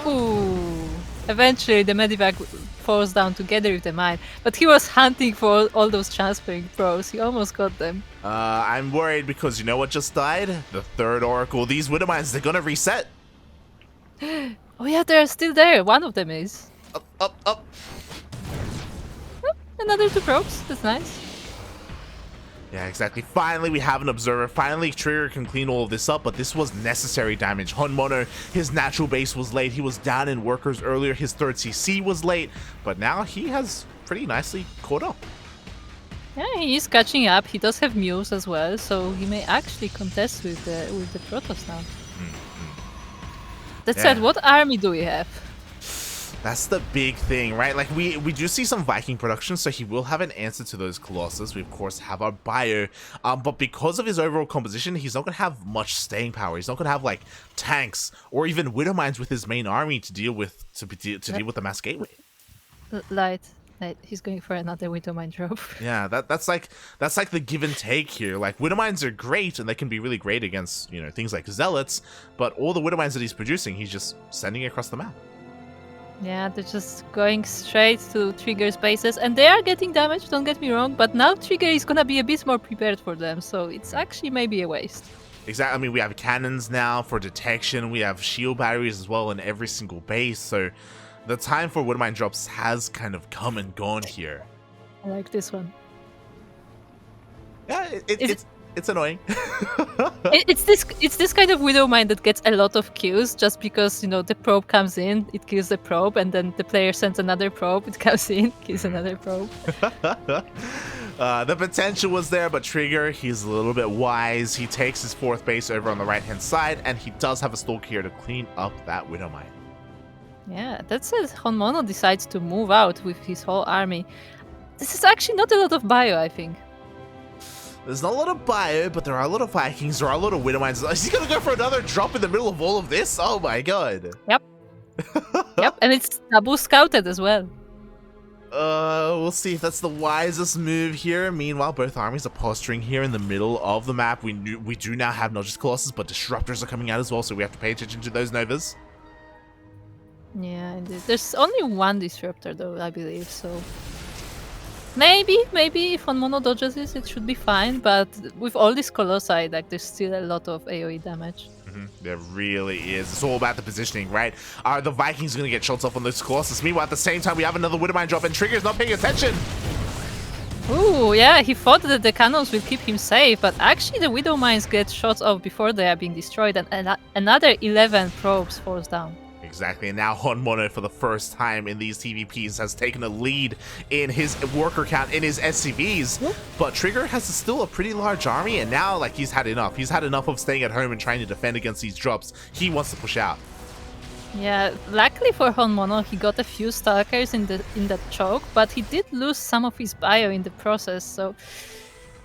Ooh. Eventually, the medevac falls down together with the mine, but he was hunting for all those transferring probes. He almost got them. I'm worried because you know what just died? The third Oracle. These Widow Mines, they're gonna reset. Oh yeah, they're still there. One of them is. Up, up, up. Oh, another 2 probes. That's nice. Yeah, exactly. Finally, we have an observer. Finally, Trigger can clean all of this up, but this was necessary damage. HonMonO, his natural base was late. He was down in workers earlier. His third CC was late, but now he has pretty nicely caught up. Yeah, he is catching up. He does have mules as well, so he may actually contest with the Protoss now. That said, what army do we have? That's the big thing, right? Like, we do see some Viking production, so he will have an answer to those Colossus. We, of course, have our Bio. But because of his overall composition, he's not going to have much staying power. He's not going to have, like, tanks or even Widow Mines with his main army to deal with deal with the Mass Gateway. Light. He's going for another Widow Mine drop. Yeah, that's like the give and take here. Like, Widow Mines are great, and they can be really great against, you know, things like Zealots, but all the Widow Mines that he's producing, he's just sending across the map. Yeah, they're just going straight to Trigger's bases, and they are getting damaged, don't get me wrong, but now Trigger is gonna be a bit more prepared for them, so it's actually maybe a waste. Exactly. I mean, we have cannons now for detection, we have shield batteries as well in every single base, so the time for Widow Mine drops has kind of come and gone here. I like this one. Yeah, it's annoying. It's this kind of Widow Mine that gets a lot of kills just because, you know, the probe comes in, it kills the probe, and then the player sends another probe, it comes in, kills another probe. The potential was there, but Trigger, he's a little bit wise. He takes his 4th base over on the right-hand side, and he does have a Stalker here to clean up that Widow Mine. Yeah, that says HonMonO decides to move out with his whole army. This is actually not a lot of bio, I think. There's not a lot of bio, but there are a lot of Vikings, there are a lot of Widow Mines. Is he gonna go for another drop in the middle of all of this? Oh my god. Yep. Yep, and it's double scouted as well. We'll see if that's the wisest move here. Meanwhile, both armies are posturing here in the middle of the map. We do now have not just Colossus, but Disruptors are coming out as well, so we have to pay attention to those Novas. Yeah, there's only one Disruptor though, I believe, so... Maybe if HonMonO dodges this, it should be fine, but with all these Colossi, like, there's still a lot of AoE damage. There really is. It's all about the positioning, right? Are the Vikings going to get shots off on those Colossus? Meanwhile, at the same time, we have another Widow Mine drop, and Trigger's not paying attention! Ooh, yeah, he thought that the cannons will keep him safe, but actually the Widow Mines get shots off before they are being destroyed, and another 11 probes falls down. Exactly, and now HonMonO for the first time in these TVPs has taken a lead in his worker count, in his SCVs, but Trigger has still a pretty large army, and now, like, he's had enough. He's had enough of staying at home and trying to defend against these drops. He wants to push out. Yeah, luckily for HonMonO, he got a few Stalkers in that choke, but he did lose some of his bio in the process, so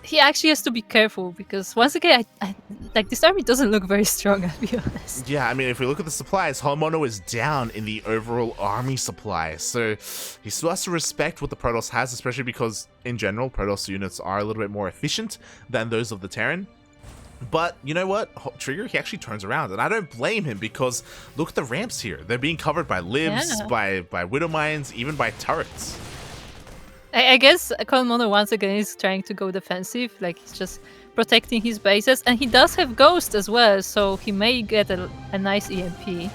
he actually has to be careful, because once again, like, this army doesn't look very strong, I'll be honest. Yeah, I mean, if we look at the supplies, HonMonO is down in the overall army supply, so he still has to respect what the Protoss has, especially because, in general, Protoss units are a little bit more efficient than those of the Terran. But you know what? Trigger, he actually turns around, and I don't blame him, because look at the ramps here. They're being covered by libs, by Widow Mines, even by turrets. I guess HonMonO once again is trying to go defensive, like he's just protecting his bases, and he does have Ghost as well, so he may get a nice EMP.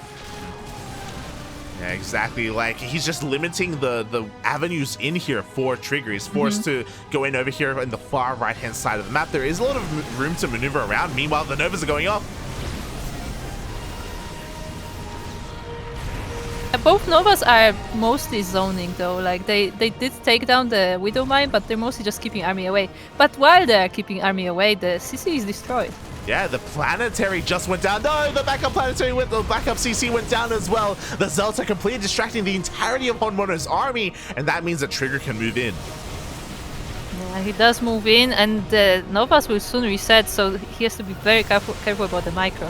Yeah, exactly. Like, he's just limiting the avenues in here for Trigger. He's forced to go in over here in the far right-hand side of the map. There is a lot of room to maneuver around. Meanwhile, the Novas are going up. Both Novas are mostly zoning though, like they did take down the Widow Mine, but they're mostly just keeping army away. But while they're keeping army away, the CC is destroyed. Yeah, the planetary just went down. No, the backup planetary went, the backup CC went down as well. The Zealots are completely distracting the entirety of HonMonO's army, and that means that Trigger can move in. Yeah, he does move in, and the Novas will soon reset, so he has to be very careful about the micro.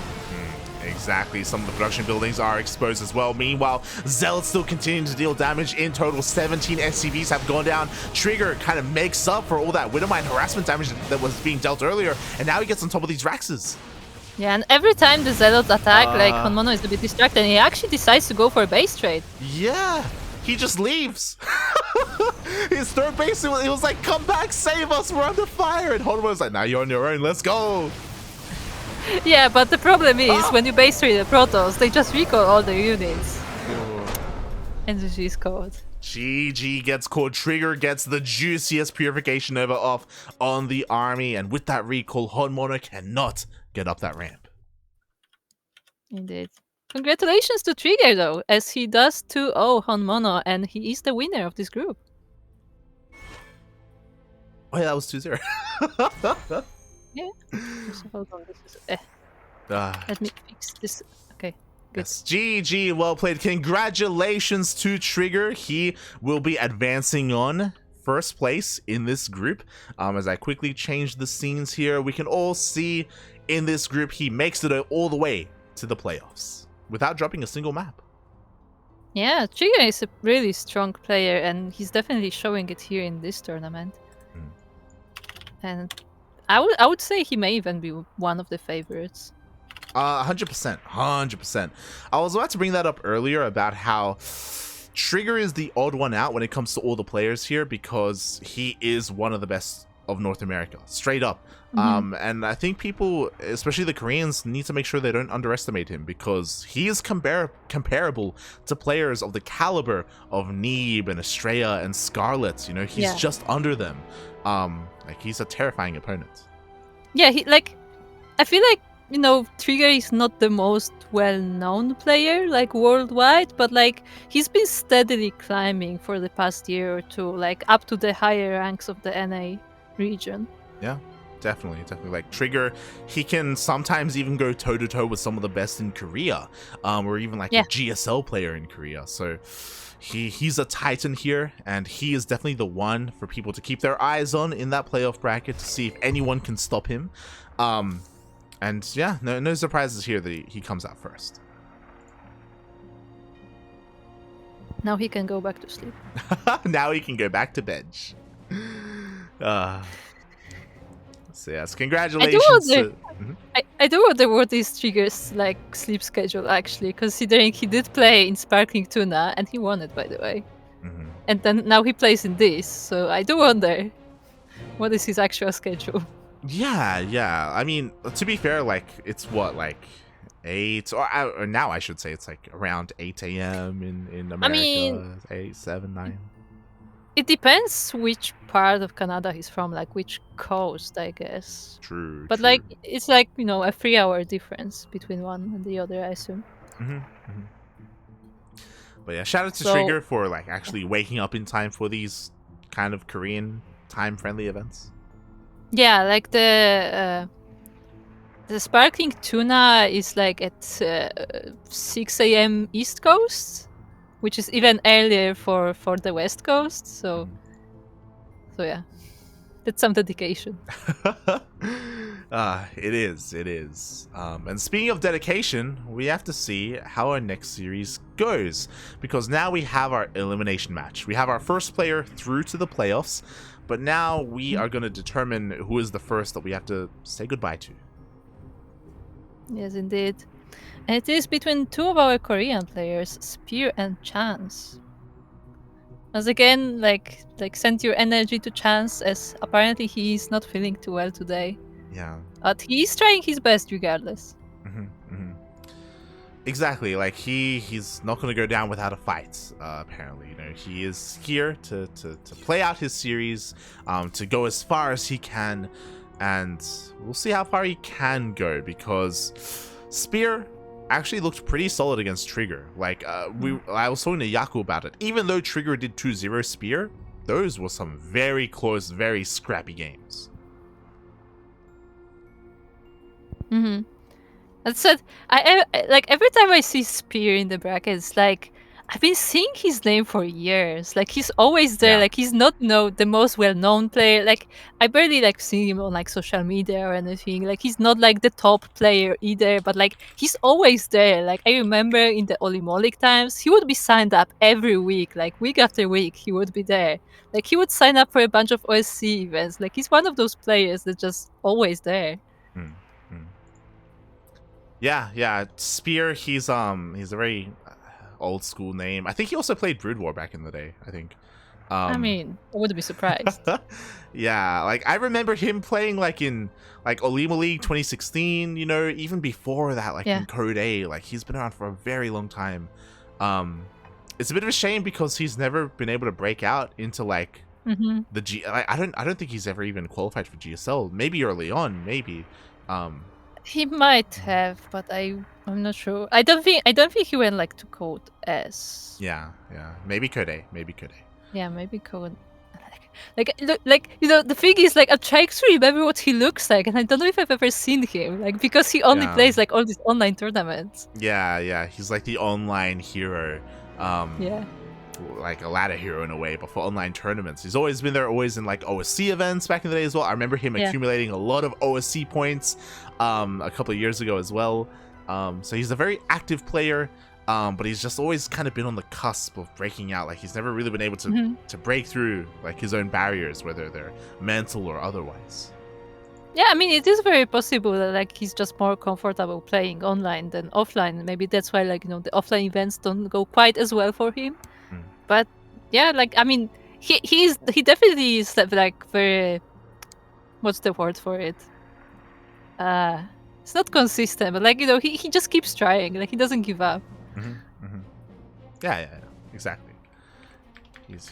Exactly, some of the production buildings are exposed as well. Meanwhile, Zealots still continuing to deal damage. In total, 17 SCVs have gone down. Trigger kind of makes up for all that Widowmine harassment damage that was being dealt earlier, and now he gets on top of these Raxes. Yeah, and every time the Zealots attack, like HonMonO is a bit distracted, and he actually decides to go for a base trade. Yeah, he just leaves. His third base, he was like, come back, save us, we're under fire. And HonMonO's like, now you're on your own, let's go. Yeah, but the problem is when you base trade the Protoss, they just recall all their units. And the G's caught. GG gets caught. Trigger gets the juiciest Purification Nova off on the army, and with that recall, HonMonO cannot get up that ramp. Indeed. Congratulations to Trigger though, as he does 2-0 HonMonO, and he is the winner of this group. Oh yeah, that was 2-0. Yeah. Hold on, this is, let me fix this. Okay. Good. Yes, GG, well played. Congratulations to Trigger. He will be advancing on first place in this group. As I quickly change the scenes here, we can all see in this group he makes it all the way to the playoffs without dropping a single map. Yeah, Trigger is a really strong player, and he's definitely showing it here in this tournament. And I would say he may even be one of the favorites. 100%, 100%. I was about to bring that up earlier about how Trigger is the odd one out when it comes to all the players here, because he is one of the best of North America, straight up. And I think people, especially the Koreans, need to make sure they don't underestimate him, because he is comparable to players of the caliber of Neeb and Estrella and Scarlet. You know, he's just under them. Like, he's a terrifying opponent. Yeah, I feel like, you know, Trigger is not the most well-known player, like, worldwide, but, like, he's been steadily climbing for the past year or two, like, up to the higher ranks of the NA region. Yeah, definitely. Like, Trigger, he can sometimes even go toe-to-toe with some of the best in Korea, or even, like, a GSL player in Korea, so he's a titan here, and he is definitely the one for people to keep their eyes on in that playoff bracket to see if anyone can stop him. And yeah, no surprises here that he comes out first. Now he can go back to sleep. Now he can go back to bed. So yes, congratulations. I do wonder what is Trigger's like sleep schedule actually, considering he did play in Sparkling Tuna and he won it, by the way. And then now he plays in this, so I do wonder what is his actual schedule. Yeah. I mean, to be fair, like, it's what, like 8, or now I should say it's like around 8 a.m. in America. I mean, 8, 7, 9. It depends which part of Canada he's from, like which coast, I guess. True. But like, it's like, you know, a 3-hour difference between one and the other, I assume. But yeah, shout out to Trigger for like actually waking up in time for these kind of Korean time-friendly events. Yeah, like the Sparkling Tuna is like at 6 a.m. East Coast, which is even earlier for the West Coast. So yeah, that's some dedication. It is. And speaking of dedication, we have to see how our next series goes, because now we have our elimination match. We have our first player through to the playoffs, but now we are going to determine who is the first that we have to say goodbye to. Yes, indeed. And it is between two of our Korean players, Spear and Chance. Once again, like send your energy to Chance, as apparently he's not feeling too well today. Yeah. But he's trying his best regardless. Exactly, like he's not going to go down without a fight. Apparently, you know, he is here to play out his series, to go as far as he can, and we'll see how far he can go, because Spear actually looked pretty solid against Trigger. Like I was talking to Yaku about it. Even though Trigger did 2-0 Spear, those were some very close, very scrappy games. That said, I like every time I see Spear in the brackets, like I've been seeing his name for years. Like he's always there. Yeah. Like he's not the most well-known player. Like I barely like see him on like social media or anything. Like he's not like the top player either. But like he's always there. Like I remember in the Olymolic times, he would be signed up every week. Like week after week, he would be there. Like he would sign up for a bunch of OSC events. Like he's one of those players that's just always there. Yeah. Spear, he's a very old school name. I think he also played Brood War back in the day, I think. I mean, I wouldn't be surprised. Yeah, like I remember him playing like in like Olima League 2016, you know, even before that, like in Code A. Like he's been around for a very long time. It's a bit of a shame because he's never been able to break out into like the G. I don't think he's ever even qualified for GSL. Maybe early on, maybe. He might have, but I'm not sure. I don't think he went like to Code S. Yeah. Maybe Code A. Yeah, maybe Code. Like you know, the thing is, like, I'm trying to remember what he looks like, and I don't know if I've ever seen him. Like, because he only plays like all these online tournaments. Yeah. He's like the online hero. Like a ladder hero in a way, but for online tournaments. He's always been there, always in like OSC events back in the day as well. I remember him accumulating a lot of OSC points a couple of years ago as well. So he's a very active player, but he's just always kind of been on the cusp of breaking out. Like he's never really been able to break through like his own barriers, whether they're mental or otherwise. Yeah, I mean, it is very possible that like he's just more comfortable playing online than offline. Maybe that's why, like, you know, the offline events don't go quite as well for him. But yeah, like, I mean, he definitely is like very, what's the word for it? It's not consistent, but like, you know, he just keeps trying. Like he doesn't give up. Yeah, exactly.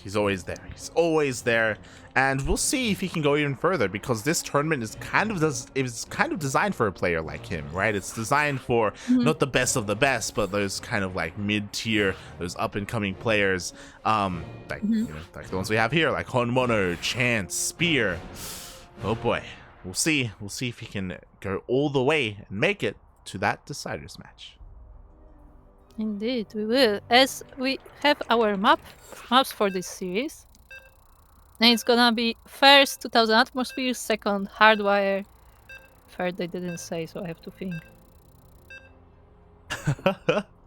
He's always there. He's always there, and we'll see if he can go even further, because this tournament is kind of designed for a player like him, right? It's designed for not the best of the best, but those kind of like mid-tier, those up-and-coming players, like you know, like the ones we have here, like HonMonO, Chance, Spear. Oh boy, we'll see if he can go all the way and make it to that deciders match. Indeed, we will, as we have our maps for this series. And it's gonna be first 2000 atmospheres, second Hardwire, third they didn't say, so I have to think.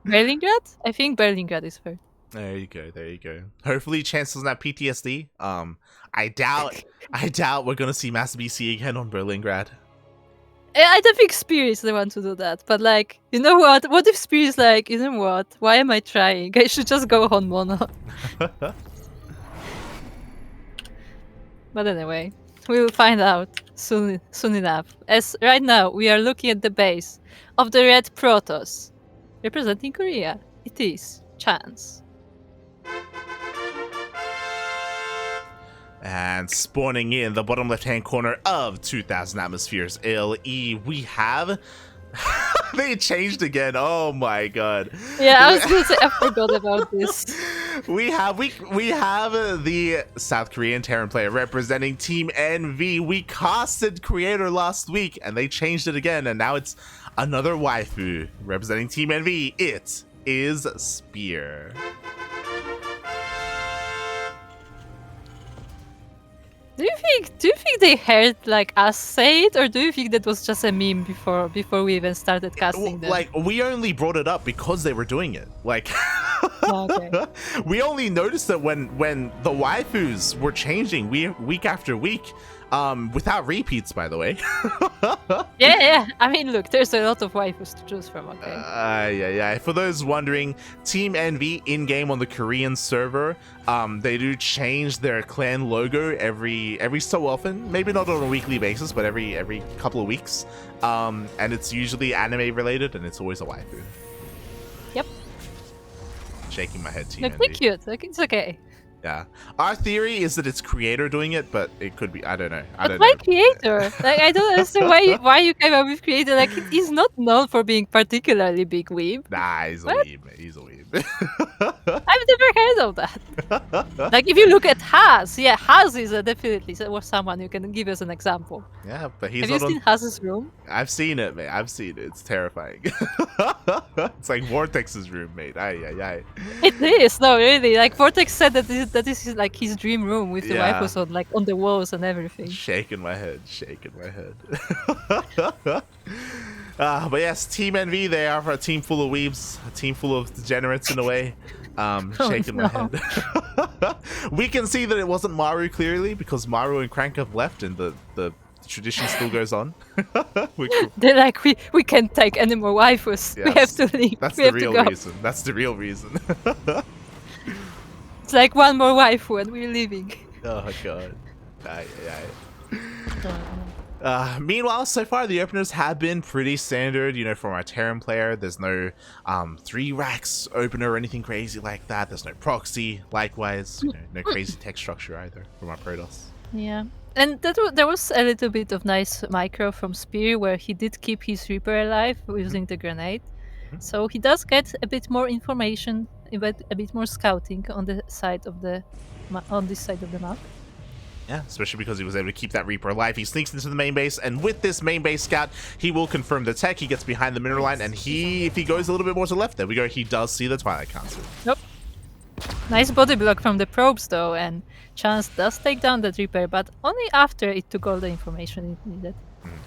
Berlingrad? I think Berlingrad is third. There you go. Hopefully Chance doesn't have PTSD. I doubt we're gonna see Master BC again on Berlingrad. I don't think Spear is the one to do that, but like, you know what? What if Spear is like, you know what? Why am I trying? I should just go HonMonO. But anyway, we will find out soon enough. As right now, we are looking at the base of the Red Protoss. Representing Korea, it is Chance. And spawning in the bottom left-hand corner of 2000 Atmospheres LE, we have... They changed again. Oh my god. Yeah, I was gonna say, I forgot about this. We have the South Korean Terran player representing Team NV. We casted Creator last week, and they changed it again, and now it's another waifu representing Team NV. It is Spear. Do you think they heard like us say it, or do you think that was just a meme before we even started casting them? Like, we only brought it up because they were doing it. Like Okay. We only noticed it when the waifus were changing week after week, without repeats, by the way. Yeah. I mean, look, there's a lot of waifus to choose from. Okay. Yeah. For those wondering, Team Envy in-game on the Korean server, they do change their clan logo every so often. Maybe not on a weekly basis, but every couple of weeks. And it's usually anime related, and it's always a waifu. Yep. Shaking my head, Team Look, Envy. they're cute. Like, it's okay. Yeah. Our theory is that it's creator doing it, but it could be, I don't know. But why creator? Like, I don't understand why you came up with creator. Like, he's not known for being particularly big weeb. Nah, he's a What? weeb, mate. He's a weeb. I've never heard of that. Like, if you look at Haz, yeah, Haz is definitely someone you can give us an example. Yeah, but he's Have not you seen on... Haz's room? I've seen it, mate. I've seen it. It's terrifying. It's like Vortex's room, mate. Aye. It is, no, really. Like, Vortex said that this is like his dream room with the Yeah. waifus on the walls and everything. Shaking my head. But yes, Team Envy, they are a team full of weebs, a team full of degenerates in a way. Shaking my head. We can see that it wasn't Maru clearly, because Maru and Crank have left and the tradition still goes on. They're like, we can't take any more waifus. We have Yes, to leave. That's we the have to real go. reason. That's the real reason. It's like one more waifu and we're leaving. Oh god. Aye. Meanwhile, so far the openers have been pretty standard, you know, from our Terran player. There's no 3 racks opener or anything crazy like that. There's no proxy, likewise, you know, no crazy text structure either from our Protoss. Yeah. And there was a little bit of nice micro from Spear where he did keep his Reaper alive using the grenade. So he does get a bit more information, a bit more scouting on the side of the on this side of the map. Yeah, especially because he was able to keep that Reaper alive. He sneaks into the main base, and with this main base scout, he will confirm the tech. He gets behind the mineral line, and if he goes a little bit more to the left, there we go, he does see the Twilight Council. Nope. Nice body block from the probes though, and Chance does take down the Reaper, but only after it took all the information it needed.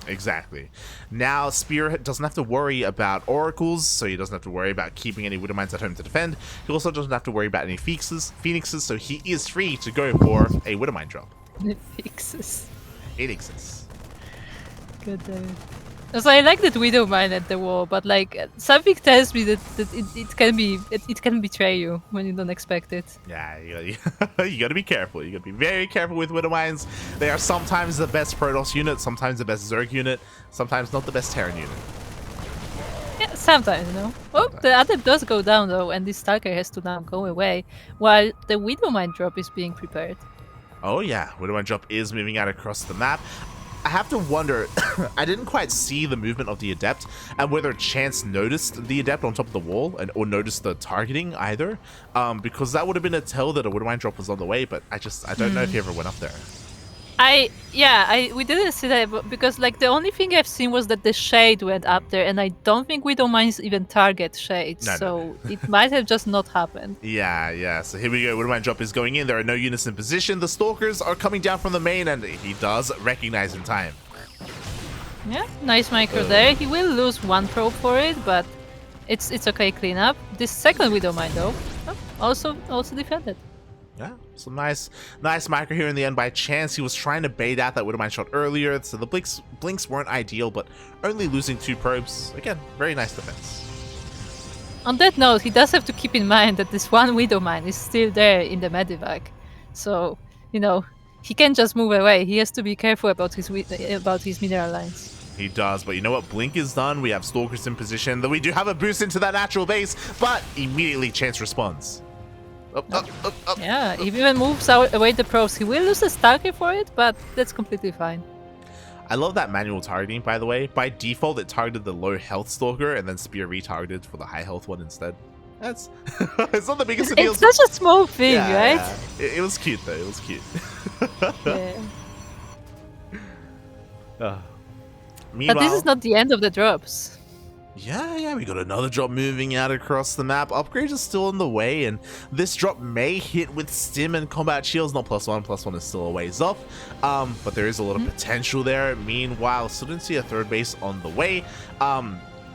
Exactly. Now, Spear doesn't have to worry about oracles, so he doesn't have to worry about keeping any Widowmines at home to defend. He also doesn't have to worry about any Phoenixes, so he is free to go for a Widowmine drop. The fixes. It exists. Good. So I like that Widowmine at the wall, but like something tells me that it can betray you when you don't expect it. Yeah, you gotta be careful. You gotta be very careful with Widowmines. They are sometimes the best Protoss unit, sometimes the best Zerg unit, sometimes not the best Terran unit. Yeah, sometimes, you know. Oh, the Adept does go down though, and this Stalker has to now go away, while the Widowmine drop is being prepared. Oh yeah, Widowmine drop is moving out across the map. I have to wonder, I didn't quite see the movement of the Adept, and whether Chance noticed the Adept on top of the wall, or noticed the targeting either, because that would have been a tell that a Widowmine drop was on the way, but I don't know if he ever went up there. We didn't see that because like the only thing I've seen was that the Shade went up there, and I don't think Widowmines even target Shades, so it might have just not happened. Yeah. So here we go. Widowmine drop is going in. There are no units in position. The Stalkers are coming down from the main, and he does recognize in time. Yeah, nice micro there. He will lose one probe for it, but it's okay cleanup. This second Widowmine though, also defended. Yeah, some nice micro here in the end by Chance. He was trying to bait out that Widowmine shot earlier, so the blinks weren't ideal, but only losing 2 probes. Again, very nice defense. On that note, he does have to keep in mind that this one Widowmine is still there in the Medivac. So, you know, he can't just move away. He has to be careful about his mineral lines. He does, but you know what? Blink is done. We have Stalkers in position. Though we do have a boost into that natural base, but immediately Chance responds. Up. Yeah, he even moves away the probes. He will lose a Stalker for it, but that's completely fine. I love that manual targeting, by the way. By default, it targeted the low health Stalker, and then Spear retargeted for the high health one instead. That's it's not the biggest of deals. It's such a small thing, right? Yeah. It was cute though. It was cute. Yeah. Meanwhile, But this is not the end of the drops. Yeah, we got another drop moving out across the map. Upgrades are still on the way, and this drop may hit with stim and combat shields. Not +1 is still a ways off, but there is a lot of potential there. Meanwhile, still didn't see a third base on the way.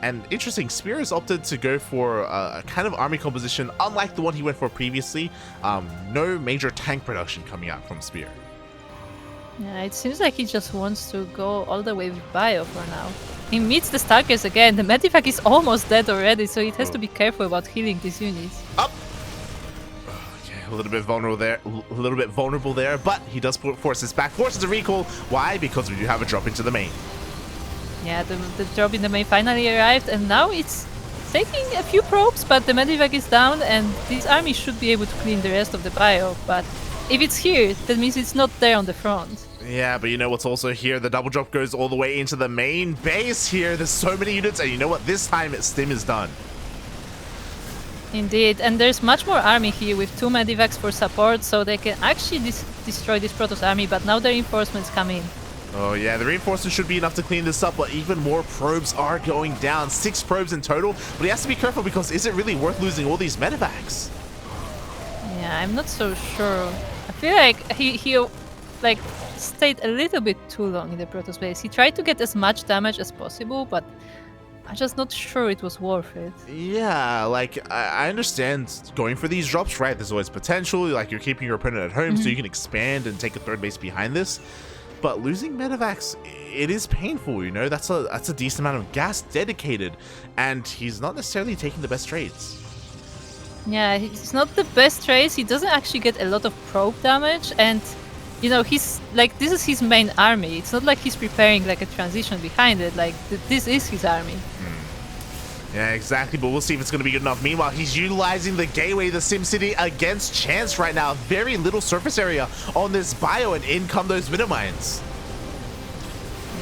And interesting, Spear has opted to go for a kind of army composition unlike the one he went for previously. No major tank production coming out from Spear. Yeah, it seems like he just wants to go all the way with Bio for now. He meets the Stalkers again. The Medivac is almost dead already, so it has to be careful about healing these units. Up. Okay, a little bit vulnerable there, but he does put forces back. Forces a recall. Why? Because we do have a drop into the main. Yeah, the drop in the main finally arrived, and now it's taking a few probes, but the Medivac is down, and this army should be able to clean the rest of the Bio. But if it's here, that means it's not there on the front. Yeah, but you know what's also here? The double drop goes all the way into the main base here. There's so many units, and you know what? This time, Stim is done. Indeed, and there's much more army here with 2 Medivacs for support, so they can actually destroy this Protoss army, but now the reinforcements come in. Oh yeah, the reinforcements should be enough to clean this up, but even more probes are going down. 6 probes in total, but he has to be careful because is it really worth losing all these Medivacs? Yeah, I'm not so sure. I feel like he like stayed a little bit too long in the Protoss base. He tried to get as much damage as possible, but I'm just not sure it was worth it. Yeah, like I understand going for these drops, right? There's always potential, like you're keeping your opponent at home so you can expand and take a third base behind this. But losing Medivacs, it is painful, you know? That's a decent amount of gas dedicated, and he's not necessarily taking the best trades. Yeah, he's not the best trades. He doesn't actually get a lot of probe damage, and you know, he's like, this is his main army. It's not like he's preparing like a transition behind it. Like this is his army. Yeah, exactly, but we'll see if it's going to be good enough. Meanwhile, he's utilizing the gateway, the SimCity, against Chance right now. Very little surface area on this Bio, and in come those Minimines.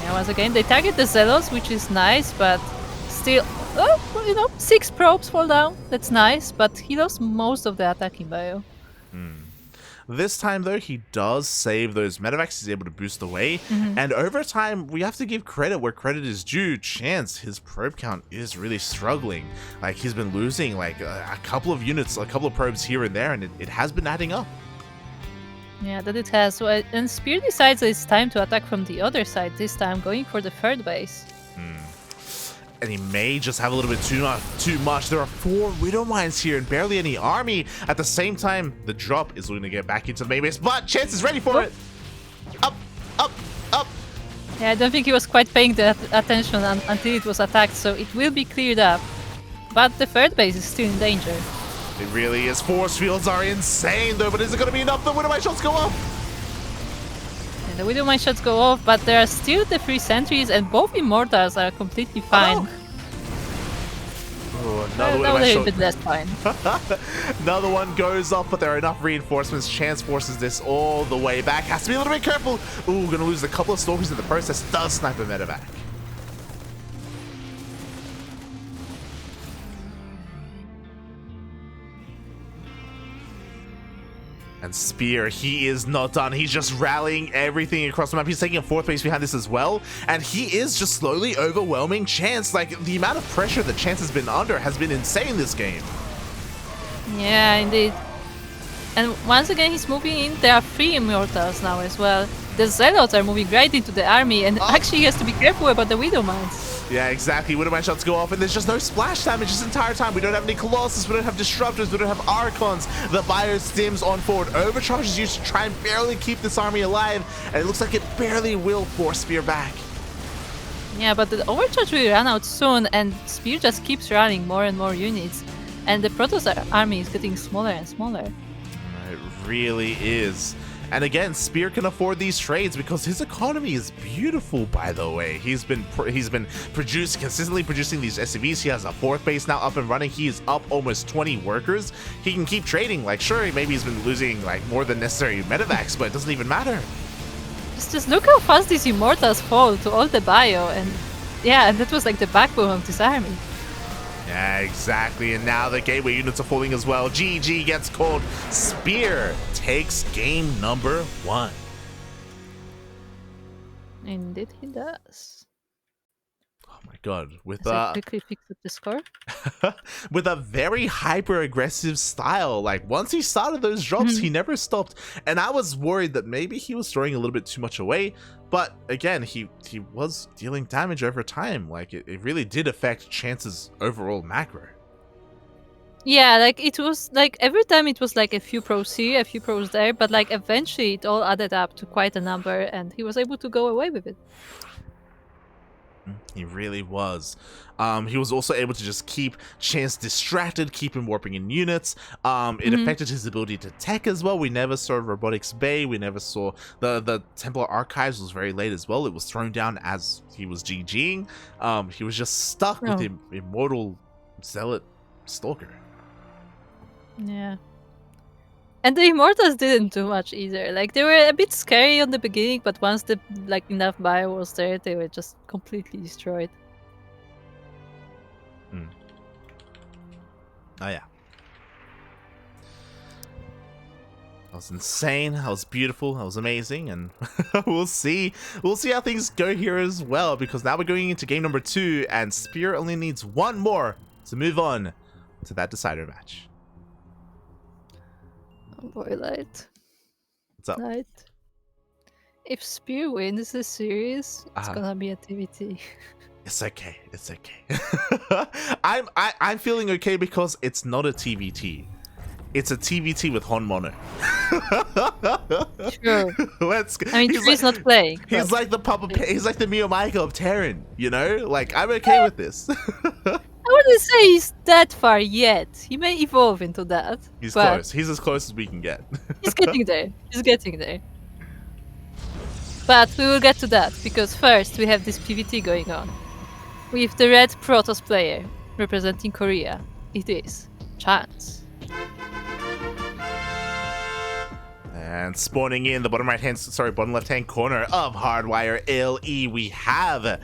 Yeah, once again, they target the Zealots, which is nice, but still, oh, you know, 6 probes fall down. That's nice, but he lost most of the attacking Bio. This time, though, he does save those Medivacs. He's able to boost away. And over time, we have to give credit where credit is due. Chance, his probe count is really struggling. Like, he's been losing, like, a couple of units, a couple of probes here and there, and it has been adding up. Yeah, that it has. So, and Spear decides that it's time to attack from the other side, this time going for the third base. And he may just have a little bit too much. There are 4 Widow Mines here and barely any army. At the same time, the drop is going to get back into the main base, but Chance is ready for it. Up, up, up. Yeah, I don't think he was quite paying the attention until it was attacked, so it will be cleared up. But the third base is still in danger. It really is. Force fields are insane, though, but is it going to be enough? The Widow Mine shots go off. And the Widow Mine shots go off, but there are still the 3 sentries, and both Immortals are completely fine. Oh, another Now Widow they're a Mine bit less fine. Another one goes off, but there are enough reinforcements. Chance forces this all the way back. Has to be a little bit careful. Ooh, gonna lose a couple of Stalkers in the process. Does snipe a Medivac. And Spear, he is not done. He's just rallying everything across the map. He's taking a 4th base behind this as well. And he is just slowly overwhelming Chance. Like, the amount of pressure that Chance has been under has been insane this game. Yeah, indeed. And once again, he's moving in. There are 3 Immortals now as well. The Zealots are moving right into the army, and actually he has to be careful about the Widow Mines. Yeah, exactly. Widow Mine shots go off, and there's just no splash damage this entire time. We don't have any Colossus, we don't have Disruptors, we don't have Archons. The Bio stims on forward. Overcharge is used to try and barely keep this army alive, and it looks like it barely will force Spear back. Yeah, but the overcharge will run out soon, and Spear just keeps running more and more units. And the Protoss army is getting smaller and smaller. It really is. And again, Spear can afford these trades because his economy is beautiful, by the way. He's been consistently producing these SCVs. He has a 4th base now up and running. He is up almost 20 workers. He can keep trading. Like, sure, maybe he's been losing like more than necessary Medivacs, but it doesn't even matter. Just look how fast these Immortals fall to all the Bio, and yeah, and that was like the backbone of this army. Yeah, exactly. And now the gateway units are falling as well. GG gets called. Spear takes game number 1. Indeed he does. my god, with quickly fix up the score. with a very hyper aggressive style. Like once he started those drops, he never stopped, and I was worried that maybe he was throwing a little bit too much away. But again, he was dealing damage over time. Like it really did affect Chance's overall macro. Yeah, like it was like every time it was like a few pros here, a few pros there, but like eventually it all added up to quite a number, and he was able to go away with it. He really was. He was also able to just keep Chance distracted, keep him warping in units. It affected his ability to tech as well. We never saw Robotics Bay. We never saw the Templar Archives was very late as well. It was thrown down as he was GGing. He was just stuck with Immortal Zealot Stalker. Yeah. And the Immortals didn't do much either. Like they were a bit scary on the beginning, but once the enough bio was there, they were just completely destroyed. Oh yeah. That was insane. That was beautiful. That was amazing, and we'll see how things go here as well, because now we're going into game number 2, and Spear only needs one more to move on to that decider match. Oh boy, Light. What's up? Light. If Spear wins this series, it's gonna be a TVT. It's okay. It's okay. I'm feeling okay because it's not a TVT. It's a TVT with HonMonO. Sure. Let's go. I mean, he's not playing. He's like the Papa. He's like the Miyomaika of Terran. You know, like I'm okay with this. I wouldn't say he's that far yet. He may evolve into that. He's close. He's as close as we can get. He's getting there. He's getting there. But we will get to that, because first we have this PvT going on. With the red Protoss player representing Korea. It is Chance. And spawning in the bottom left hand corner of Hardwire LE, we have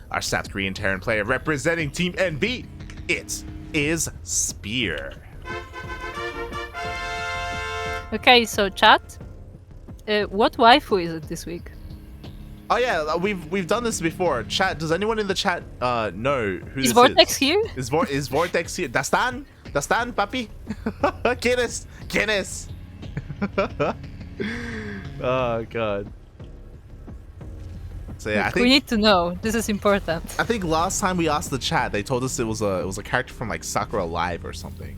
our South Korean Terran player representing Team NB. It is Spear. Okay, so chat. What waifu is it this week? Oh yeah, we've done this before. Chat. Does anyone in the chat know who is this Vortex is? here? Is Vortex here? Dastan, papi. Guinness. Oh god. So yeah, I think we need to know. This is important. I think last time we asked the chat, they told us it was a character from like Sakura Live or something.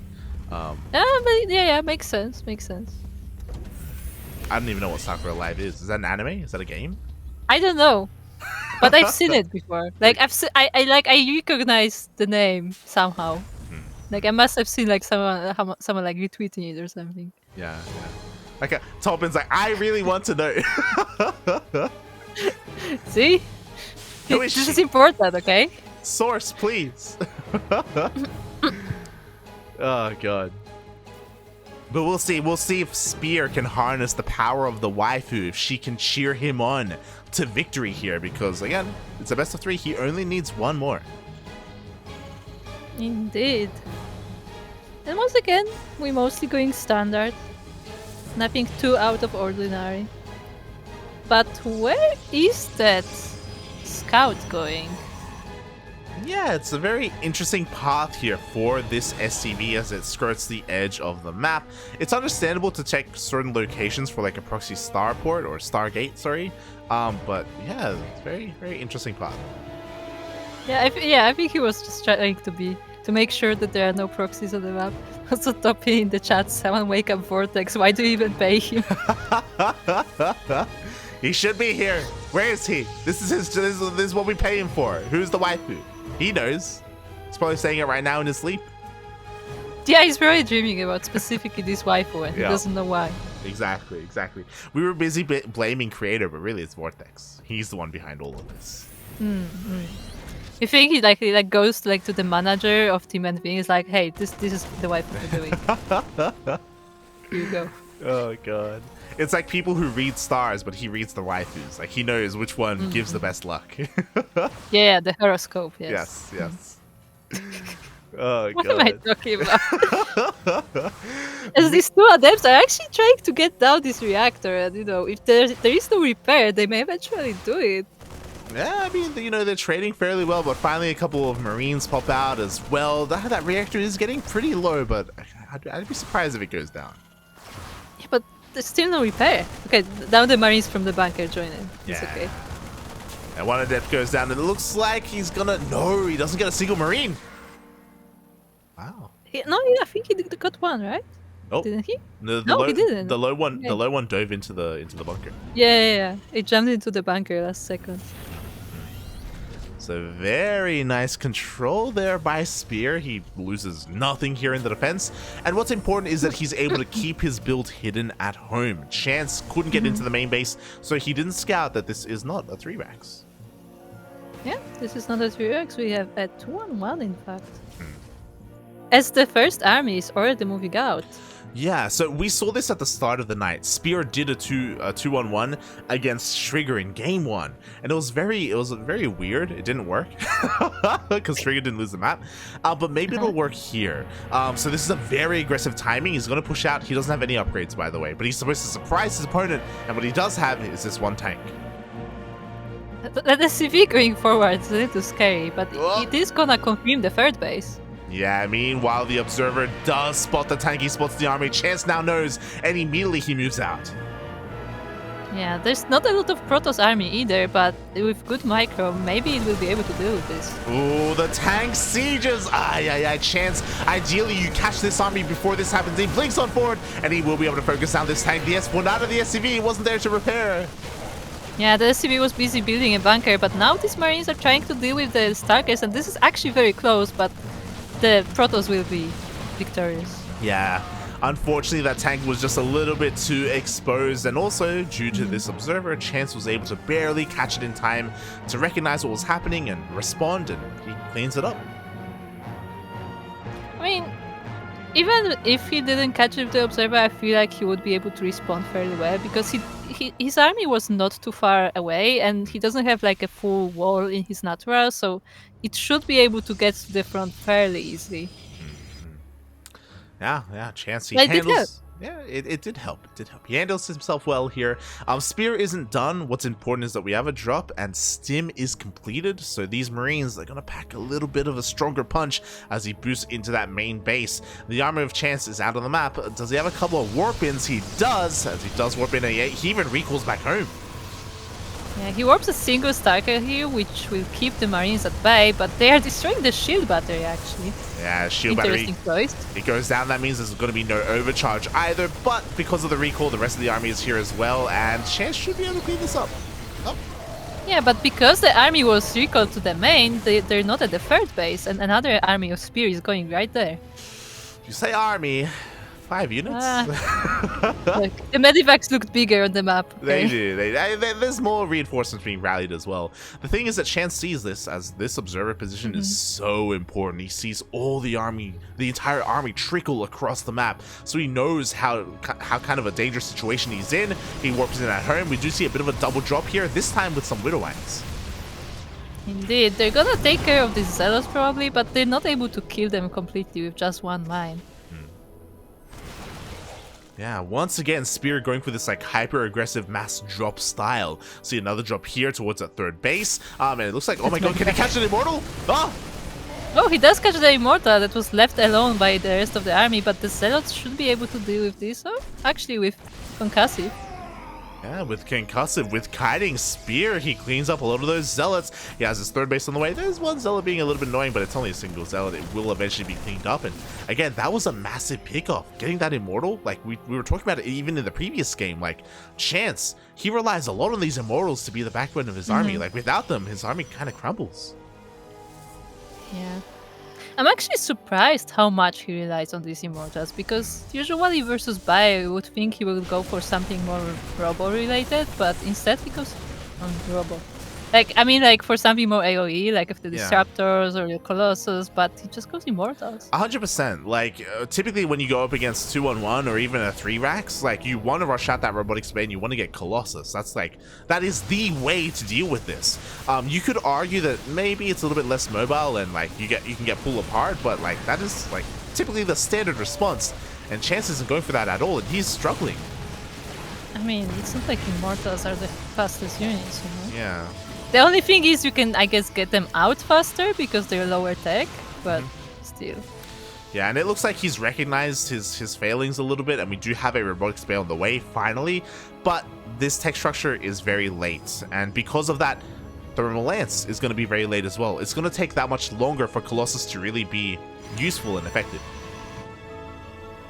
But yeah, makes sense. Makes sense. I don't even know what Sakura Live is. Is that an anime? Is that a game? I don't know, but I've seen it before. Like I recognize the name somehow. Like I must have seen like someone like retweeting it or something. Yeah. Okay, Topin's like, I really want to know. See? This is important, okay? Source, please. Oh god. But we'll see if Spear can harness the power of the waifu, if she can cheer him on to victory here, because again, it's a best of 3. He only needs one more. Indeed. And once again, we're mostly going standard. Nothing too out of ordinary. But where is that scout going? Yeah, it's a very interesting path here for this SCV as it skirts the edge of the map. It's understandable to check certain locations for like a proxy starport or Stargate, sorry. But yeah, it's very, very interesting path. Yeah, I think he was just trying to make sure that there are no proxies on the map. Also, Toppy in the chat, someone wake up Vortex. Why do you even pay him? He should be here. Where is he? This is what we pay him for. Who's the waifu? He knows. He's probably saying it right now in his sleep. Yeah, he's probably dreaming about specifically this waifu and he doesn't know why. Exactly. We were busy blaming Creator, but really it's Vortex. He's the one behind all of this. You think he goes to the manager of Team NV and is like, hey, this is the waifu we're doing. Here you go. Oh god. It's like people who read stars, but he reads the waifus. Like he knows which one gives the best luck. Yeah, the horoscope. Yes. Oh what god. am I talking about? As these two adepts are actually trying to get down this reactor, and if there is no repair, they may eventually do it. Yeah, I mean, you know, they're trading fairly well, but finally a couple of Marines pop out as well. That reactor is getting pretty low, but I'd be surprised if it goes down. Yeah, but there's still no repair. Okay, now the Marines from the bunker join in. It's okay. And one adept goes down, and it looks like he's gonna... No, he doesn't get a single Marine. Wow. I think he got one, right? Oh, didn't he? No, He didn't. The low one, Okay. the low one dove into the bunker. Yeah. It jumped into the bunker last second. So very nice control there by Spear. He loses nothing here in the defense. And what's important is that he's able to keep his build hidden at home. Chance couldn't get into the main base, so he didn't scout that this is not a 3-Rax. Yeah, this is not a 3X. We have a 2-on-1, in fact. As the first army is already moving out. Yeah, so we saw this at the start of the night. Spear did a 2-on-1 against Trigger in game 1, and it was very weird. It didn't work because Trigger didn't lose the map. But maybe it'll work here. So this is a very aggressive timing. He's gonna push out. He doesn't have any upgrades, by the way, but he's supposed to surprise his opponent. And what he does have is this one tank. The CV going forward is a little scary, but it is gonna confirm the third base. Yeah, meanwhile, the Observer does spot the tank. He spots the army. Chance now knows, and immediately he moves out. Yeah, there's not a lot of Protoss army either, but with good micro, maybe it will be able to deal with this. Ooh, the tank sieges. Chance. Ideally, you catch this army before this happens. He blinks on forward, and he will be able to focus down this tank. The S1 out of the SCV wasn't there to repair. Yeah, the SCV was busy building a bunker, but now these Marines are trying to deal with the Starkers, and this is actually very close, but the Protoss will be victorious. Yeah, unfortunately that tank was just a little bit too exposed, and also due to this Observer, Chance was able to barely catch it in time to recognize what was happening and respond, and he cleans it up. I mean, even if he didn't catch it with the Observer, I feel like he would be able to respond fairly well, because his army was not too far away, and he doesn't have like a full wall in his natural, so it should be able to get to the front fairly easily. Yeah, Chance, he But handles... Yeah, it did help. It did help. He handles himself well here. Spear isn't done. What's important is that we have a drop and Stim is completed. So these Marines are going to pack a little bit of a stronger punch as he boosts into that main base. The army of Chance is out on the map. Does he have a couple of warp-ins? He does, as he does warp in. He even recalls back home. Yeah, he warps a single Starker here, which will keep the Marines at bay, but they are destroying the shield battery, actually. Yeah, shield battery. Interesting choice. It goes down. That means there's going to be no overcharge either, but because of the recall, the rest of the army is here as well, and Chance should be able to clean this up. Oh. Yeah, but because the army was recalled to the main, they're not at the third base, and another army of Spear is going right there. You say army, 5 units? Look, the medivacs looked bigger on the map. Okay? They do. There's more reinforcements being rallied as well. The thing is that Chance sees this as this Observer position is so important. He sees all the army, the entire army trickle across the map. So he knows how kind of a dangerous situation he's in. He warps in at home. We do see a bit of a double drop here, this time with some Widowites. Indeed, they're gonna take care of these Zealots probably, but they're not able to kill them completely with just one mine. Yeah, once again, Spear going for this like hyper-aggressive mass drop style. See another drop here towards that third base. And it looks like, oh my god, can he catch an Immortal? Ah! Oh, he does catch the Immortal that was left alone by the rest of the army, but the Zealots should be able to deal with this. Oh, actually with Concussive. Yeah, with Concussive, with Kiting Spear, he cleans up a lot of those Zealots. He has his third base on the way. There's one Zealot being a little bit annoying, but it's only a single Zealot. It will eventually be cleaned up. And again, that was a massive pickoff. Getting that Immortal, like we were talking about it even in the previous game, like Chance, he relies a lot on these Immortals to be the backbone of his army. Like without them, his army kind of crumbles. Yeah. I'm actually surprised how much he relies on these Immortals, because usually versus Bio, you would think he would go for something more Robo-related, but instead he goes on Robo. Like, I mean, like for something more AoE, like if the Disruptors or the Colossus, but he just goes Immortals. 100%. Like, typically when you go up against 2-on-1 or even a 3-Rax, like, you want to rush out that Robotic Spade, you want to get Colossus. That's like, that is the way to deal with this. You could argue that maybe it's a little bit less mobile and, like, you can get pulled apart, but, like, that is, like, typically the standard response, and Chance isn't going for that at all, and he's struggling. I mean, it's not like Immortals are the fastest units, you know? Yeah. The only thing is you can, I guess, get them out faster because they're lower tech, but still. Yeah, and it looks like he's recognized his failings a little bit, and we do have a robotic spay on the way, finally. But this tech structure is very late, and because of that, the Lance is going to be very late as well. It's going to take that much longer for Colossus to really be useful and effective.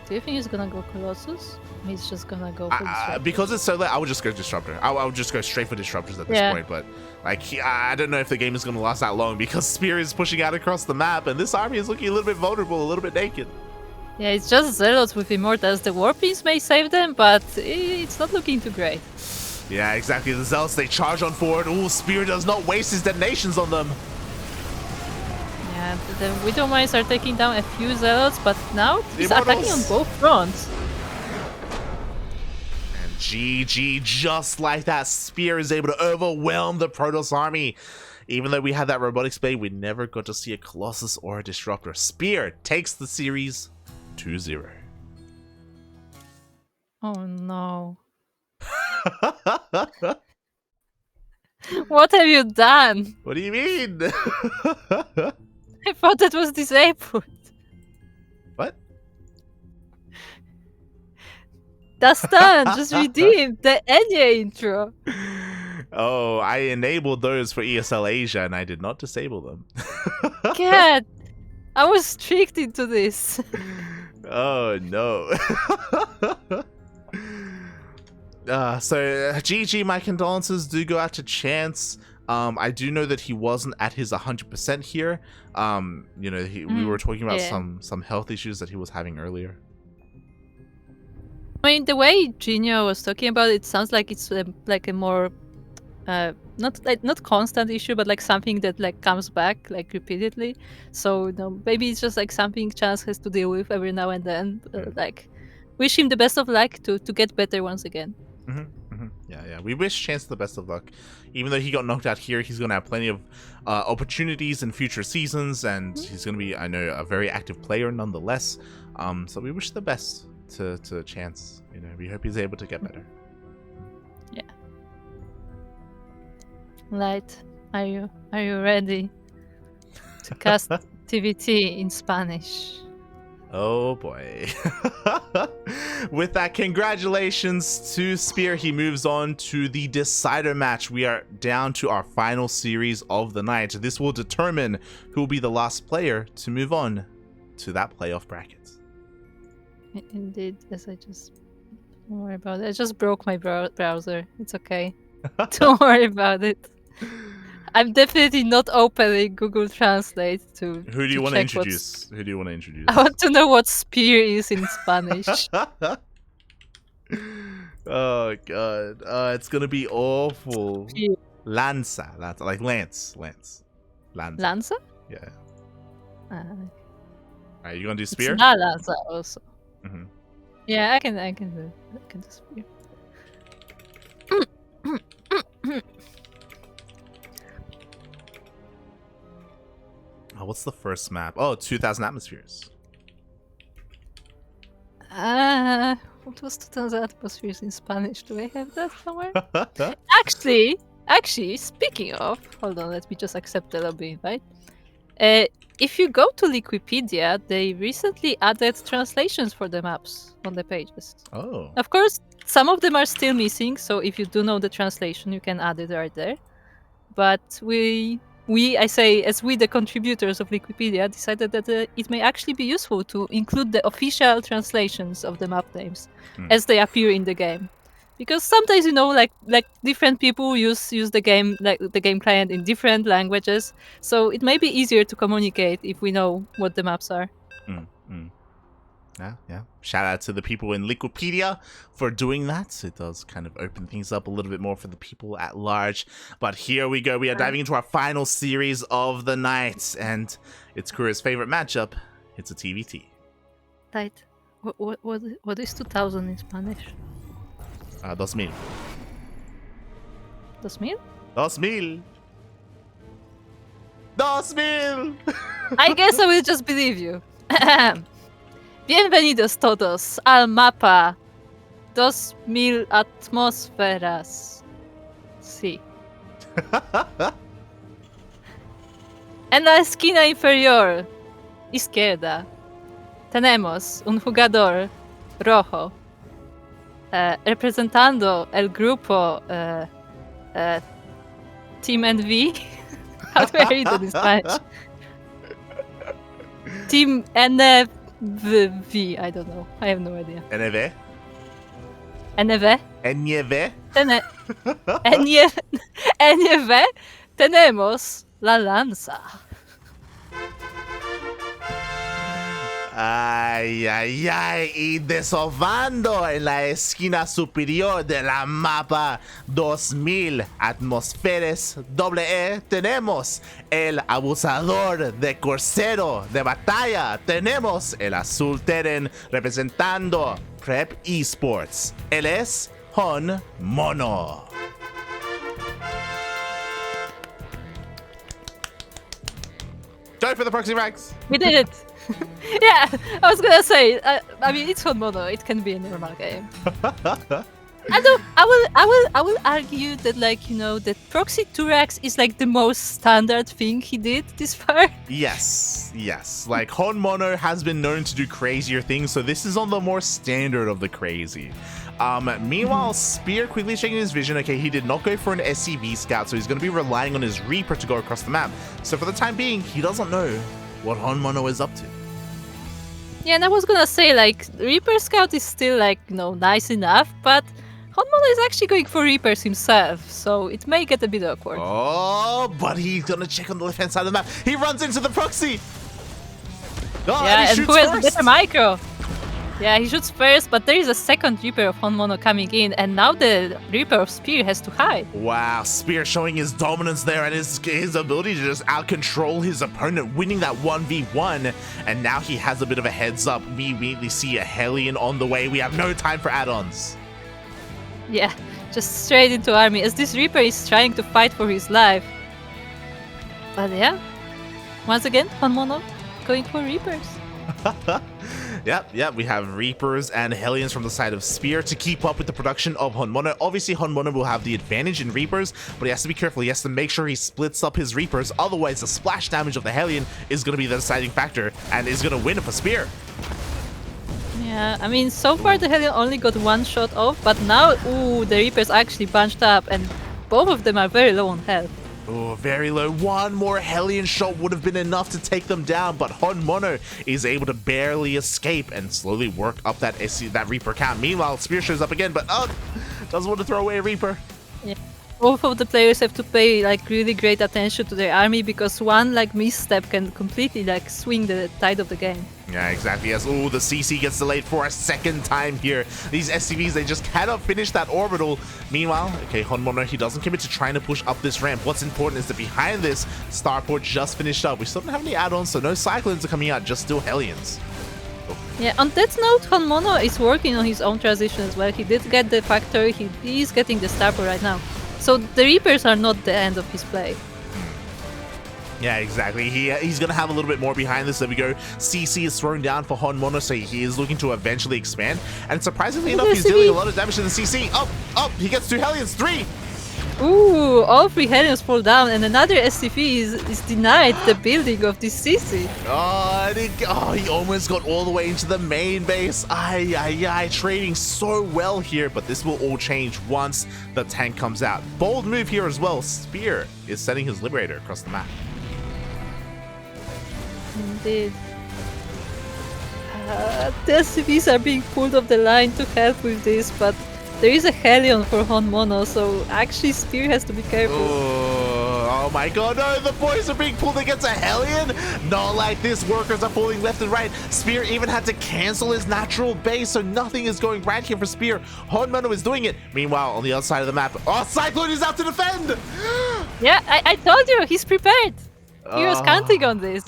Do you think he's gonna go Colossus? He's just gonna go for Disruptor? Because it's so late, I would just go Disruptor. I would just go straight for Disruptors at this point, but like I don't know if the game is going to last that long because Spear is pushing out across the map, and this army is looking a little bit vulnerable, a little bit naked. Yeah, it's just Zealots with Immortals. The Warpings may save them, but it's not looking too great. Yeah, exactly. The Zealots, they charge on forward. Ooh, Spear does not waste his detonations on them. Yeah, the Widowmines are taking down a few Zealots, but now he's attacking on both fronts. And GG, just like that, Spear is able to overwhelm the Protoss army. Even though we had that robotic spay, we never got to see a Colossus or a Disruptor. Spear takes the series 2-0. Oh no. What have you done? What do you mean? I thought that was disabled. What? Dastan just redeemed the Enya intro. Oh, I enabled those for ESL Asia and I did not disable them. God, I was tricked into this. Oh no. So GG, my condolences do go out to Chance. I do know that he wasn't at his 100% here. You know, we were talking about some health issues that he was having earlier. I mean, the way Gino was talking about it sounds like it's like a more not constant issue, but like something that like comes back like repeatedly. So you know, maybe it's just like something Chance has to deal with every now and then. Like, wish him the best of luck to get better once again. Yeah. We wish Chance the best of luck. Even though he got knocked out here, he's going to have plenty of opportunities in future seasons, and he's going to be, I know, a very active player nonetheless. So we wish the best to Chance. You know, we hope he's able to get better. Yeah. Light, are you ready to cast TVT in Spanish? Oh boy. With that, congratulations to Spear. He moves on to the decider match. We are down to our final series of the night. This will determine who will be the last player to move on to that playoff bracket. Indeed, yes, don't worry about it. I just broke my browser. It's okay. Don't worry about it. I'm definitely not opening Google Translate to. Who do you want to introduce? Who do you want to introduce? I want to know what spear is in Spanish. Oh god, it's gonna be awful. Spear. Lanza, like Lance. Lanza? Yeah. Alright, you gonna do spear? It's not Lanza also. Mm-hmm. Yeah, I can do spear. Oh, what's the first map? Oh, 2,000 atmospheres. What was 2,000 atmospheres in Spanish? Do I have that somewhere? Actually, speaking of, hold on, let me just accept the lobby invite. If you go to Wikipedia, they recently added translations for the maps on the pages. Oh. Of course, some of them are still missing, so if you do know the translation, you can add it right there. But as we, the contributors of Wikipedia, decided that it may actually be useful to include the official translations of the map names as they appear in the game. Because sometimes, you know, like different people use the game, like the game client in different languages, so it may be easier to communicate if we know what the maps are. Yeah. Shout out to the people in Wikipedia for doing that. It does kind of open things up a little bit more for the people at large. But here we go. We are diving into our final series of the night, and it's Kuro's favorite matchup. It's a TVT. Right. What is 2,000 in Spanish? 2000. 2000? 2000. 2000. I guess I will just believe you. Bienvenidos todos al mapa 2000 atmósferas. Sí. En la esquina inferior izquierda tenemos un jugador rojo representando el grupo Team NV. How do I read it in Spanish? Team NV. I don't know. I have no idea. NV? NV? NV? NV tenemos la lanza. Ay, ay, ay, y desovando en la esquina superior de la mapa 2000 atmósferas E, tenemos el abusador de Corsero de batalla. Tenemos el azul Teren representando Prep Esports. Él es HonMonO. Join for the proxy ranks. We did it. Yeah, I was gonna say. I mean, it's HonMonO. It can be a normal game. I will argue that, like, you know, that proxy 2x is like the most standard thing he did this far. Yes, yes. Like, HonMonO has been known to do crazier things, so this is on the more standard of the crazy. Meanwhile, Spear quickly checking his vision. Okay, he did not go for an SCV scout, so he's going to be relying on his Reaper to go across the map. So for the time being, he doesn't know what HonMonO is up to. Yeah, and I was gonna say, like, Reaper Scout is still, like, you know, nice enough, but HonMonO is actually going for Reapers himself, so it may get a bit awkward. Oh, but he's gonna check on the left-hand side of the map. He runs into the proxy. Oh, Yeah, and he who shoots has first. better micro? Yeah, he shoots first, but there is a second Reaper of HonMonO coming in, and now the Reaper of Spear has to hide. Wow, Spear showing his dominance there and his ability to just out-control his opponent, winning that 1v1. And now he has a bit of a heads up. We immediately see a Hellion on the way. We have no time for add-ons. Yeah, just straight into army, as this Reaper is trying to fight for his life. But yeah, once again, HonMonO going for Reapers. Yep, we have Reapers and Hellions from the side of Spear to keep up with the production of HonMonO. Obviously, HonMonO will have the advantage in Reapers, but he has to be careful. He has to make sure he splits up his Reapers, otherwise the splash damage of the Hellion is going to be the deciding factor and is going to win for Spear. Yeah, I mean, so far the Hellion only got one shot off, but now, ooh, the Reapers actually bunched up, and both of them are very low on health. Oh, very low. One more Hellion shot would have been enough to take them down, but HonMonO is able to barely escape and slowly work up that Reaper count. Meanwhile, Spear shows up again, but doesn't want to throw away a Reaper. Yeah. Both of the players have to pay, like, really great attention to their army, because one, like, misstep can completely, like, swing the tide of the game. Yeah, exactly. Yes. Oh, the CC gets delayed for a second time here. These SCVs, they just cannot finish that orbital. Meanwhile, okay, HonMonO, he doesn't commit to trying to push up this ramp. What's important is that behind this, Starport just finished up. We still don't have any add-ons, so no Cyclones are coming out, just still Hellions. Yeah, on that note, HonMonO is working on his own transition as well. He did get the factory, he is getting the Starport right now. So the Reapers are not the end of his play. Yeah, exactly. He's going to have a little bit more behind this. There we go. CC is thrown down for HonMonO, so he is looking to eventually expand. And surprisingly enough, he's dealing a lot of damage to the CC. Up, he gets 2 Hellions, 3. Ooh, all 3 Hellions fall down, and another SCV is denied the building of this CC. He almost got all the way into the main base. Trading so well here, but this will all change once the tank comes out. Bold move here as well. Spear is sending his Liberator across the map. Indeed. The SCVs are being pulled off the line to help with this, but there is a Hellion for HonMonO, so actually Spear has to be careful. Oh my god, no, the boys are being pulled against a Hellion? Not like this, workers are falling left and right. Spear even had to cancel his natural base, so nothing is going right here for Spear. HonMonO is doing it. Meanwhile, on the other side of the map, Cyclone is out to defend! Yeah, I told you, he's prepared. He was counting on this.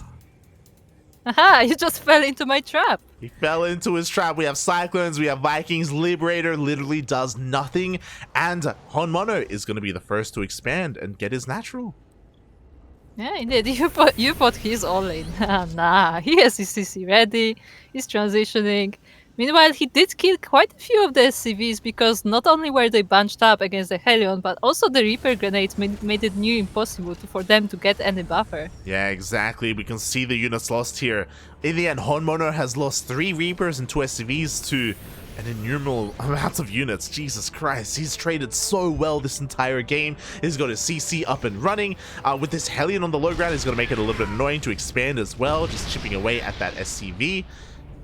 Aha, you just fell into my trap. He fell into his trap. We have Cyclones, we have Vikings. Liberator literally does nothing. And HonMonO is going to be the first to expand and get his natural. Yeah, indeed. You thought he's all in. Nah, he has his CC ready. He's transitioning. Meanwhile, he did kill quite a few of the SCVs because not only were they bunched up against the Helion, but also the Reaper grenades made it near impossible for them to get any buffer. Yeah, exactly. We can see the units lost here. In the end, HonMonO has lost 3 Reapers and 2 SCVs to an innumerable amount of units. Jesus Christ, he's traded so well this entire game. He's got his CC up and running. With this Hellion on the low ground, he's going to make it a little bit annoying to expand as well, just chipping away at that SCV.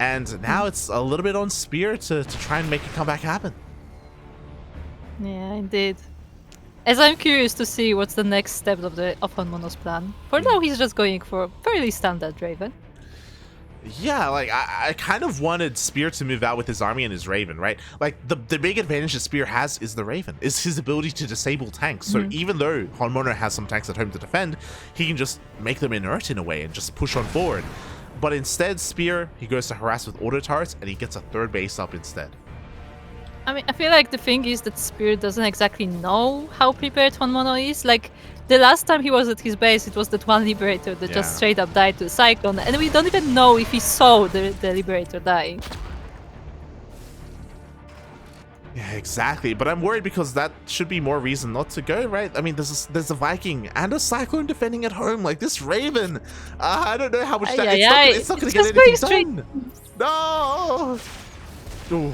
And now it's a little bit on Spear to try and make a comeback happen. Yeah, indeed. As I'm curious to see what's the next step of HonMonO's plan. For now, he's just going for fairly standard Raven. Yeah, like, I kind of wanted Spear to move out with his army and his Raven, right? Like, the big advantage that Spear has is the Raven, is his ability to disable tanks. So even though HonMonO has some tanks at home to defend, he can just make them inert in a way and just push on forward. But instead, Spear, he goes to harass with auto turrets, and he gets a 3rd base up instead. I mean, I feel like the thing is that Spear doesn't exactly know how prepared HonMonO is. Like, the last time he was at his base, it was that one Liberator that just straight up died to the Cyclone, and we don't even know if he saw the Liberator dying. Yeah, exactly. But I'm worried because that should be more reason not to go, right? I mean, there's a Viking and a Cyclone defending at home. Like, this Raven, I don't know how much that... It's not going to get anything done. No! Ooh.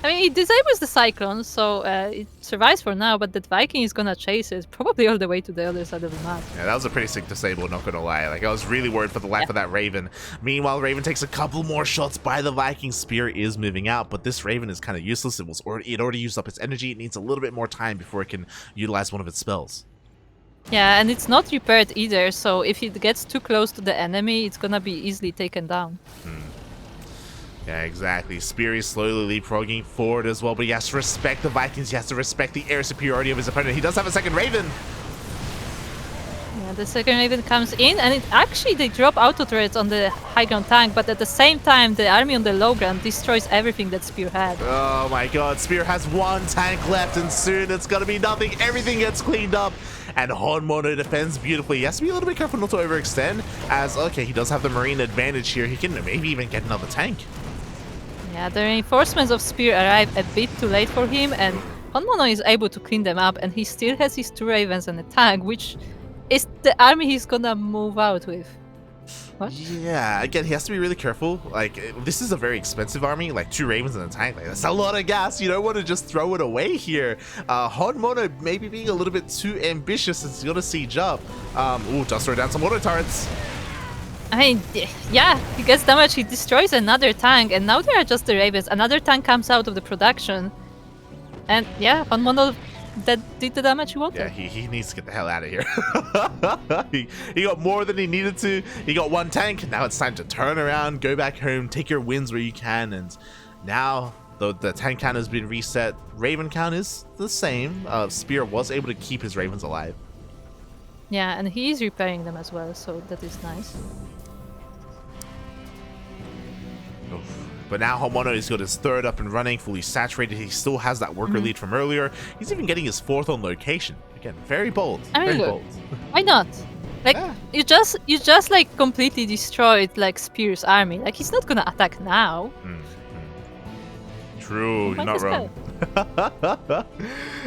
I mean, it disables the Cyclone, so it survives for now, but that Viking is gonna chase it, probably all the way to the other side of the map. Yeah, that was a pretty sick disable, not gonna lie. Like, I was really worried for the life of that Raven. Meanwhile, Raven takes a couple more shots by the Viking. Spear is moving out, but this Raven is kind of useless. It already used up its energy. It needs a little bit more time before it can utilize one of its spells. Yeah, and it's not repaired either, so if it gets too close to the enemy, it's gonna be easily taken down. Yeah, exactly. Spear is slowly leapfrogging forward as well, but he has to respect the Vikings. He has to respect the air superiority of his opponent. He does have a second Raven. Yeah, the second Raven comes in, and they drop auto turrets on the high ground tank, but at the same time, the army on the low ground destroys everything that Spear had. Oh my god, Spear has 1 tank left, and soon it's gonna be nothing. Everything gets cleaned up, and HonMonO defends beautifully. He has to be a little bit careful not to overextend, as, okay, he does have the marine advantage here. He can maybe even get another tank. Yeah, the reinforcements of Spear arrive a bit too late for him, and HonMonO is able to clean them up, and he still has his 2 Ravens and a tank, which is the army he's gonna move out with. What? Yeah, again, he has to be really careful. Like, this is a very expensive army, like 2 Ravens and a tank. Like, that's a lot of gas. You don't want to just throw it away here. HonMonO maybe being a little bit too ambitious. It's gonna siege up. Ooh, just throw down some auto turrets. I mean, yeah, he gets damage, he destroys another tank, and now there are just the Ravens. Another tank comes out of the production. And yeah, HonMonO that did the damage he wanted. Yeah, he needs to get the hell out of here. he got more than he needed to. He got 1 tank. Now it's time to turn around, go back home, take your wins where you can. And now the tank count has been reset. Raven count is the same. Spear was able to keep his Ravens alive. Yeah, and he is repairing them as well, so that is nice. But now HonMonO has got his 3rd up and running, fully saturated. He still has that worker lead from earlier. He's even getting his 4th on location. Again, very bold. I mean, very bold. Why not? Like, you just like completely destroyed like Spear's army. Like, he's not gonna attack now. True, you're not wrong.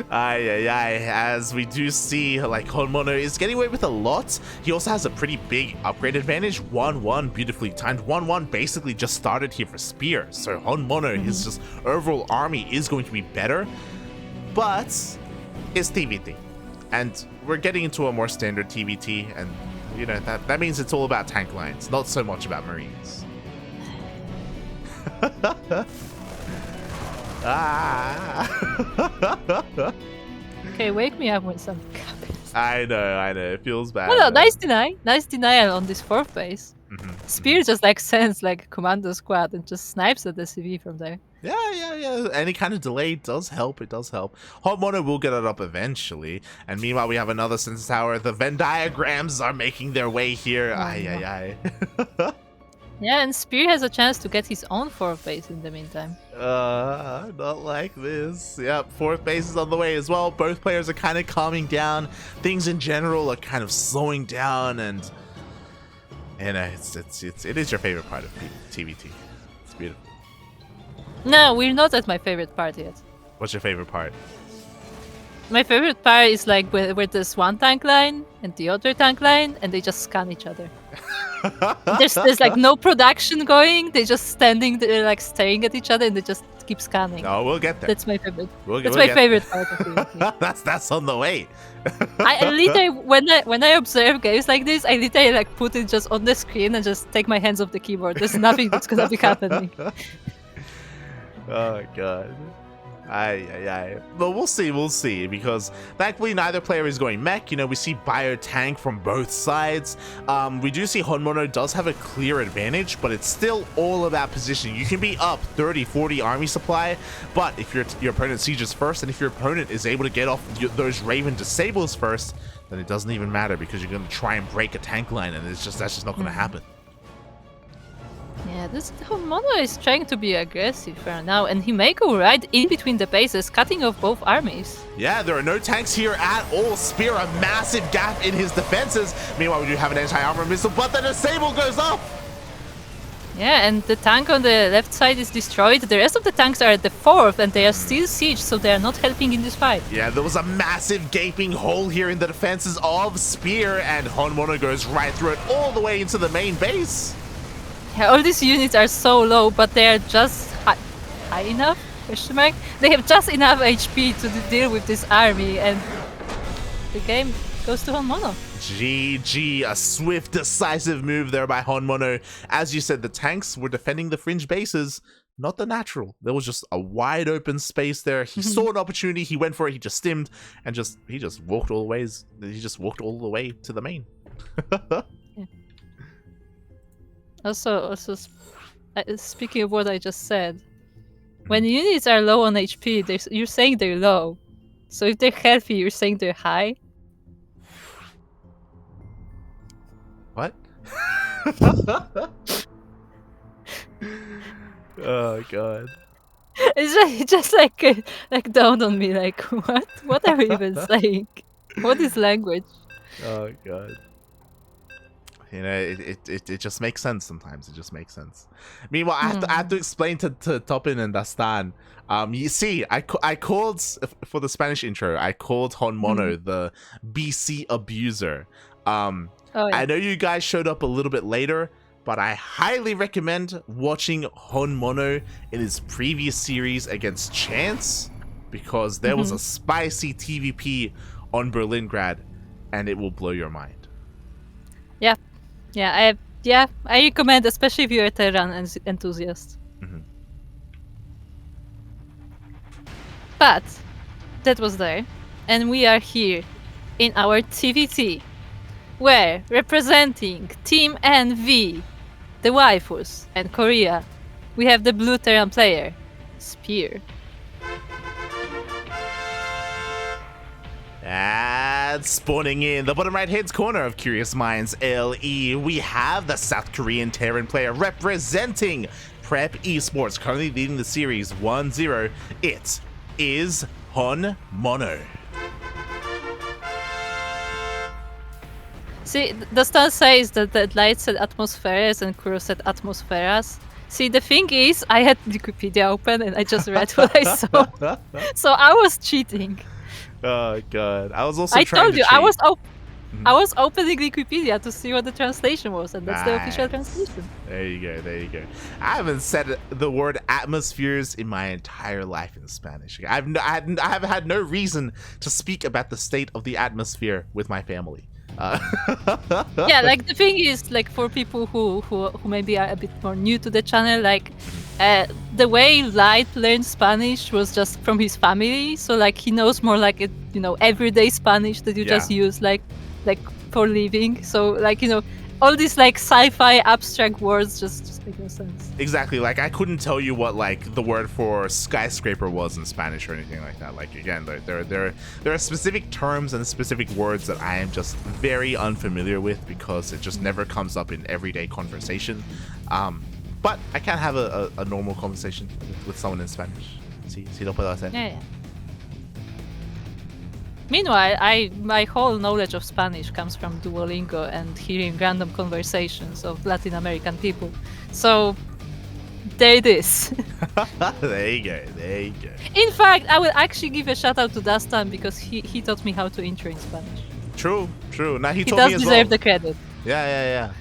As we do see, like, HonMonO is getting away with a lot. He also has a pretty big upgrade advantage. 1-1 beautifully timed. 1-1 basically just started here for Spear. So HonMonO, his just overall army is going to be better. But it's TVT. And we're getting into a more standard TVT, and you know, that means it's all about tank lines, not so much about marines. Okay, wake me up when something happens. I know, it feels bad. Oh no, nice denial on this 4th base. Spear just like sends like commando squad and just snipes at the CV from there. Yeah. Any kind of delay does help. It does help. HonMonO will get it up eventually. And meanwhile, we have another Sensor Tower. The Venn diagrams are making their way here. Yeah, and Spear has a chance to get his own 4th base in the meantime. Not like this. Yep, 4th base is on the way as well. Both players are kind of calming down. Things in general are kind of slowing down, and it is your favorite part of TVT. It's beautiful. No, we're not at my favorite part yet. What's your favorite part? My favorite part is like where there's one tank line and the other tank line, and they just scan each other. There's like no production going. They're just standing there, like staring at each other, and they just keep scanning. No, we'll get there. That's my favorite. We'll my favorite part of it. That's on the way. I literally, when I observe games like this, I literally like put it just on the screen and just take my hands off the keyboard. There's nothing that's gonna be happening. Oh god. Aye. But we'll see, because thankfully neither player is going mech. You know, we see bio tank from both sides. We do see HonMonO does have a clear advantage, but it's still all about positioning. You can be up 30, 40 army supply, but if your opponent sieges first, and if your opponent is able to get off those Raven disables first, then it doesn't even matter, because you're going to try and break a tank line, and that's just not going to happen. Yeah, this HonMonO is trying to be aggressive right now, and he may go right in between the bases, cutting off both armies. Yeah, there are no tanks here at all. Spear, a massive gap in his defenses. Meanwhile, we do have an anti-armor missile, but the disable goes off. Yeah, and the tank on the left side is destroyed. The rest of the tanks are at the fourth, and they are still siege, so they are not helping in this fight. Yeah, there was a massive gaping hole here in the defenses of Spear, and HonMonO goes right through it all the way into the main base. Yeah, all these units are so low, but they are just high enough? Question mark? They have just enough HP to deal with this army, and the game goes to HonMonO. GG, a swift, decisive move there by HonMonO. As you said, the tanks were defending the fringe bases, not the natural. There was just a wide open space there. He saw an opportunity, he went for it, he just stimmed, and he just walked all the way to the main. Yeah. Also, speaking of what I just said, when units are low on HP, you're saying they're low. So if they're healthy, you're saying they're high. What? Oh god. It's just like dawned on me, like what? What are we even saying? What is language? Oh god. You know, it just makes sense sometimes. It just makes sense. Meanwhile, I have to explain to Topin and Dastan. You see, I called for the Spanish intro. I called HonMonO the BC abuser. Oh, yeah. I know you guys showed up a little bit later, but I highly recommend watching HonMonO in his previous series against Chance, because there was a spicy TVP on Berlingrad, and it will blow your mind. Yeah, I recommend, especially if you're a Terran enthusiast. But that was there, and we are here in our TVT, where representing Team NV, the waifus, and Korea, we have the blue Terran player, Spear. And spawning in the bottom right hand corner of Curious Minds LE, we have the South Korean Terran player representing Prep Esports, currently leading the series 1-0. It is HonMonO. See, the star says that the light said atmospheres and Kuro said atmosferas. See, the thing is, I had Wikipedia open and I just read what I saw. So I was cheating. Oh god, I was also I trying told to you, cheat. I was opening Wikipedia to see what the translation was, and that's the official translation. There you go. I haven't said the word atmospheres in my entire life in Spanish. I have had no reason to speak about the state of the atmosphere with my family. Yeah, like the thing is, like for people who maybe are a bit more new to the channel, like the way Light learned Spanish was just from his family, so like he knows more like it, you know, everyday Spanish that you just use like for living. So like, you know, all these like sci-fi abstract words just make no sense. Exactly. Like I couldn't tell you what like the word for skyscraper was in Spanish or anything like that. Like again, there are specific terms and specific words that I am just very unfamiliar with because it just never comes up in everyday conversation. But I can have a normal conversation with someone in Spanish. Sí, lo puedo hacer. Yeah. Meanwhile, my whole knowledge of Spanish comes from Duolingo and hearing random conversations of Latin American people. So there it is. There you go. There you go. In fact, I will actually give a shout out to Dastan because he taught me how to intro in Spanish. True. True. Now he He taught does me as deserve well. the credit. Yeah.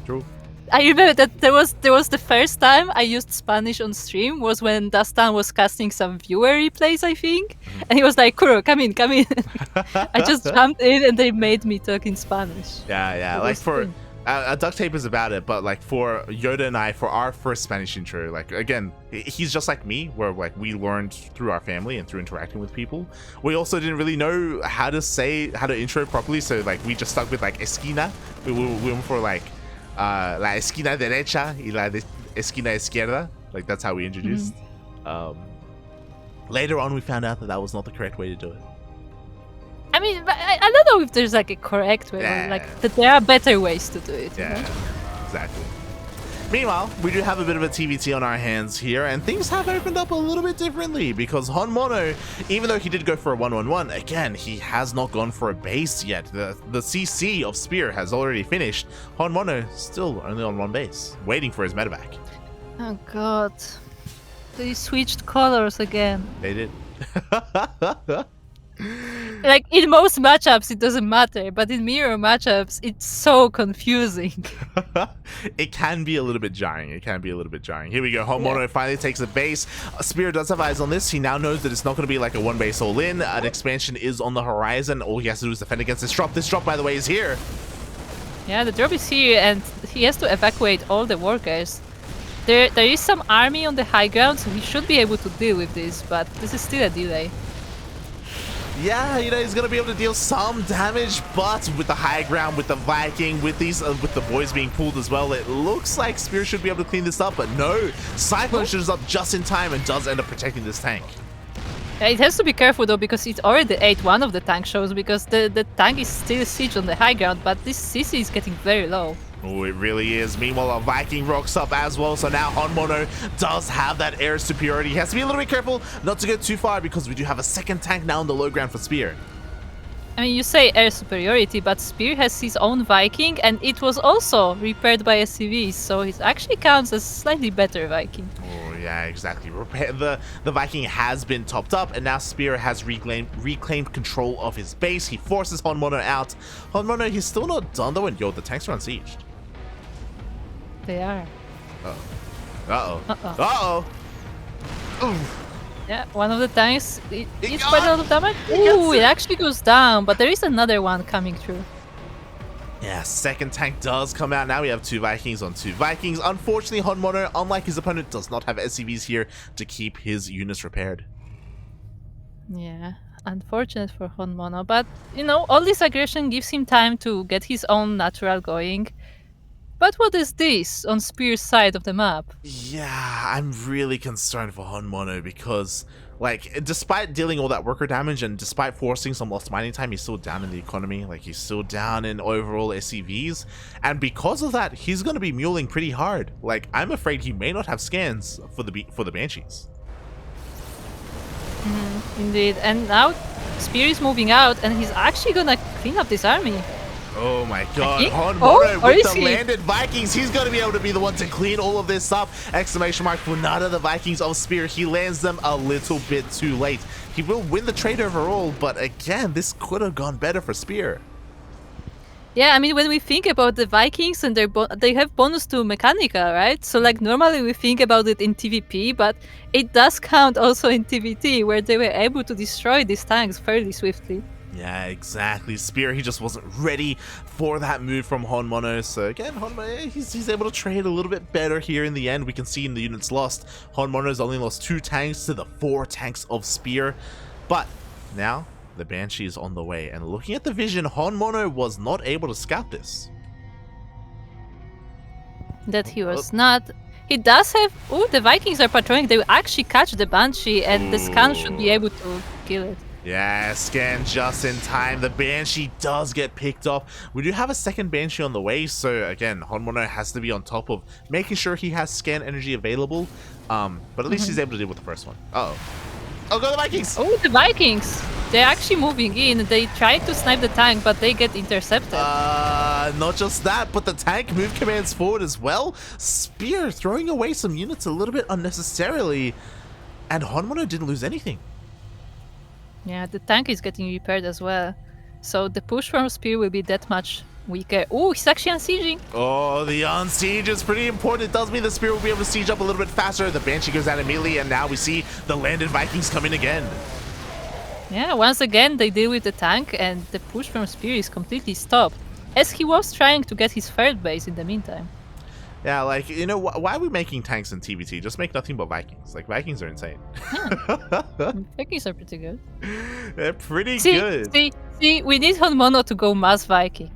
True. I remember that there was the first time I used Spanish on stream was when Dastan was casting some viewer replays, I think, and he was like, "Kuro, come in." I just jumped in and they made me talk in Spanish. Yeah. It Like was for fun. Duct Tape is about it, but like for Yoda and I, for our first Spanish intro, like again, he's just like me, where like we learned through our family and through interacting with people. We also didn't really know how to intro properly, so like we just stuck with like esquina. We went for like la esquina derecha y la esquina izquierda. Like that's how we introduced. Later on, we found out that was not the correct way to do it. I mean, I don't know if there's like a correct way, or like that there are better ways to do it. You know? Exactly. Meanwhile, we do have a bit of a TVT on our hands here, and things have opened up a little bit differently because HonMonO, even though he did go for a 1-1-1, again, he has not gone for a base yet. The CC of Spear has already finished. HonMonO still only on one base, waiting for his medevac. Oh god, they switched colors again. They did. Like in most matchups, it doesn't matter, but in mirror matchups, it's so confusing. It can be a little bit jarring. Here we go. HonMonO finally takes a base. Spear does have eyes on this. He now knows that it's not going to be like a one base all in. An expansion is on the horizon. All he has to do is defend against this drop. This drop, by the way, is here. Yeah, the drop is here, and he has to evacuate all the workers. There is some army on the high ground, so he should be able to deal with this, but this is still a delay. Yeah, you know, he's going to be able to deal some damage, but with the high ground, with the Viking, with these, with the boys being pulled as well, it looks like Spear should be able to clean this up, but no. Cyclone shows up just in time and does end up protecting this tank. It has to be careful though, because it already ate one of the tank shows, because the tank is still siege on the high ground, but this CC is getting very low. Oh, it really is. Meanwhile, a Viking rocks up as well, so now HonMonO does have that air superiority. He has to be a little bit careful not to go too far because we do have a second tank now on the low ground for Spear. I mean, you say air superiority, but Spear has his own Viking, and it was also repaired by SCVs, so it actually counts as slightly better Viking. Oh, yeah, exactly. The Viking has been topped up, and now Spear has reclaimed control of his base. He forces HonMonO out. HonMonO, he's still not done though, and yo, the tanks are unsieged. They are. Uh-oh. Ooh. Yeah, one of the tanks, it's quite a lot of damage. Ooh, it actually goes down, but there is another one coming through. Yeah, second tank does come out. Now we have two Vikings on two Vikings. Unfortunately, HonMonO, unlike his opponent, does not have SCVs here to keep his units repaired. Yeah, unfortunate for HonMonO, but you know, all this aggression gives him time to get his own natural going. But what is this on Spear's side of the map? Yeah, I'm really concerned for HonMonO because, like, despite dealing all that worker damage and despite forcing some lost mining time, he's still down in the economy. Like, he's still down in overall SCVs. And because of that, he's going to be muling pretty hard. Like, I'm afraid he may not have scans for the Banshees. Indeed, and now Spear is moving out, and he's actually gonna clean up this army. Oh my god, HonMonO with the landed Vikings, he's going to be able to be the one to clean all of this up. Exclamation mark for none of the Vikings of Spear. He lands them a little bit too late. He will win the trade overall, but again, this could have gone better for Spear. Yeah, I mean, when we think about the Vikings and they have bonus to Mechanica, right? So like normally we think about it in TVP, but it does count also in TVT, where they were able to destroy these tanks fairly swiftly. Yeah, exactly. Spear, he just wasn't ready for that move from HonMonO. So again, HonMonO, he's able to trade a little bit better here in the end. We can see in the units lost, HonMonO's only lost 2 tanks to the 4 tanks of Spear. But now the Banshee is on the way, and looking at the vision, HonMonO was not able to scout this. That he was not. He does have... Oh, the Vikings are patrolling. They will actually catch the Banshee, and the scan should be able to kill it. Yeah, scan just in time. The Banshee does get picked off. We do have a second Banshee on the way, so again, HonMonO has to be on top of making sure he has scan energy available. But at least he's able to deal with the first one. Uh-oh. Oh, go the Vikings! Oh, the Vikings! They're actually moving in. They try to snipe the tank, but they get intercepted. Not just that, but the tank move commands forward as well. Spear throwing away some units a little bit unnecessarily. And HonMonO didn't lose anything. Yeah, the tank is getting repaired as well. So the push from Spear will be that much weaker. Oh, he's actually unsieging. Oh, the unsiege is pretty important. It does mean the Spear will be able to siege up a little bit faster. The Banshee goes out immediately, and now we see the landed Vikings come in again. Yeah, once again they deal with the tank, and the push from Spear is completely stopped, as he was trying to get his third base in the meantime. Yeah, like, you know, why are we making tanks in TVT? Just make nothing but Vikings. Like, Vikings are insane. Vikings are pretty good. They're pretty See, good. see, we need HonMonO to go mass Viking.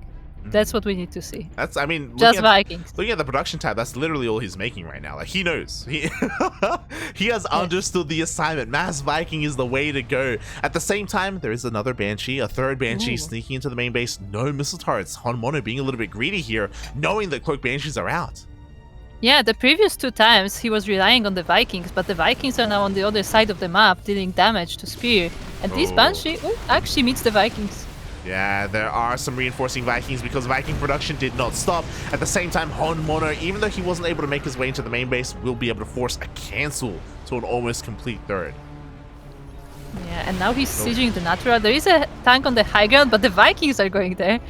That's what we need to see. That's, I mean, Just Vikings. Looking at the production tab, that's literally all he's making right now. Like, he knows. He has understood the assignment. Mass Viking is the way to go. At the same time, there is another Banshee, a third Banshee sneaking into the main base. No missile turrets. HonMonO being a little bit greedy here, knowing that Cloak Banshees are out. Yeah, the previous 2 times he was relying on the Vikings, but the Vikings are now on the other side of the map, dealing damage to Spear. And this Banshee actually meets the Vikings. Yeah, there are some reinforcing Vikings because Viking production did not stop. At the same time, HonMonO, even though he wasn't able to make his way into the main base, will be able to force a cancel to an almost complete third. Yeah, and now he's sieging the natural. There is a tank on the high ground, but the Vikings are going there.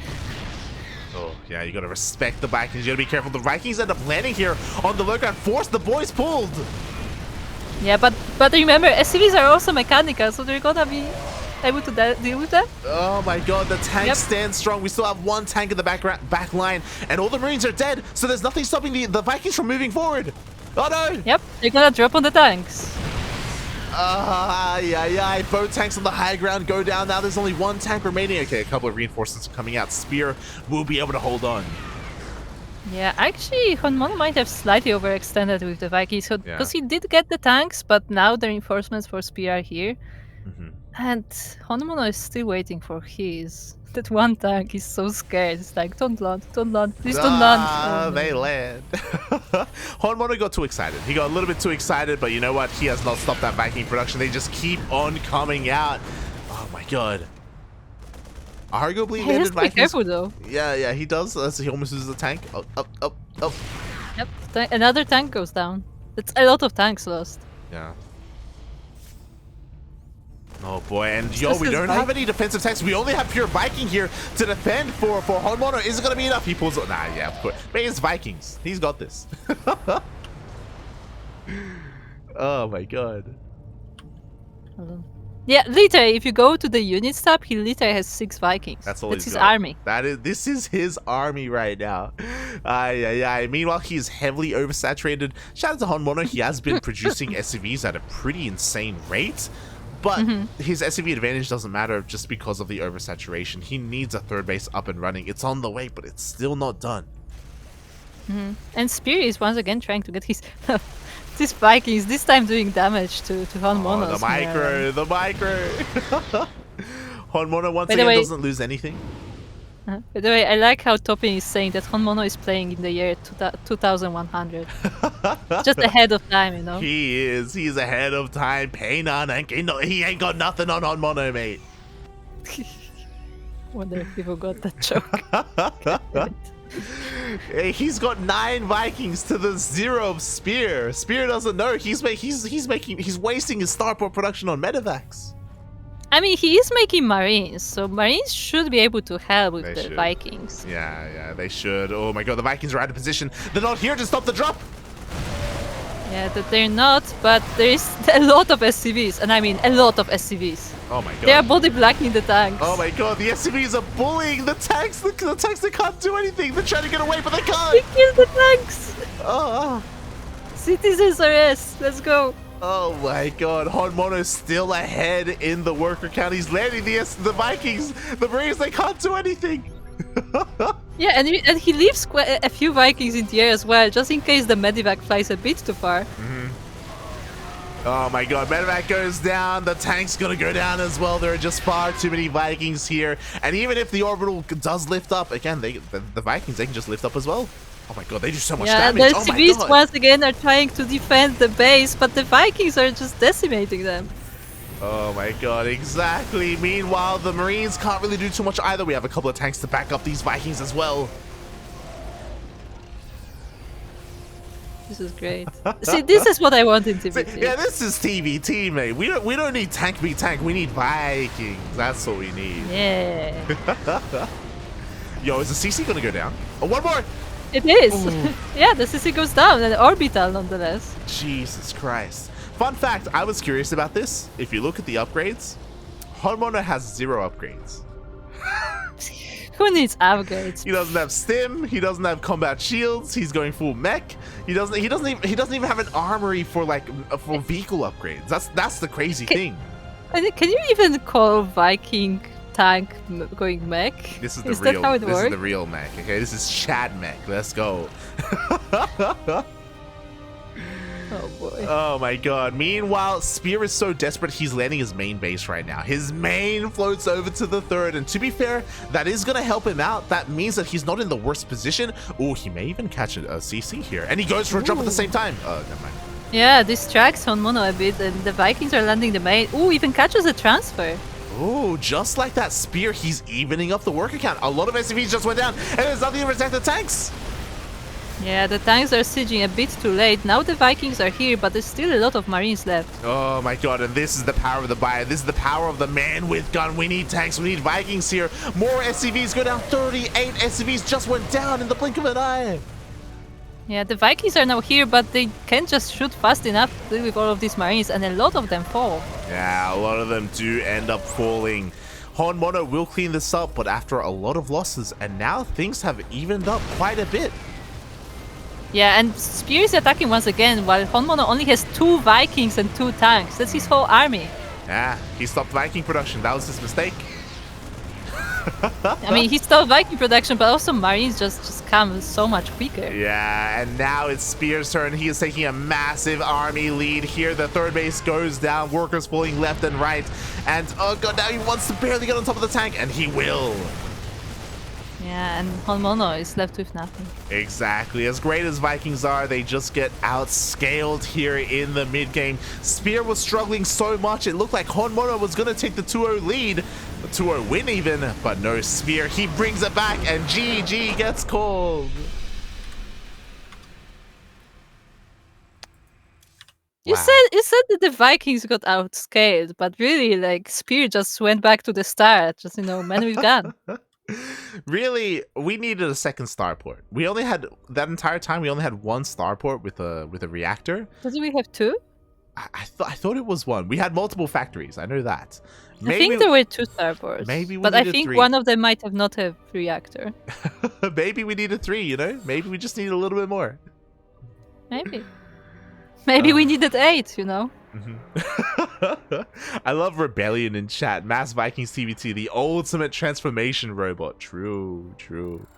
Oh, yeah, you gotta respect the Vikings. You gotta be careful. The Vikings end up landing here on the low ground. Force the boys pulled. Yeah, but remember, SCVs are also mechanical, so they're gonna be able to deal with that. Oh my god, the tank stands strong. We still have 1 tank in the back line, and all the Marines are dead, so there's nothing stopping the Vikings from moving forward. Oh no! Yep, they're gonna drop on the tanks. Yeah. Both tanks on the high ground go down. Now there's only 1 tank remaining. Okay, a couple of reinforcements coming out. Spear will be able to hold on. Yeah, actually, HonMonO might have slightly overextended with the Vikings, because he did get the tanks, but now the reinforcements for Spear are here. And HonMonO is still waiting for his. That 1 tank is so scared. It's like, don't land, please don't land. They land. HonMonO got too excited. He got a little bit too excited, but you know what? He has not stopped that Viking production. They just keep on coming out. Oh my god. Arguably, he has to be careful though. Yeah, he does. He almost loses the tank. Oh. Yep, another tank goes down. That's a lot of tanks lost. Yeah. Oh boy, and we don't have any defensive tanks. We only have pure Viking here to defend for HonMonO. Is it gonna be enough? He pulls. Nah, yeah, of course. But it's Vikings. He's got this. Oh my god. Hold on. Yeah, literally, if you go to the units tab, he literally has 6 Vikings. That's all his army. This is his army right now. Meanwhile, he's heavily oversaturated. Shout out to HonMonO. He has been producing SCVs at a pretty insane rate. But his SCV advantage doesn't matter just because of the oversaturation. He needs a third base up and running. It's on the way, but it's still not done. And Spear is once again trying to get his Vikings, this time doing damage to HonMonO. Oh, the micro. HonMonO once again doesn't lose anything. By the way, I like how Toppin is saying that HonMonO is playing in the year 2100. Just ahead of time, you know? He is. He's ahead of time. He ain't got nothing on HonMonO, mate. Wonder if people got that joke. Hey, he's got 9 Vikings to the 0 of Spear. Spear doesn't know. He's wasting his starport production on medevacs. I mean, he is making Marines, so Marines should be able to help with the Vikings. Yeah, they should. Oh my god, the Vikings are out of position. They're not here to stop the drop. Yeah, that they're not, but there is a lot of SCVs, and I mean a lot of SCVs. Oh my god. They are body blocking the tanks. Oh my god, the SCVs are bullying the tanks. The tanks, they can't do anything. They're trying to get away, but they can't. They killed the tanks. Oh. Citizens arrest. Let's go. Oh my god, HonMonO's still ahead in the worker count. He's landing the Vikings. The Marines, they can't do anything. Yeah, and he leaves a few Vikings in the air as well, just in case the medevac flies a bit too far. Oh my god, medevac goes down. The tank's gonna go down as well. There are just far too many Vikings here. And even if the orbital does lift up, again, the Vikings, they can just lift up as well. Oh my god, they do so much damage. Yeah, the SCVs once again are trying to defend the base, but the Vikings are just decimating them. Oh my god, exactly. Meanwhile, the Marines can't really do too much either. We have a couple of tanks to back up these Vikings as well. This is great. See, this is what I want in TVT. Yeah, this is TVT, mate. We don't need tank v tank. We need Vikings. That's what we need. Yeah. Yo, is the CC gonna go down? Oh, one more. It is. Yeah, the CC goes down, and orbital nonetheless. Jesus Christ. Fun fact, I was curious about this. If you look at the upgrades, HonMonO has 0 upgrades. Who needs upgrades? He doesn't have stim. He doesn't have combat shields. He's going full mech. He doesn't even have an armory for for vehicle upgrades. That's the crazy thing. Can you even call Viking tank going mech? This is the Is real. that how it this works? is the real mech. Okay, this is Chad mech. Let's go. Oh boy. Oh my god. Meanwhile, Spear is so desperate he's landing his main base right now. His main floats over to the third, and to be fair, that is going to help him out. That means that he's not in the worst position. Oh, he may even catch a CC here. And he goes for a jump at the same time. Oh, never mind. Yeah, distracts HonMonO a bit, and the Vikings are landing the main. Ooh, even catches a transfer. Oh, just like that Spear, he's evening up the worker count. A lot of SCVs just went down, and there's nothing to protect the tanks. Yeah, the tanks are sieging a bit too late. Now the Vikings are here, but there's still a lot of Marines left. Oh my god, and this is the power of the buyer. This is the power of the man with gun. We need tanks, we need Vikings here. More SCVs go down. 38 SCVs just went down in the blink of an eye. Yeah, the Vikings are now here, but they can't just shoot fast enough to deal with all of these Marines, and a lot of them fall. Yeah, a lot of them do end up falling. HonMonO will clean this up, but after a lot of losses, and now things have evened up quite a bit. Yeah, and Spear is attacking once again, while HonMonO only has 2 Vikings and 2 tanks. That's his whole army. Yeah, he stopped Viking production. That was his mistake. I mean, he stopped Viking production, but also Marines just come so much quicker. Yeah, and now it's Spear's turn. He is taking a massive army lead here. The third base goes down. Workers falling left and right. And oh god, now he wants to barely get on top of the tank, and he will. Yeah, and HonMonO is left with nothing. Exactly. As great as Vikings are, they just get outscaled here in the mid game. Spear was struggling so much, it looked like HonMonO was going to take the 2-0 lead, a 2-0 win even, but no, Spear, he brings it back, and GG gets called. You Wow. said that the Vikings got outscaled, but really, like, Spear just went back to the start, just, man with gun. Really, we needed a second starport. We only had that entire time. We only had 1 starport with a reactor. Doesn't we have 2? I thought it was 1. We had multiple factories. I know that. I think there were 2 starports. Maybe we but I needed think 3. one of them might have not have reactor. Maybe we needed 3. Maybe we just needed a little bit more. Maybe. Maybe we needed 8. I love Rebellion in chat. Mass Vikings TVT, the ultimate transformation robot. True.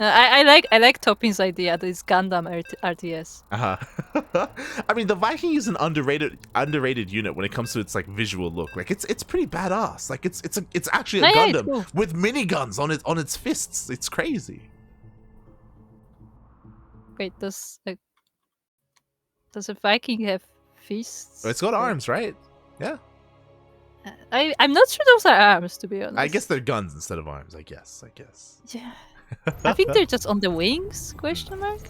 I like Toppin's idea. This Gundam RTS. I mean, the Viking is an underrated unit when it comes to its visual look. It's pretty badass. It's actually a Yeah, it's Gundam cool. with miniguns on its fists. It's crazy. Wait, does a Viking have fists? It's got arms, right? Yeah. I'm not sure those are arms, to be honest. I guess they're guns instead of arms. I guess. Yeah. I think they're just on the wings? Question mark.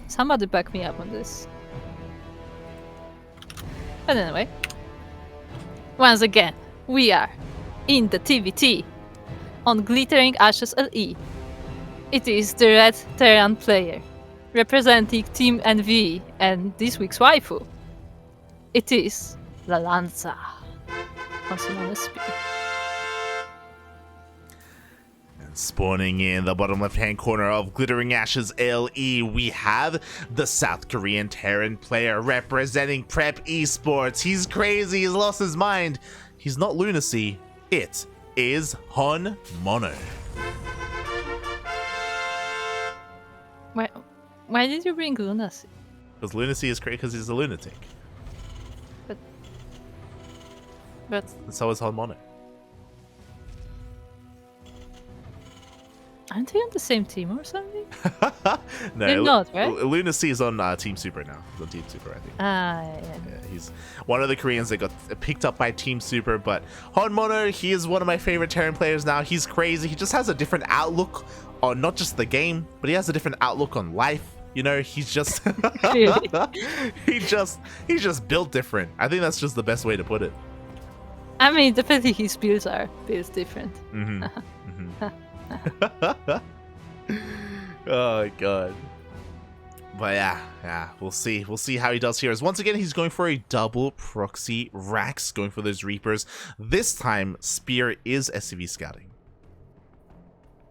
Somebody back me up on this. But anyway, once again, we are in the TVT on Glittering Ashes LE. It is the Red Terran player representing Team NV and this week's waifu. It is La Lanza, also known as Spear. And spawning in the bottom left-hand corner of Glittering Ashes LE, we have the South Korean Terran player representing Prep Esports. He's crazy, he's lost his mind. He's not lunacy, it is HonMonO. Why did you bring lunacy? Because lunacy is crazy because he's a lunatic. But And so is HonMonO. Aren't they on the same team or something? No, They're not, right? Lunacy is on Team Super now. He's on Team Super, I think. Yeah. He's one of the Koreans that got picked up by Team Super. But HonMonO, he is one of my favorite Terran players now. He's crazy. He just has a different outlook on not just the game, but he has a different outlook on life. You know, he's just he's just built different. I think that's just the best way to put it. I mean, definitely his builds are built different. Oh god. But yeah, we'll see. We'll see how he does here. As once again, he's going for a double proxy Rax, going for those Reapers. This time, Spear is SCV scouting.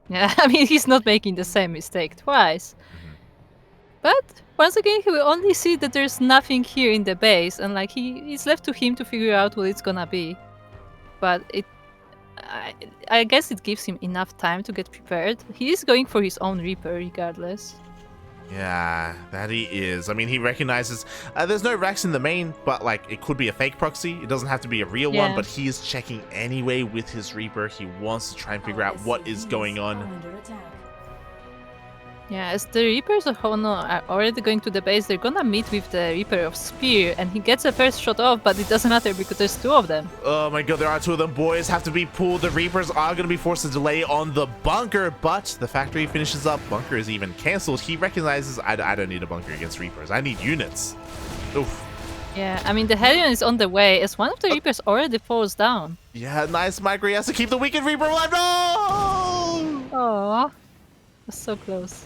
Yeah, I mean, he's not making the same mistake twice. But once again, he will only see that there's nothing here in the base, and like it's left to him to figure out what it's gonna be. But I guess it gives him enough time to get prepared. He is going for his own Reaper regardless. Yeah, that he is. I mean, he recognizes there's no Rax in the main, but like it could be a fake proxy. It doesn't have to be a real one, but he is checking anyway with his Reaper. He wants to try and figure out what is going on. Yeah, as the Reapers of HonMonO are already going to the base, they're gonna meet with the Reaper of Spear, and he gets a first shot off, but it doesn't matter because there's two of them. Oh my god, there are two of them. Boys have to be pulled. The Reapers are going to be forced to delay on the bunker, but the factory finishes up. Bunker is even cancelled. He recognizes, I don't need a bunker against Reapers. I need units. Oof. Yeah, I mean, the Hellion is on the way, as one of the Reapers already falls down. Yeah, nice micro. He has to keep the Wicked Reaper alive. No! Aww. That's so close.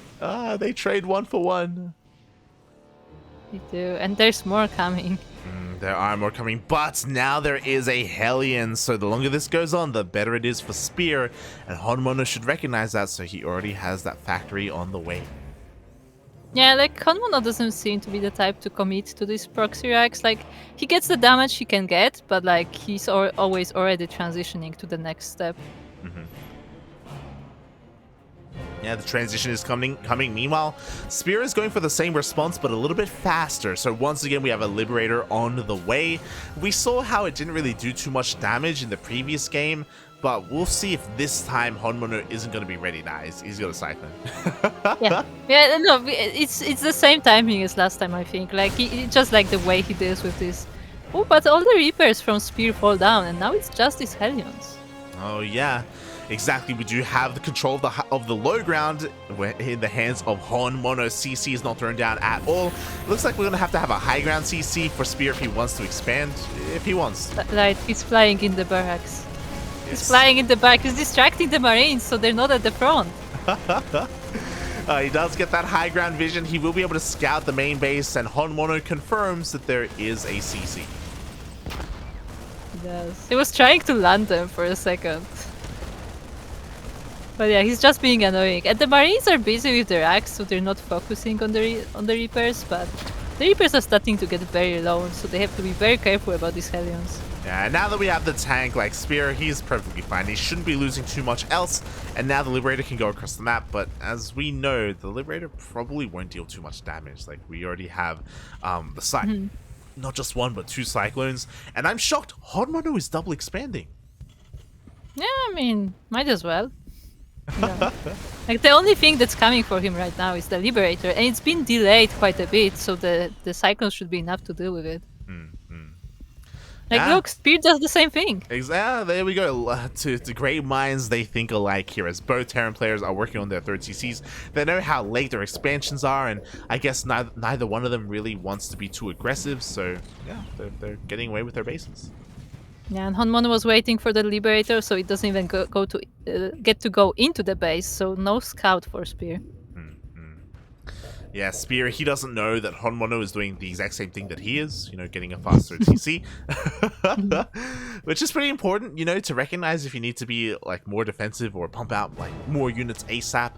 They trade 1 for 1. They do, and there's more coming. There are more coming, but now there is a Hellion, so the longer this goes on, the better it is for Spear, and HonMonO should recognize that, so he already has that factory on the way. Yeah, like, HonMonO doesn't seem to be the type to commit to these proxy racks. Like, he gets the damage he can get, but, like, he's always already transitioning to the next step. Yeah, the transition is coming. Meanwhile, Spear is going for the same response, but a little bit faster. So once again, we have a Liberator on the way. We saw how it didn't really do too much damage in the previous game, but we'll see if this time HonMonO isn't going to be ready. Nah, he's going to Cyclone. yeah, no, it's the same timing as last time, I think. Like, it's just like the way he deals with this. Oh, but all the Reapers from Spear fall down, and now it's just these Hellions. Oh, yeah. Exactly, we do have the control of the low ground in the hands of HonMonO. CC is not thrown down at all. It looks like we're going to have a high ground CC for Spear if he wants to expand, if he wants. Right, he's flying in the barracks. Yes. He's flying in the back, he's distracting the Marines so they're not at the front. He does get that high ground vision. He will be able to scout the main base, and HonMonO confirms that there is a CC. He does. He was trying to land them for a second. But yeah, he's just being annoying. And the Marines are busy with their axe, so they're not focusing on the Reapers, but the Reapers are starting to get very low, so they have to be very careful about these Hellions. Yeah, now that we have the tank like Spear, he's perfectly fine. He shouldn't be losing too much else, and now the Liberator can go across the map, but as we know, the Liberator probably won't deal too much damage. Like, we already have the Cyclone. Not just one, but 2 Cyclones, and I'm shocked HonMonO is double expanding. Yeah, I mean, might as well. No. Like, the only thing that's coming for him right now is the Liberator, and it's been delayed quite a bit, so the Cyclone should be enough to deal with it. Like, look, Spear does the same thing. Exactly. There we go. To great minds, they think alike here, as both Terran players are working on their third CCs. They know how late their expansions are, and I guess neither one of them really wants to be too aggressive, so yeah, they're getting away with their bases. Yeah, and HonMonO was waiting for the Liberator, so it doesn't even get to go into the base, so no scout for Spear. Yeah, Spear, he doesn't know that HonMonO is doing the exact same thing that he is, you know, getting a faster TC. Which is pretty important, you know, to recognize if you need to be, like, more defensive or pump out, like, more units ASAP.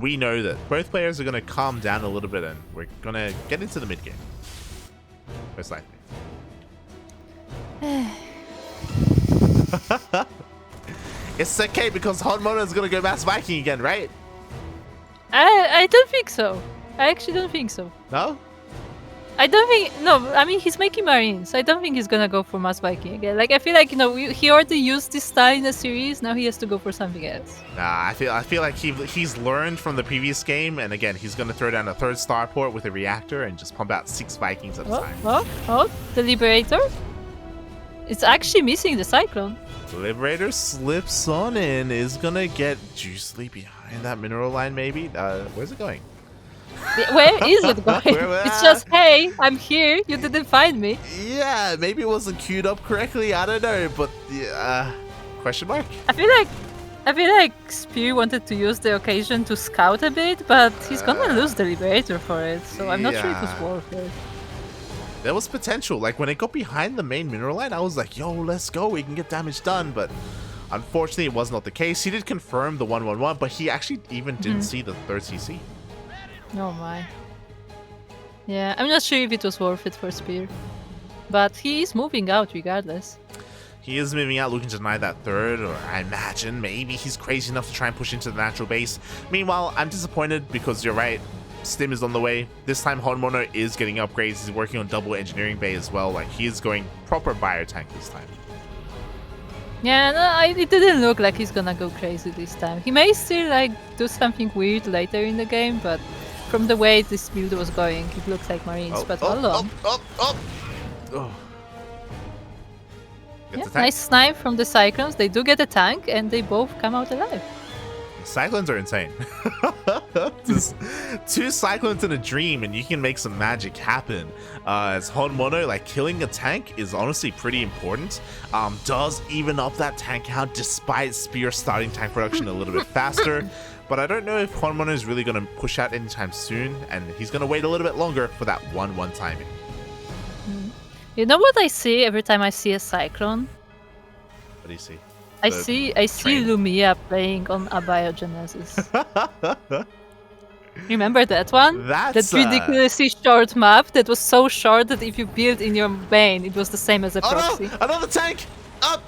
We know that both players are going to calm down a little bit, and we're going to get into the mid-game. Most likely. It's okay, because HonMonO is going to go Mass Viking again, right? I don't think so. I actually don't think so. No? I don't think. No, I mean he's making Marines. I don't think he's gonna go for mass Viking again. Like I feel like he already used this style in the series. Now he has to go for something else. Nah, I feel like he's learned from the previous game, and again he's gonna throw down a 3rd starport with a reactor and just pump out 6 Vikings at a time. Oh, the Liberator. It's actually missing the Cyclone. Liberator slips on in, is gonna get juicily behind that mineral line maybe. Where's it going? Where is it going? It's just, hey, I'm here. You didn't find me. Yeah, maybe it wasn't queued up correctly. I don't know, but question mark. I feel like Spear wanted to use the occasion to scout a bit, but he's gonna lose the Liberator for it. So I'm not sure it was worth it. There was potential. Like when it got behind the main mineral line, I was like, yo, let's go. We can get damage done. But unfortunately, it was not the case. He did confirm the 111, but he actually even didn't see the 3rd CC. Oh my. Yeah, I'm not sure if it was worth it for Spear. But he is moving out regardless. He is moving out, looking to deny that 3rd, or I imagine maybe he's crazy enough to try and push into the natural base. Meanwhile, I'm disappointed because you're right. Stim is on the way. This time HonMonO is getting upgrades. He's working on double engineering bay as well. Like he is going proper bio tank this time. Yeah, no, it didn't look like he's gonna go crazy this time. He may still like do something weird later in the game, but from the way this build was going, it looks like Marines. But hold on. Yeah, nice snipe from the Cyclones. They do get a tank, and they both come out alive. Cyclones are insane. Just 2 Cyclones in a dream, and you can make some magic happen. As HonMonO, like killing a tank is honestly pretty important. Does even up that tank count despite Spear starting tank production a little bit faster. But I don't know if HonMonO is really going to push out anytime soon, and he's going to wait a little bit longer for that 1-1 timing. You know what I see every time I see a Cyclone? What do you see? I see Lumia playing on Abiogenesis. Remember that one? That ridiculously short map that was so short that if you build in your main, it was the same as a proxy. No! Another tank! Up!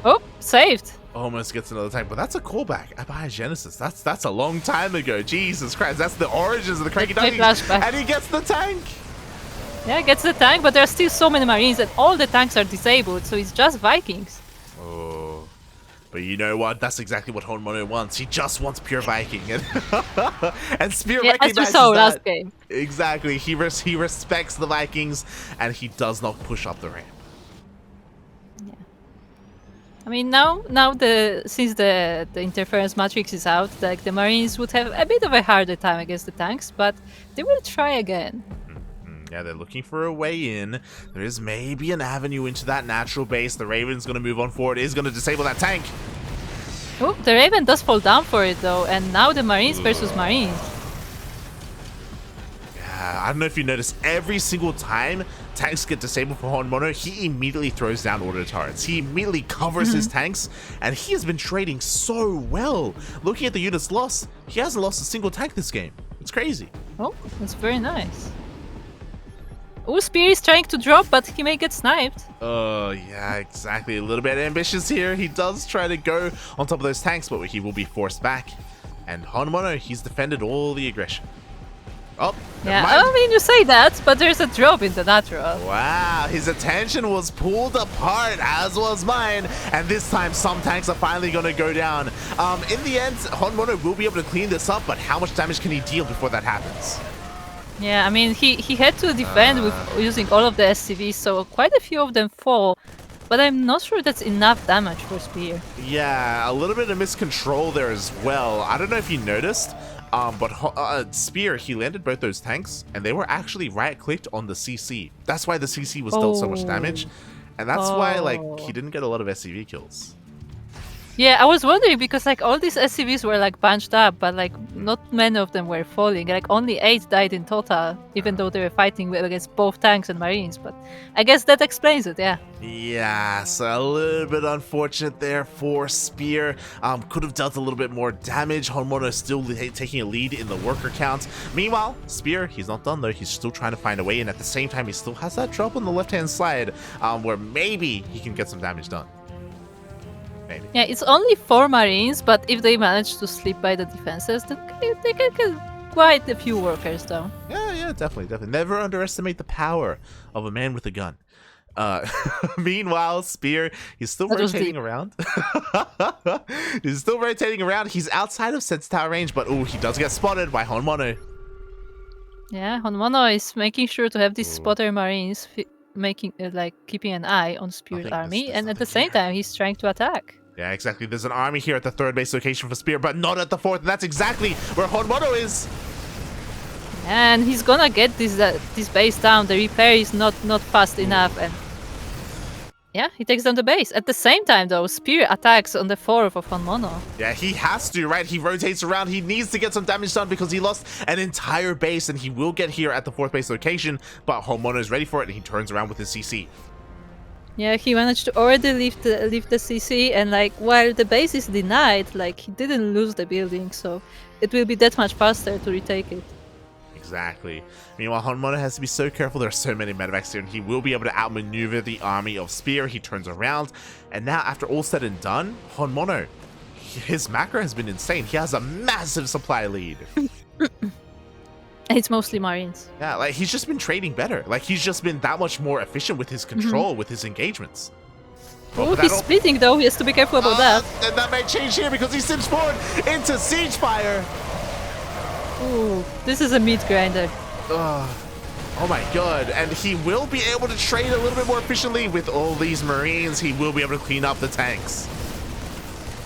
Oh, saved. Almost gets another tank, but that's a callback. Abiogenesis. That's a long time ago. Jesus Christ, that's the origins of the CranKy Ducklings. And he gets the tank! Yeah, gets the tank, but there are still so many Marines and all the tanks are disabled, so it's just Vikings. Oh, but you know what? That's exactly what HonMonO wants. He just wants pure Viking, and Spear recognizes as we saw that. Last game. Exactly. He respects the Vikings, and he does not push up the ramp. Yeah. I mean, since the interference matrix is out, like the Marines would have a bit of a harder time against the tanks, but they will try again. Yeah, they're looking for a way in. There is maybe an avenue into that natural base. The Raven's going to move on forward. Is going to disable that tank. Oh, the Raven does fall down for it though, and now the Marines versus Marines. Yeah, I don't know if you noticed, every single time tanks get disabled for HonMonO, he immediately throws down auto turrets. He immediately covers his tanks, and he has been trading so well. Looking at the units lost, he hasn't lost a single tank this game. It's crazy. Oh, that's very nice. Oh, Spear is trying to drop, but he may get sniped. Oh, yeah, exactly. A little bit ambitious here. He does try to go on top of those tanks, but he will be forced back. And HonMonO, he's defended all the aggression. Oh, yeah, I mean, you say that, but there's a drop in the natural. Wow, his attention was pulled apart, as was mine. And this time, some tanks are finally going to go down. In the end, HonMonO will be able to clean this up, but how much damage can he deal before that happens? Yeah, I mean, he had to defend with using all of the SCVs, so quite a few of them fall. But I'm not sure that's enough damage for Spear. Yeah, a little bit of miscontrol there as well. I don't know if you noticed, but Spear, he landed both those tanks, and they were actually right-clicked on the CC. That's why the CC was dealt so much damage, and that's why, like, he didn't get a lot of SCV kills. Yeah, I was wondering because like all these SCVs were like bunched up, but like not many of them were falling. Like only 8 died in total, even though they were fighting against both tanks and Marines. But I guess that explains it, yeah. Yeah, so a little bit unfortunate there for Spear. Could have dealt a little bit more damage. HonMonO still taking a lead in the worker count. Meanwhile, Spear, he's not done though. He's still trying to find a way in. At the same time, he still has that drop on the left-hand side where maybe he can get some damage done. Maybe. Yeah, it's only 4 Marines, but if they manage to slip by the defenses, then they can quite a few workers, though. Yeah, definitely. Never underestimate the power of a man with a gun. Meanwhile, Spear, he's still That was rotating deep. around. He's still rotating around. He's outside of Sense Tower range, but he does get spotted by HonMonO. Yeah, HonMonO is making sure to have these spotter marines making like keeping an eye on Spear's army, and at the same time he's trying to attack. Yeah, exactly. There's an army here at the 3rd base location for Spear, but not at the 4th. And that's exactly where HonMonO is. And he's gonna get this base down. The repair is not fast enough, and yeah, he takes down the base. At the same time, though, Spear attacks on the 4th of HonMonO. Yeah, he has to, right? He rotates around. He needs to get some damage done because he lost an entire base, and he will get here at the 4th base location, but HonMonO is ready for it, and he turns around with his CC. Yeah, he managed to already leave the CC, and like while the base is denied, like he didn't lose the building, so it will be that much faster to retake it. Exactly. Meanwhile, HonMonO has to be so careful. There are so many medevacs here, and he will be able to outmaneuver the army of Spear. He turns around, and now after all said and done, HonMonO, his macro has been insane. He has a massive supply lead. It's mostly Marines. Yeah, like he's just been trading better. Like he's just been that much more efficient with his control, with his engagements. Oh, he's splitting though. He has to be careful about that. And that may change here because he sims forward into Siege Fire. Ooh, this is a meat grinder. Oh my god, and he will be able to trade a little bit more efficiently with all these Marines. He will be able to clean up the tanks.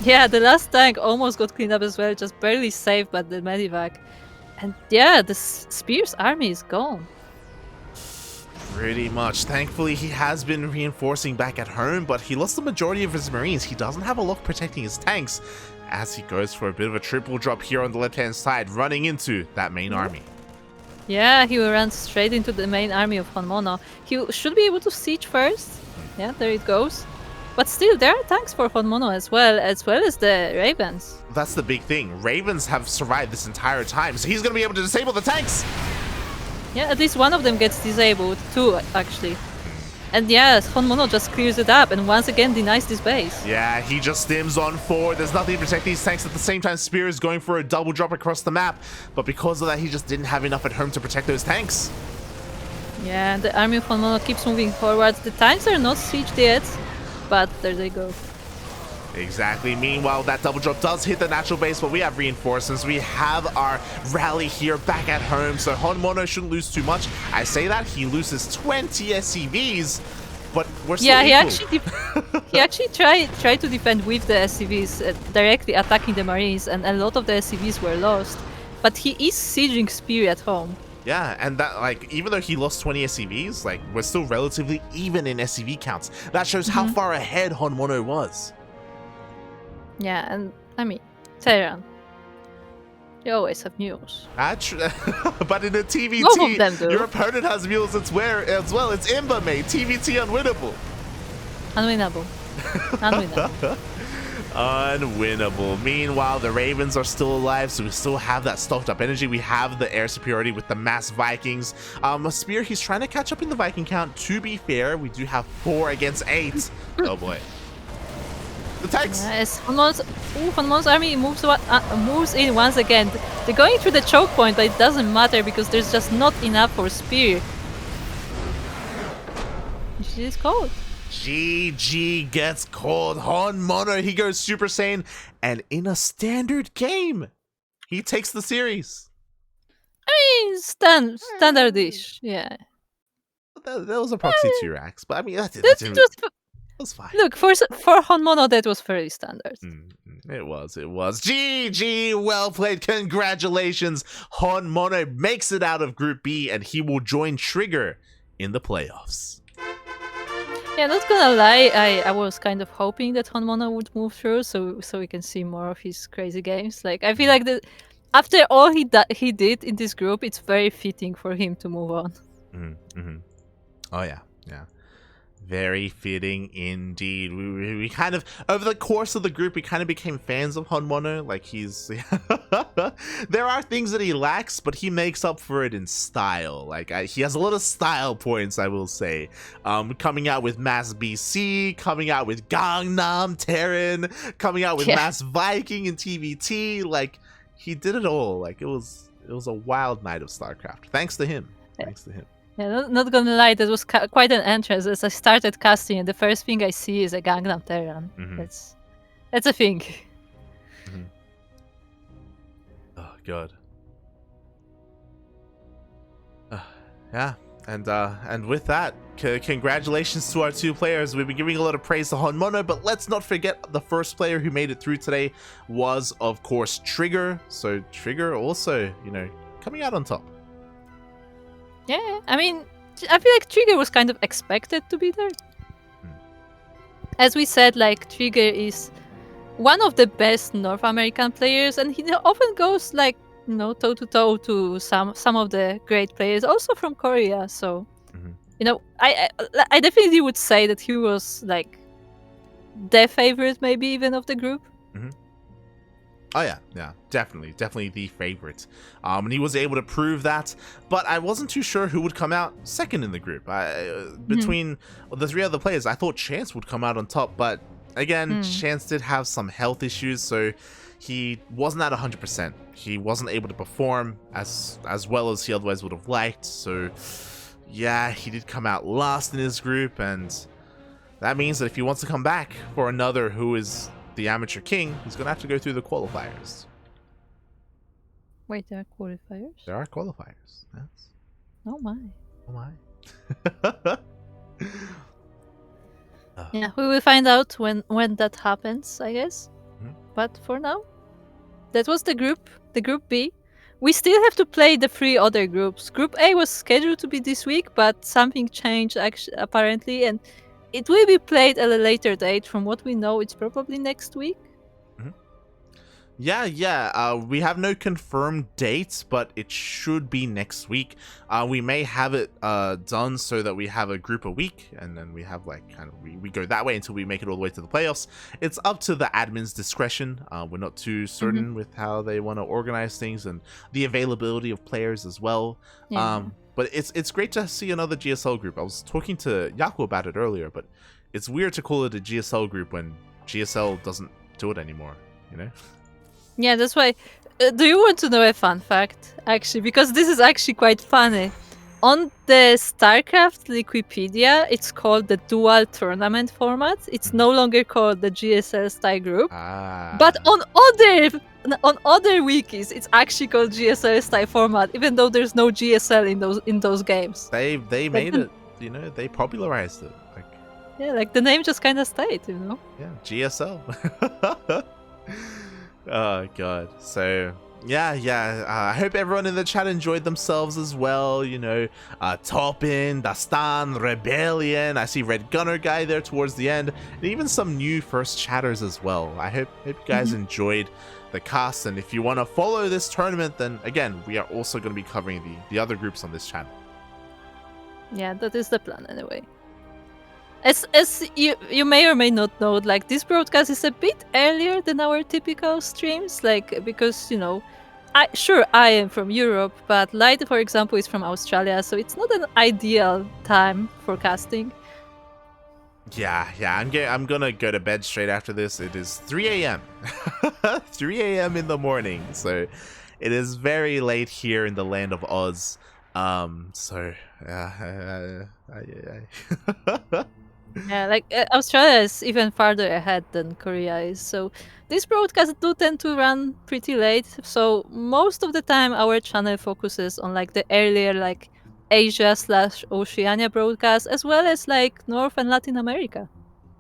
Yeah, the last tank almost got cleaned up as well, just barely saved by the medivac. And yeah, the Spear's army is gone. Pretty much. Thankfully, he has been reinforcing back at home, but he lost the majority of his Marines. He doesn't have a lot protecting his tanks as he goes for a bit of a triple drop here on the left-hand side, running into that main army. Yeah, he will run straight into the main army of HonMonO. He should be able to siege first. Yeah, there it goes. But still, there are tanks for HonMonO as well as the Ravens. That's the big thing. Ravens have survived this entire time, so he's going to be able to disable the tanks. Yeah, at least one of them gets disabled, two actually. And yes, HonMonO just clears it up and once again denies this base. Yeah, he just stims on forward. There's nothing to protect these tanks. At the same time, Spear is going for a double drop across the map. But because of that, he just didn't have enough at home to protect those tanks. Yeah, and the army of HonMonO keeps moving forward. The tanks are not sieged yet, but there they go. Exactly. Meanwhile, that double drop does hit the natural base, but we have reinforcements. We have our rally here back at home, so HonMonO shouldn't lose too much. I say that he loses 20 SCVs, but we're still he equal. actually tried to defend with the SCVs, directly attacking the Marines, and a lot of the SCVs were lost. But he is sieging Spear at home. Yeah, and that, like, even though he lost 20 SCVs, like, we're still relatively even in SCV counts. That shows how far ahead HonMonO was. Yeah, and I mean, Tehran. They always have mules. But in a TVT, Both of them do. your opponent has mules as well. It's Imba, mate. TVT unwinnable. Unwinnable. Unwinnable. Unwinnable. Meanwhile, the Ravens are still alive, so we still have that stuffed up energy. We have the air superiority with the mass Vikings. Spear, he's trying to catch up in the Viking count. To be fair, we do have 4 against 8. Oh boy. The tanks! Yes, HonMonO's army moves in once again. They're going through the choke point, but it doesn't matter because there's just not enough for Spear. She is cold. GG gets called. HonMonO, he goes Super Saiyan, and in a standard game, he takes the series. I mean, standard-ish, yeah. That was a proxy 2 racks, but I mean, that was fine. Look, for HonMonO, that was very standard. It was. GG, well played. Congratulations. HonMonO makes it out of Group B, and he will join Trigger in the playoffs. Yeah, not gonna lie, I was kind of hoping that HonMonO would move through, so we can see more of his crazy games. Like, I feel like that after all he did in this group, it's very fitting for him to move on. Oh yeah. Very fitting indeed. We kind of, over the course of the group, we kind of became fans of HonMonO. Like, he's... there are things that he lacks, but he makes up for it in style. Like, he has a lot of style points, I will say. Coming out with Mass BC, coming out with Gangnam, Terran, coming out with Mass Viking and TVT. Like, he did it all. Like, it was was a wild night of StarCraft. Thanks to him. Thanks to him. Yeah, not gonna lie, that was quite an entrance. As I started casting, and the first thing I see is a Gangnam Terran. That's a thing. Oh god. Yeah, and with that, congratulations to our 2 players. We've been giving a lot of praise to HonMonO, but let's not forget the first player who made it through today was, of course, Trigger. So Trigger also, coming out on top. Yeah, I mean, I feel like Trigger was kind of expected to be there. As we said, like, Trigger is one of the best North American players, and he often goes, like, toe-to-toe to some of the great players, also from Korea. So, I definitely would say that he was, like, the favorite, maybe even of the group. Oh yeah, definitely the favorite. And he was able to prove that, but I wasn't too sure who would come out second in the group. Between the 3 other players, I thought Chance would come out on top, but again, Chance did have some health issues, so he wasn't at 100%. He wasn't able to perform as well as he otherwise would have liked, so yeah, he did come out last in his group, and that means that if he wants to come back for another who is the amateur king, he's going to have to go through the qualifiers. Wait, there are qualifiers? There are qualifiers, yes. Oh my. Oh my. Yeah, we will find out when that happens, I guess. But for now, that was the Group B. We still have to play the 3 other groups. Group A was scheduled to be this week, but something changed apparently, and it will be played at a later date. From what we know, it's probably next week. Yeah. We have no confirmed dates, but it should be next week. We may have it done so that we have a group a week, and then we have we go that way until we make it all the way to the playoffs. It's up to the admin's discretion. We're not too certain with how they want to organize things and the availability of players as well. Yeah. But it's great to see another GSL group. I was talking to Yaku about it earlier, but it's weird to call it a GSL group when GSL doesn't do it anymore, Yeah, that's why. Do you want to know a fun fact, actually? Because this is actually quite funny. On the StarCraft Wikipedia, it's called the dual tournament format. It's no longer called the GSL style group. But on other wikis, it's actually called GSL style format, even though there's no GSL in those games. They made it, they popularized it. Yeah, like the name just kind of stayed, Yeah, GSL. Oh god. So yeah. I hope everyone in the chat enjoyed themselves as well. Topin, Dastan, Rebellion. I see Red Gunner guy there towards the end, and even some new first chatters as well. I hope you guys enjoyed the cast, and if you want to follow this tournament, then again, we are also going to be covering the other groups on this channel. Yeah, that is the plan anyway. As you may or may not know, like, this broadcast is a bit earlier than our typical streams, like, because I am from Europe, but Light, for example, is from Australia, so it's not an ideal time for casting. Yeah. I'm gonna go to bed straight after this. It is 3 a.m. 3 a.m. in the morning, so it is very late here in the land of Oz. So Yeah, like, Australia is even farther ahead than Korea is, so these broadcasts do tend to run pretty late. So most of the time, our channel focuses on like the earlier, like, Asia/Oceania broadcasts, as well as like North and Latin America.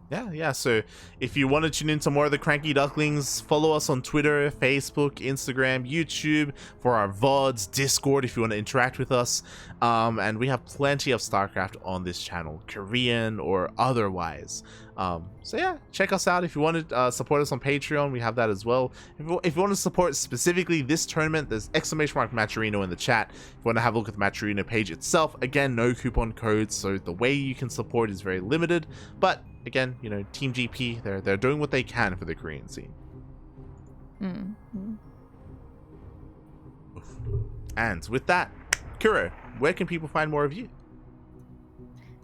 Yeah. So if you want to tune into more of the Cranky Ducklings, follow us on Twitter, Facebook, Instagram, YouTube for our VODs, Discord if you want to interact with us. And we have plenty of StarCraft on this channel, Korean or otherwise. So yeah, check us out. If you want to support us on Patreon, we have that as well. If you want to support specifically this tournament, there's !Matcherino in the chat. If you want to have a look at the Matcherino page itself, again, no coupon codes, so the way you can support is very limited. But again, Team GP, they're doing what they can for the Korean scene. And with that, Kuro, where can people find more of you?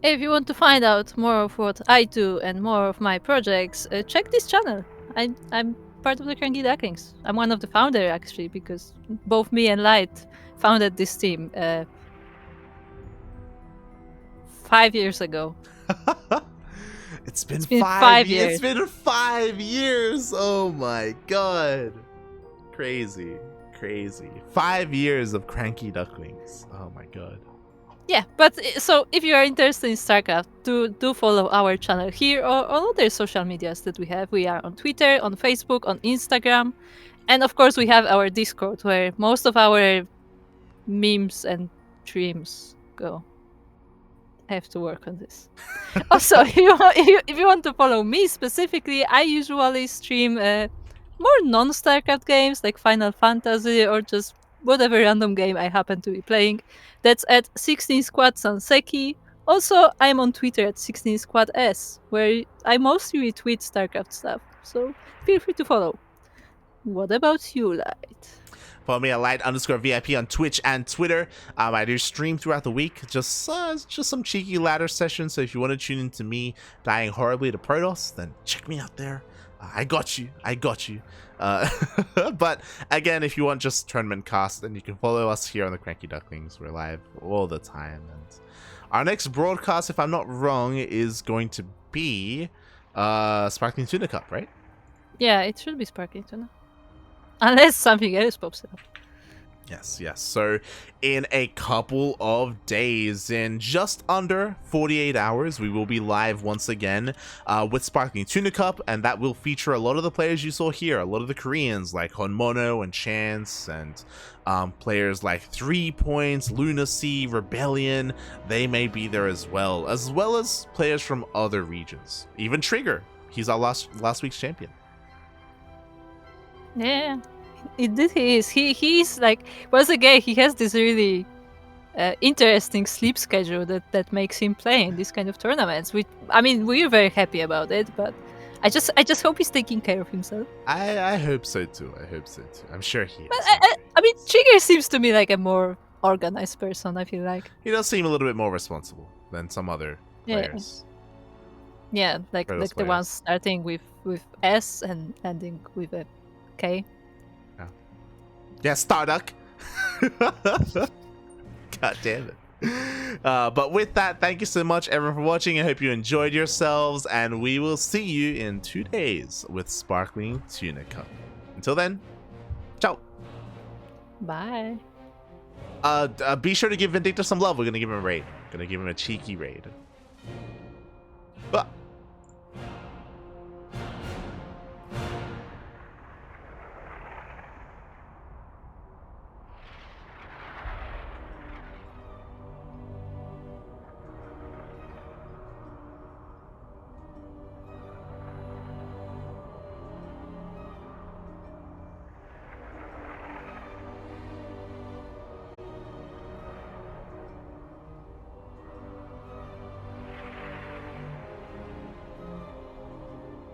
If you want to find out more of what I do and more of my projects, check this channel. I'm part of the CranKy Ducklings. I'm one of the founder actually, because both me and Light founded this team 5 years ago. It's been 5 years. It's been 5 years. Oh my god. Crazy. 5 years of CranKy Ducklings. Oh my god. Yeah, but so if you are interested in StarCraft, do follow our channel here or on other social medias that we have. We are on Twitter, on Facebook, on Instagram, and of course we have our Discord where most of our memes and streams go. I have to work on this. Also, if you want to follow me specifically, I usually stream more non-StarCraft games like Final Fantasy or just whatever random game I happen to be playing. That's at 16 Squad Sanseki. Also, I'm on Twitter at 16 Squad S, where I mostly retweet StarCraft stuff. So feel free to follow. What about you, Light? Follow me at light_VIP on Twitch and Twitter. I do stream throughout the week, just some cheeky ladder sessions. So if you want to tune into me dying horribly to Protoss, then check me out there. I got you. But again, if you want just tournament cast, then you can follow us here on the CranKy Ducklings. We're live all the time. And our next broadcast, if I'm not wrong, is going to be Sparkling Tuna Cup, right? Yeah, it should be Sparkling Tuna. Unless something else pops up. Yes. So in a couple of days, in just under 48 hours, we will be live once again with Sparkling Tuna Cup, and that will feature a lot of the players you saw here, a lot of the Koreans like HonMonO and Chance, and players like 3 Points, Lunacy, Rebellion. They may be there as well as players from other regions. Even Trigger, he's our last week's champion. Yeah, indeed he is. He's like, once again, he has this really interesting sleep schedule that makes him play in these kind of tournaments. We're very happy about it, but I just hope he's taking care of himself. I hope so too. I'm sure he is. But Trigger seems to me like a more organized person. I feel like he does seem a little bit more responsible than some other players. Yeah, like Players. The ones starting with S and ending with a K. Yeah, Starduck. God damn it. But with that, thank you so much everyone for watching. I hope you enjoyed yourselves, and we will see you in 2 days with Sparkling Tuna Cup. Until then, ciao. Bye. Be sure to give Vindicta some love. We're gonna give him a raid. Gonna give him a cheeky raid.